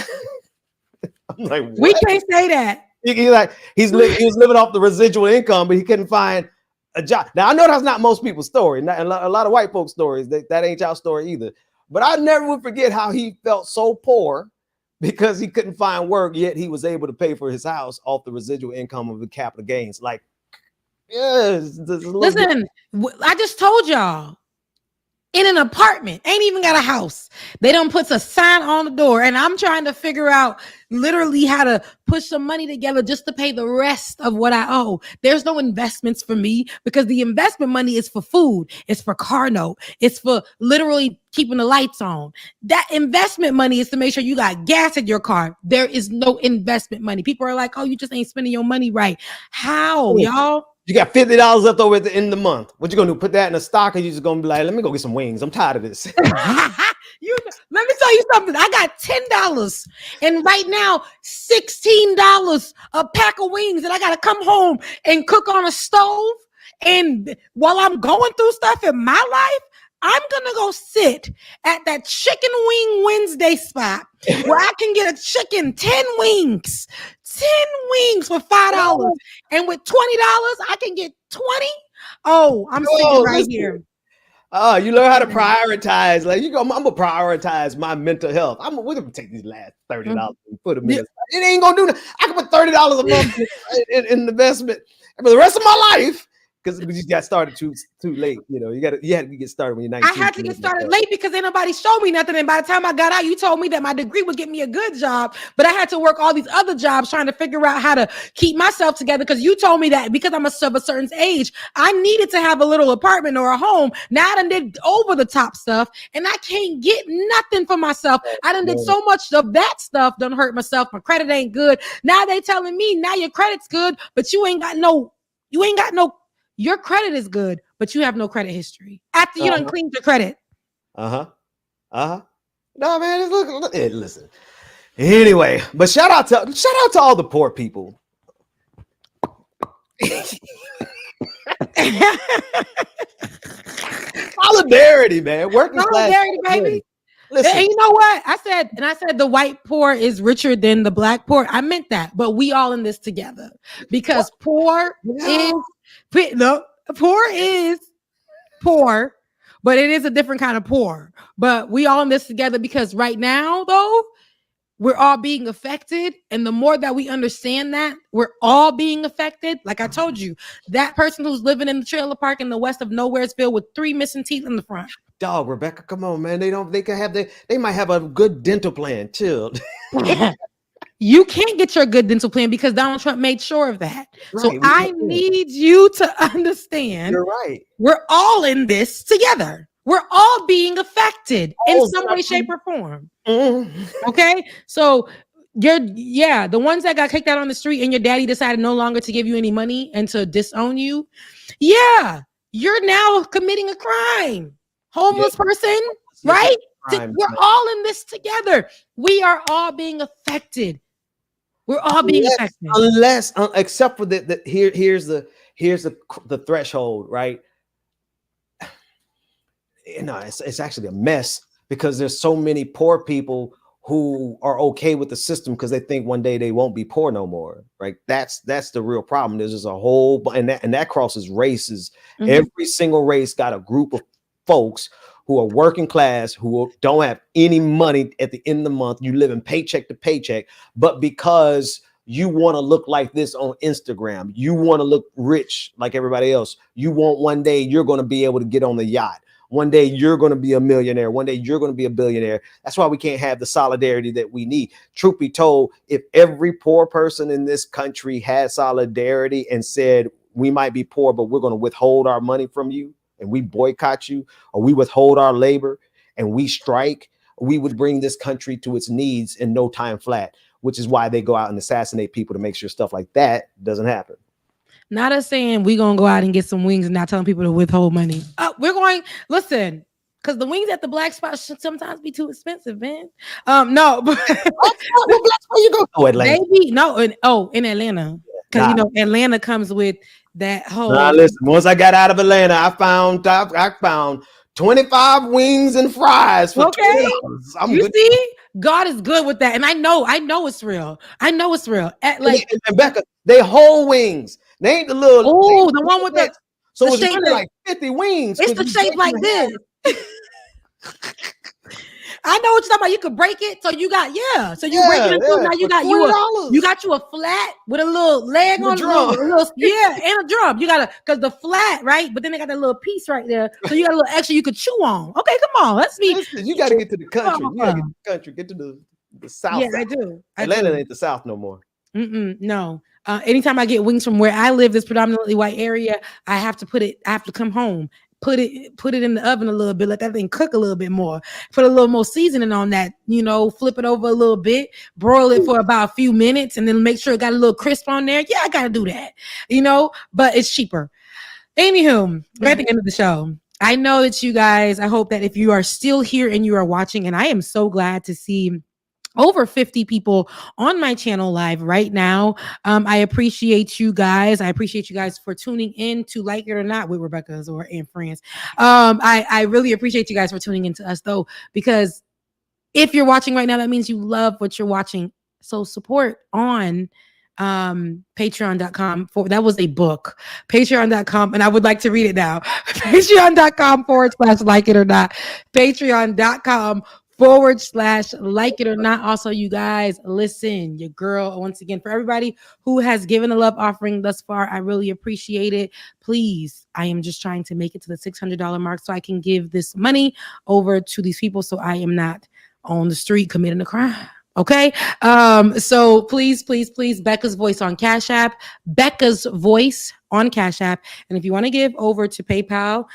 I'm like, what? We can't say that. He was living off the residual income, but he couldn't find a job. Now I know that's not most people's story. A lot of white folks' stories. That ain't y'all story either. But I never would forget how he felt so poor because he couldn't find work, yet he was able to pay for his house off the residual income of the capital gains. Like, yes. Listen, I just told y'all. In an apartment, ain't even got a house. They don't put a sign on the door, and I'm trying to figure out literally how to push some money together just to pay the rest of what I owe. There's no investments for me because the investment money is for food, it's for car note, it's for literally keeping the lights on. That investment money is to make sure you got gas in your car. There is no investment money. People are like, oh, you just ain't spending your money right. How, y'all? You got $50 left over at the end of the month. What you gonna do? Put that in a stock, or you just gonna be like, let me go get some wings? I'm tired of this. Let me tell you something. I got $10, and right now $16 a pack of wings, and I gotta come home and cook on a stove. And while I'm going through stuff in my life, I'm gonna go sit at that Chicken Wing Wednesday spot where I can get a chicken 10 wings for $5, and with $20 I can get 20. Oh, I'm sitting right here. You learn how to prioritize. Like I'm gonna prioritize my mental health. We're gonna take these last $30 and put them in. It ain't gonna do nothing. I can put $30 a month in investment for the rest of my life because you got started too late. You know, you had to get started when you're 19. I had to get started late because ain't nobody showed me nothing. And by the time I got out, you told me that my degree would get me a good job, but I had to work all these other jobs trying to figure out how to keep myself together. Because you told me that because I'm of a certain age, I needed to have a little apartment or a home. Now I done did over the top stuff, and I can't get nothing for myself. I done did so much of that stuff, done hurt myself. My credit ain't good. Now they telling me now your credit's good, but you ain't got no. Your credit is good, but you have no credit history. After you done cleaned your credit. No, man, look, listen. Anyway, but shout out to all the poor people. Solidarity, man. Working solidarity, class, baby. Listen. And you know what? I said the white poor is richer than the black poor. I meant that, but we all in this together because poor is poor, but it is a different kind of poor. But we all in this together because right now, though, we're all being affected. And the more that we understand that we're all being affected, like I told you, that person who's living in the trailer park in the west of Nowheresville with 3 missing teeth in the front. Dog, Rebecca, come on, man. They might have a good dental plan. Chill. You can't get your good dental plan because Donald Trump made sure of that. Right, so I need you to understand. You're right. We're all in this together. We're all being affected in some way, shape, or form. Okay? So the ones that got kicked out on the street and your daddy decided no longer to give you any money and to disown you. Yeah, you're now committing a crime. Homeless person, right? We're all in this together. We are all being affected. We're all being affected. Except for here's the threshold, right? You know, it's actually a mess because there's so many poor people who are okay with the system because they think one day they won't be poor no more. Right? That's the real problem. There's just a whole and that crosses races. Mm-hmm. Every single race got a group of folks who are working class, who don't have any money at the end of the month. You live in paycheck to paycheck, but because you want to look like this on Instagram, you want to look rich like everybody else. You want one day you're going to be able to get on the yacht. One day you're going to be a millionaire. One day you're going to be a billionaire. That's why we can't have the solidarity that we need. Truth be told, if every poor person in this country had solidarity and said, we might be poor, but we're going to withhold our money from you, and we boycott you, or we withhold our labor and we strike, we would bring this country to its knees in no time flat, which is why they go out and assassinate people to make sure stuff like that doesn't happen. Not us saying we're going to go out and get some wings and not telling people to withhold money. Listen, because the wings at the black spot should sometimes be too expensive, man. No. But what black spot you go to? Atlanta. Maybe, in Atlanta. Because, Atlanta comes with that whole. Listen, once I got out of Atlanta, I found 25 wings and fries for $20. See, God is good with that, and I know it's real. I know it's real. And Becca, they whole wings. They ain't the little. Oh, the one with the. So the it's really like 50 wings. It's the shape like this. I know what you're talking about. You could break it, so you got So you break it into now you got you a flat with a little leg on it, and a drum. You got because the flat right, but then they got that little piece right there, so you got a little extra you could chew on. Okay, come on, let's be. Listen, you got to get to the country. You got to get to the country. Get to the south. Yeah, I do. Atlanta ain't the south no more. No. Anytime I get wings from where I live, this predominantly white area, I have to come home. Put it in the oven a little bit, let that thing cook a little bit more, put a little more seasoning on that, flip it over a little bit, broil it for about a few minutes, and then make sure it got a little crisp on there. Yeah, I gotta do that, but it's cheaper. Anywho, we're at the end of the show. I know that you guys, I hope that if you are still here and you are watching, and I am so glad to see over 50 people on my channel live right now. I appreciate you guys. I appreciate you guys for tuning in to Like It or Not with Rebecca's and friends. I really appreciate you guys for tuning in to us though, because if you're watching right now, that means you love what you're watching. So support on patreon.com that was a book, patreon.com, and I would like to read it now. patreon.com/like it or not, patreon.com/like it or not. Also, you guys, listen, your girl, once again, for everybody who has given a love offering thus far, I really appreciate it. Please, I am just trying to make it to the $600 mark so I can give this money over to these people so I am not on the street committing a crime. Okay. So please, Becca's Voice on Cash App, Becca's Voice on Cash App. And if you want to give over to PayPal,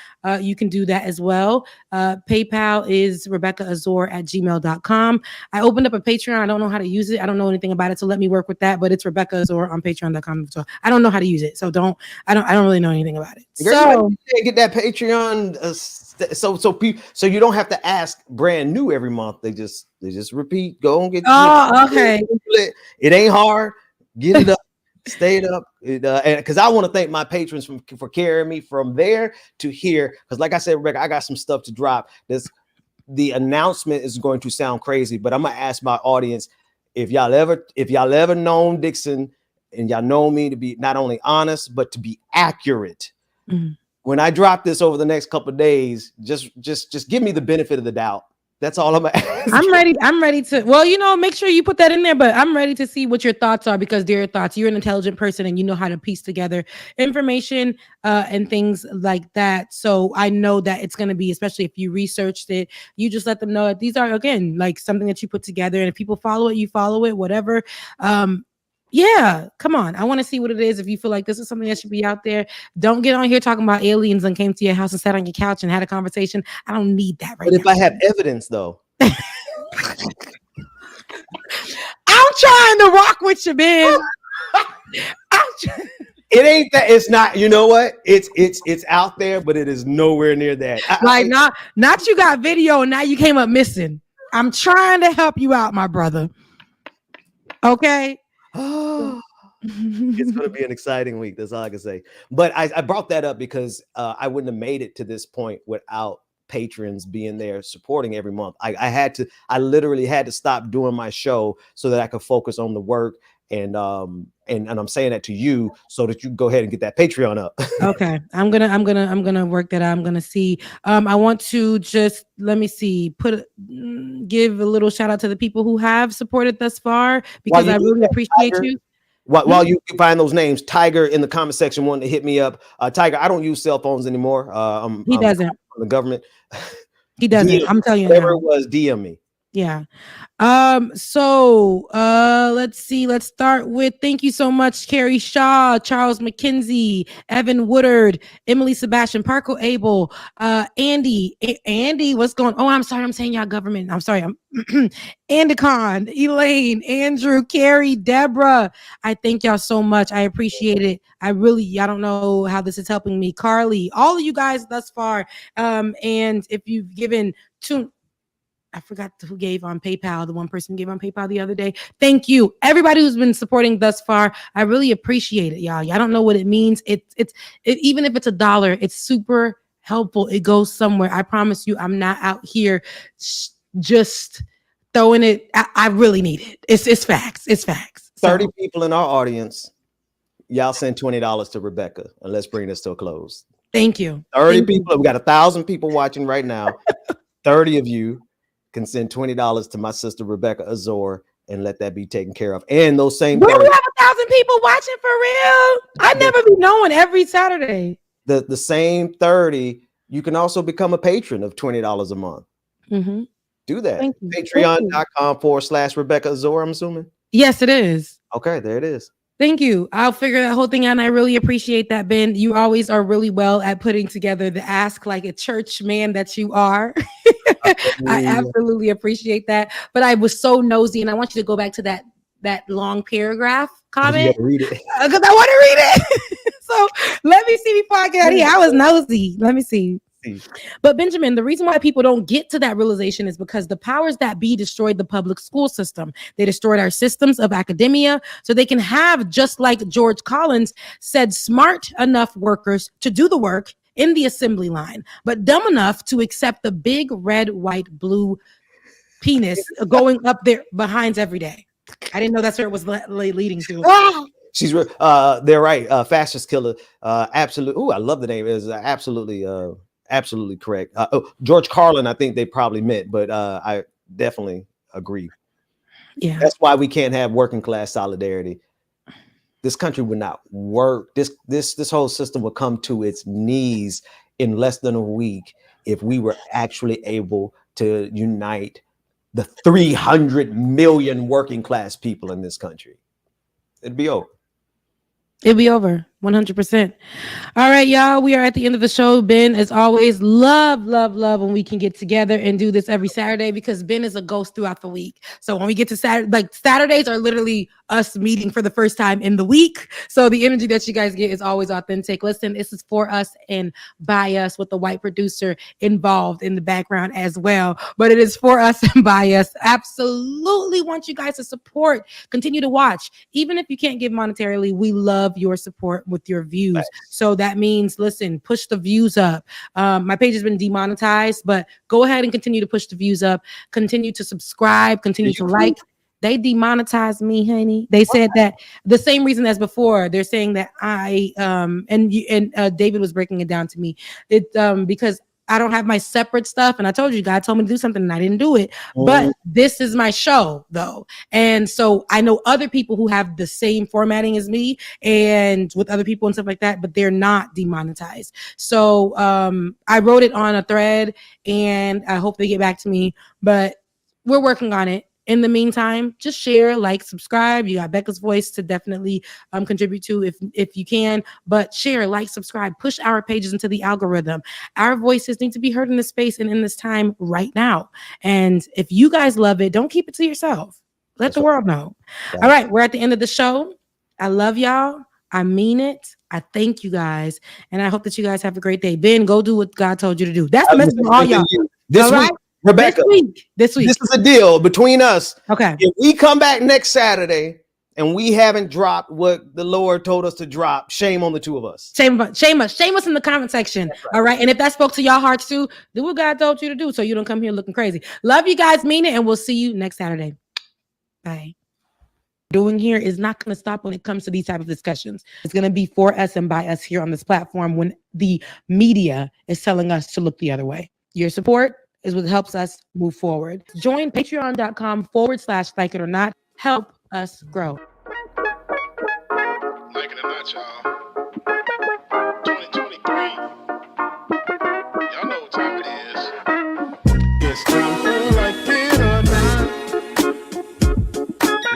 you can do that as well. PayPal is RebeccaAzor@gmail.com. I opened up a Patreon. I don't know how to use it. I don't know anything about it. So let me work with that. But it's Rebecca Azor on Patreon.com. So I don't know how to use it. So I don't really know anything about it. So get that Patreon. So you don't have to ask brand new every month. They just repeat. Go and get. Okay. It ain't hard. Get it up. Stay it up. And because I want to thank my patrons for carrying me from there to here. Because like I said, Rebecca, I got some stuff to drop. The announcement is going to sound crazy, but I'm gonna ask my audience if y'all ever known Dixon and y'all know me to be not only honest but to be accurate. Mm-hmm. When I drop this over the next couple of days, just give me the benefit of the doubt. That's all I'm asking. I'm ready to, well, make sure you put that in there, but I'm ready to see what your thoughts are because they're your thoughts. You're an intelligent person and you know how to piece together information and things like that. So I know that it's going to be, especially if you researched it, you just let them know that these are, again, like something that you put together. And if people follow it, you follow it, whatever. Yeah, come on. I want to see what it is. If you feel like this is something that should be out there, don't get on here talking about aliens and came to your house and sat on your couch and had a conversation. I don't need that right now. But if I have evidence, though, I'm trying to rock with you, man. It ain't that. It's not. You know what? It's out there, but it is nowhere near that. Not you got video and now you came up missing. I'm trying to help you out, my brother. Okay. It's going to be an exciting week. That's all I can say. But I brought that up because I wouldn't have made it to this point without patrons being there supporting every month. I literally had to stop doing my show so that I could focus on the work. And I'm saying that to you so that you can go ahead and get that Patreon up. Okay. I'm gonna work that out. I'm gonna see. I want to just let me see, give a little shout out to the people who have supported thus far because I really appreciate you. While you find those names, Tiger in the comment section wanted to hit me up. Tiger, I don't use cell phones anymore. He doesn't. From the government. He doesn't. I'm telling you. Whatever it was, DM me. Yeah. So let's see. Let's start with thank you so much, Carrie Shaw, Charles McKenzie, Evan Woodard, Emily Sebastian, Parko Abel, Andy, what's going on? Oh, I'm sorry, I'm saying y'all government. I'm sorry. I'm Andicon, Elaine, Andrew, Carrie, Deborah. I thank y'all so much. I appreciate it. I don't know how this is helping me. Carly, all of you guys thus far. And if you've given I forgot who gave on PayPal. The one person gave on PayPal the other day. Thank you. Everybody who's been supporting thus far. I really appreciate it, y'all. I don't know what it means. Even if it's $1, it's super helpful. It goes somewhere. I promise you, I'm not out here just throwing it. I really need it. It's facts. It's facts. 30 people in our audience. Y'all send $20 to Rebecca and let's bring this to a close. Thank you. 30 people. We got 1,000 people watching right now. 30 of you can send $20 to my sister Rebecca Azor and let that be taken care of. And those same we have 1,000 people watching for real. I never be knowing every Saturday. The same 30, you can also become a patron of $20 a month. Mm-hmm. Do that. Patreon.com/Rebecca Azor, I'm assuming. Yes, it is. Okay, there it is. Thank you. I'll figure that whole thing out. And I really appreciate that, Ben. You always are really well at putting together the ask like a church man that you are. I absolutely appreciate that. But I was so nosy and I want you to go back to that long paragraph comment. Read it. Because I want to read it. So let me see before I get out of here. I was nosy. Let me see. But Benjamin, the reason why people don't get to that realization is because the powers that be destroyed the public school system. They destroyed our systems of academia so they can have, just like George Collins said, smart enough workers to do the work in the assembly line, but dumb enough to accept the big red, white, blue penis going up their behinds every day. I didn't know that's where it was leading to. They're right. Fascist killer. Absolute. Ooh, I love the name. Is absolutely correct. George Carlin, I think they probably meant, but I definitely agree. Yeah, that's why we can't have working class solidarity. This country would not work. This whole system would come to its knees in less than a week if we were actually able to unite the 300 million working class people in this country. It'd be over. It'd be over 100%. All right, y'all. We are at the end of the show. Ben, as always, love when we can get together and do this every Saturday because Ben is a ghost throughout the week. So when we get to Saturday, like Saturdays are literally us meeting for the first time in the week. So the energy that you guys get is always authentic. Listen, this is for us and by us with the white producer involved in the background as well. But it is for us and by us. Absolutely want you guys to support, continue to watch. Even if you can't give monetarily, we love your support with your views. Nice. So that means, listen, push the views up. My page has been demonetized, but go ahead and continue to push the views up. Continue to subscribe. Continue to like. They demonetized me, honey. They said that the same reason as before. They're saying that David was breaking it down to me. Because I don't have my separate stuff. And I told you, God told me to do something and I didn't do it. But this is my show, though. And so I know other people who have the same formatting as me and with other people and stuff like that, but they're not demonetized. So I wrote it on a thread and I hope they get back to me. But we're working on it. In the meantime, just share, like, subscribe. You got Becca's voice to definitely contribute to if you can. But share, like, subscribe, push our pages into the algorithm. Our voices need to be heard in this space and in this time right now. And if you guys love it, don't keep it to yourself. Let the world know. All right, we're at the end of the show. I love y'all. I mean it. I thank you guys. And I hope that you guys have a great day. Ben, go do what God told you to do. That's the message for all y'all. This week. Rebecca, this week, this is a deal between us. Okay. If we come back next Saturday and we haven't dropped what the Lord told us to drop, shame on the two of us. Shame us in the comment section. Right. All right. And if that spoke to your hearts too, do what God told you to do so you don't come here looking crazy. Love you guys, mean it, and we'll see you next Saturday. Bye. Doing here is not going to stop when it comes to these type of discussions. It's going to be for us and by us here on this platform when the media is telling us to look the other way. Your support is what helps us move forward. Join patreon.com/like it or not. Help us grow. Like it or not, y'all. 2023. Y'all know what time it is. It's time for like it or not.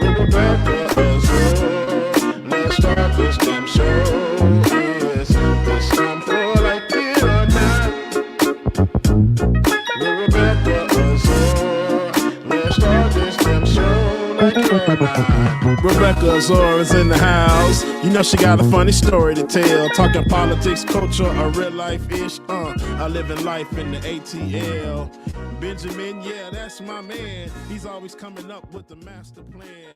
We're Rebecca Azure. Let's start this damn show. Yes, it's time for like it or not. Rebecca Azor is in the house. You know she got a funny story to tell. Talking politics, culture, or real life-ish. I live in life in the ATL. Benjamin, yeah, that's my man. He's always coming up with the master plan.